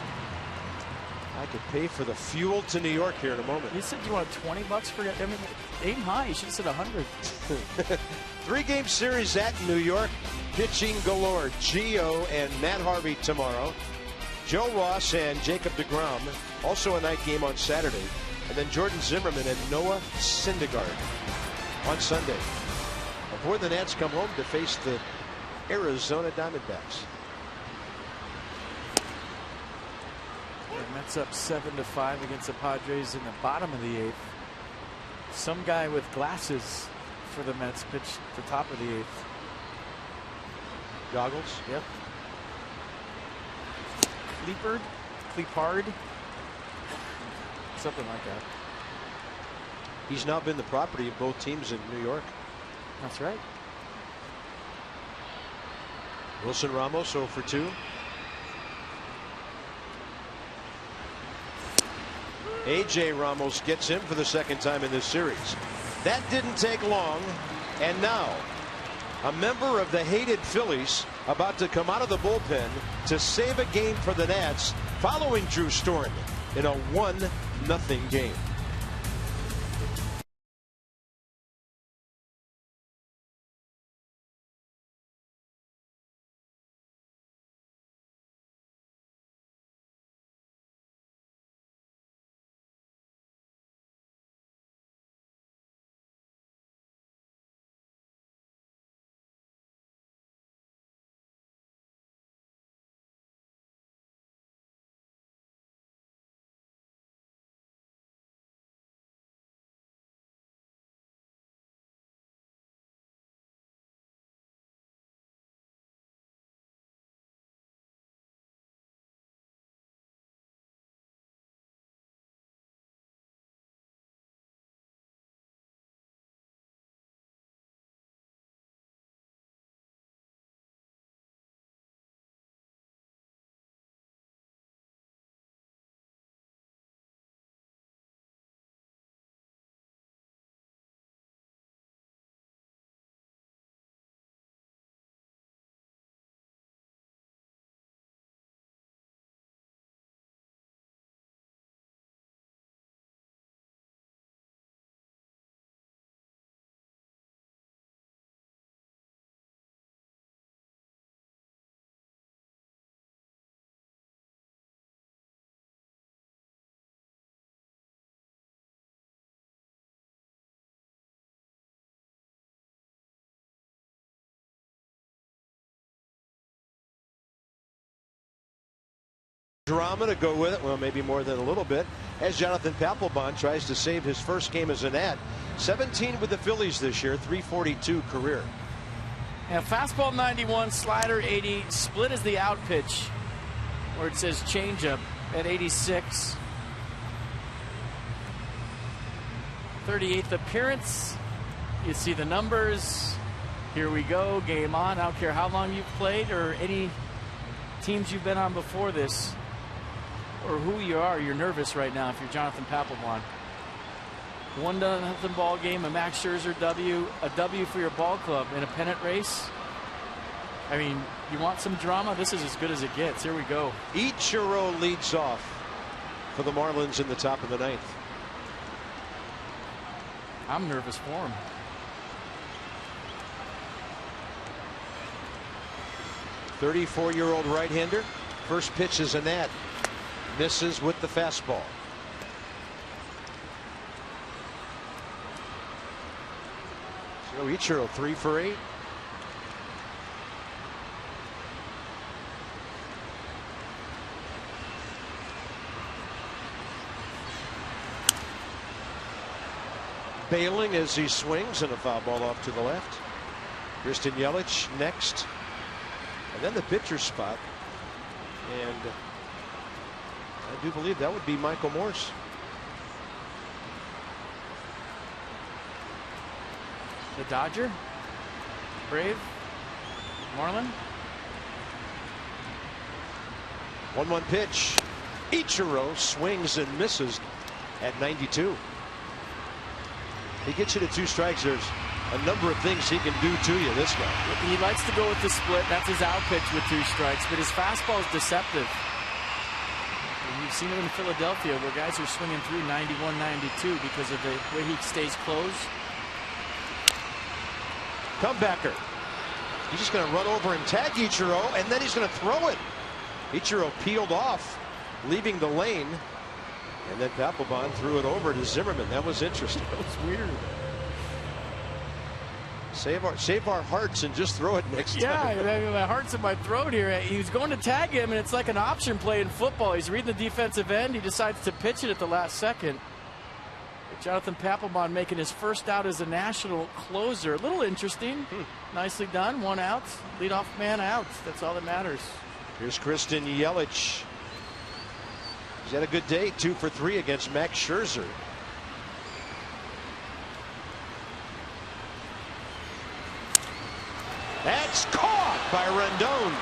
I could pay for the fuel to New York here in a moment. You said you wanted $20 for it. I mean, aim high. You should have said 100. 3-game series at New York. Pitching galore. Gio and Matt Harvey tomorrow. Joe Ross and Jacob deGrom. Also a night game on Saturday. And then Jordan Zimmerman and Noah Syndergaard on Sunday, before the Nats come home to face the Arizona Diamondbacks. The Mets up 7-5 against the Padres in the bottom of the 8th. Some guy with glasses for the Mets pitched the top of the 8th. Goggles? Yep. Cleapard, something like that. He's now been the property of both teams in New York. That's right. Wilson Ramos 0 for 2. A.J. Ramos gets him for the second time in this series. That didn't take long, and now a member of the hated Phillies about to come out of the bullpen to save a game for the Nats following Drew Storen in a 1-0 game. Drama to go with it. Well, maybe more than a little bit. As Jonathan Papelbon tries to save his first game as a Nat. 17 with the Phillies this year, 342 career. Yeah, fastball 91, slider 80, split is the out pitch, where it says changeup at 86. 38th appearance. You see the numbers. Here we go. Game on. I don't care how long you've played or any teams you've been on before this or who you are. You're nervous right now if you're Jonathan Papelbon. 1-0 ball game, a Max Scherzer W, a W for your ball club in a pennant race. I mean, you want some drama? This is as good as it gets. Here we go. Ichiro leads off for the Marlins in the top of the ninth. I'm nervous for him. .34-year-old right-hander. First pitch is a Nat. Misses with the fastball. So Ichiro 3 for 8. Bailing as he swings, and a foul ball off to the left. Christian Yelich next. And then the pitcher spot. And I do believe that would be Michael Morse. The Dodger? Brave? Marlin? 1-1 pitch. Ichiro swings and misses at 92. He gets you to 2 strikes. There's a number of things he can do to you, this guy. He likes to go with the split. That's his out pitch with 2 strikes, but his fastball is deceptive. And you've seen it in Philadelphia where guys are swinging through 91, 92 because of the way he stays close. Comebacker. He's just going to run over and tag Ichiro, and then he's going to throw it. Ichiro peeled off, leaving the lane. And then Papelbon threw it over to Zimmerman. That was interesting. That was weird. Save our hearts and just throw it next time. Yeah, my heart's in my throat here. He was going to tag him, and it's like an option play in football. He's reading the defensive end. He decides to pitch it at the last second. Jonathan Papelbon making his first out as a national closer. A little interesting. Nicely done. 1 out. Leadoff man out. That's all that matters. Here's Christian Yelich. He's had a good day, 2 for 3 against Max Scherzer. That's caught by Rendon.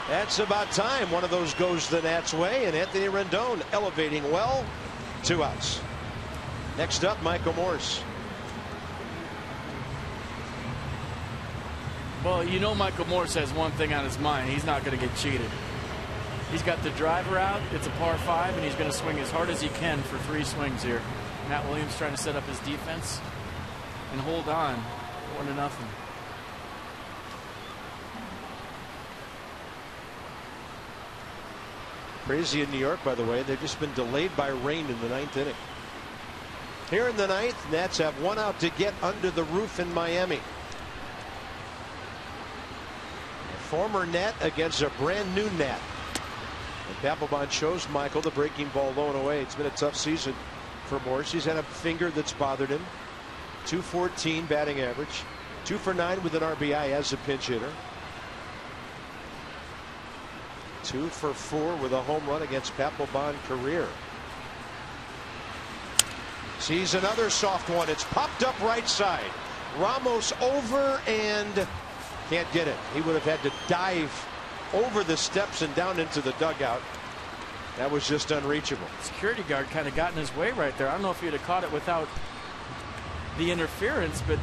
That's about time. One of those goes the Nats' way, and Anthony Rendon elevating well. 2 outs. Next up, Michael Morse. Well, you know Michael Morse has one thing on his mind. He's not going to get cheated. He's got the driver out. It's a par 5, and he's going to swing as hard as he can for 3 swings here. Matt Williams trying to set up his defense and hold on. 1-0. Crazy in New York, by the way. They've just been delayed by rain in the 9th inning. Here in the 9th, Nats have 1 out to get under the roof in Miami. A former Nat against a brand new Nat. And Papelbon shows Michael the breaking ball low and away. It's been a tough season for Morse. He's had a finger that's bothered him. .214 batting average. 2 for 9 with an RBI as a pinch hitter. 2 for 4 with a home run against Papelbon career. Sees another soft one. It's popped up right side. Ramos over and can't get it. He would have had to dive over the steps and down into the dugout. That was just unreachable. Security guard kind of got in his way right there. I don't know if he'd have caught it without the interference, but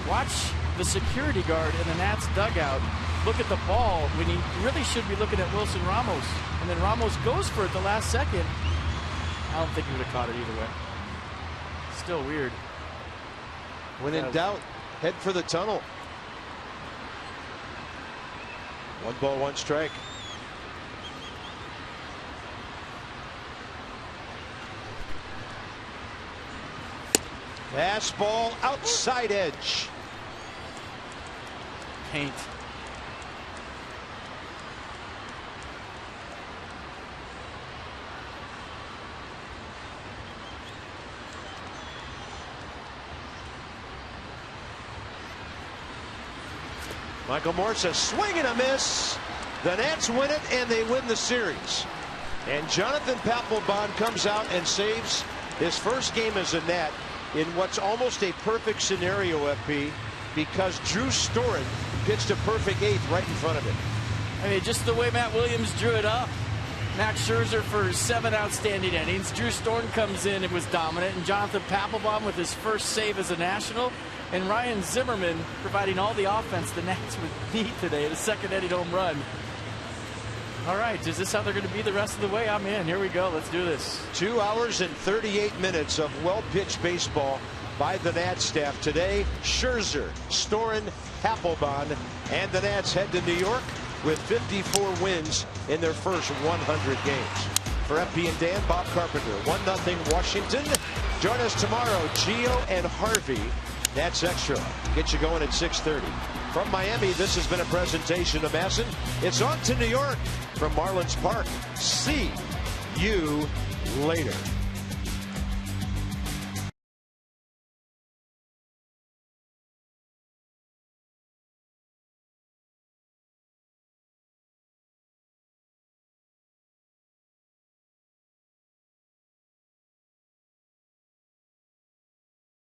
watch the security guard in the Nats dugout look at the ball when he really should be looking at Wilson Ramos. And then Ramos goes for it the last second. I don't think he would have caught it either way. Still weird. When in doubt, head for the tunnel. 1 ball, 1 strike. Fastball outside edge. Paint. Michael Morse, a swing and a miss. The Nats win it, and they win the series. And Jonathan Papelbon comes out and saves his first game as a Nat in what's almost a perfect scenario, FP, because Drew Storen pitched a perfect eighth right in front of him. I mean, just the way Matt Williams drew it up. Max Scherzer for 7 outstanding innings. Drew Storen comes in and was dominant. And Jonathan Papelbon with his first save as a National. And Ryan Zimmerman providing all the offense the Nats would need today. The second inning home run. All right, is this how they're going to be the rest of the way? I'm in. Here we go. Let's do this. 2 hours and 38 minutes of well-pitched baseball by the Nats staff today. Scherzer, Storen, Papelbon, and the Nats head to New York with 54 wins in their first 100 games. For FP and Dan, Bob Carpenter, 1-0 Washington. Join us tomorrow, Gio and Harvey. Nats Extra. Get you going at 6:30. From Miami, this has been a presentation of Masson. It's on to New York from Marlins Park. See you later.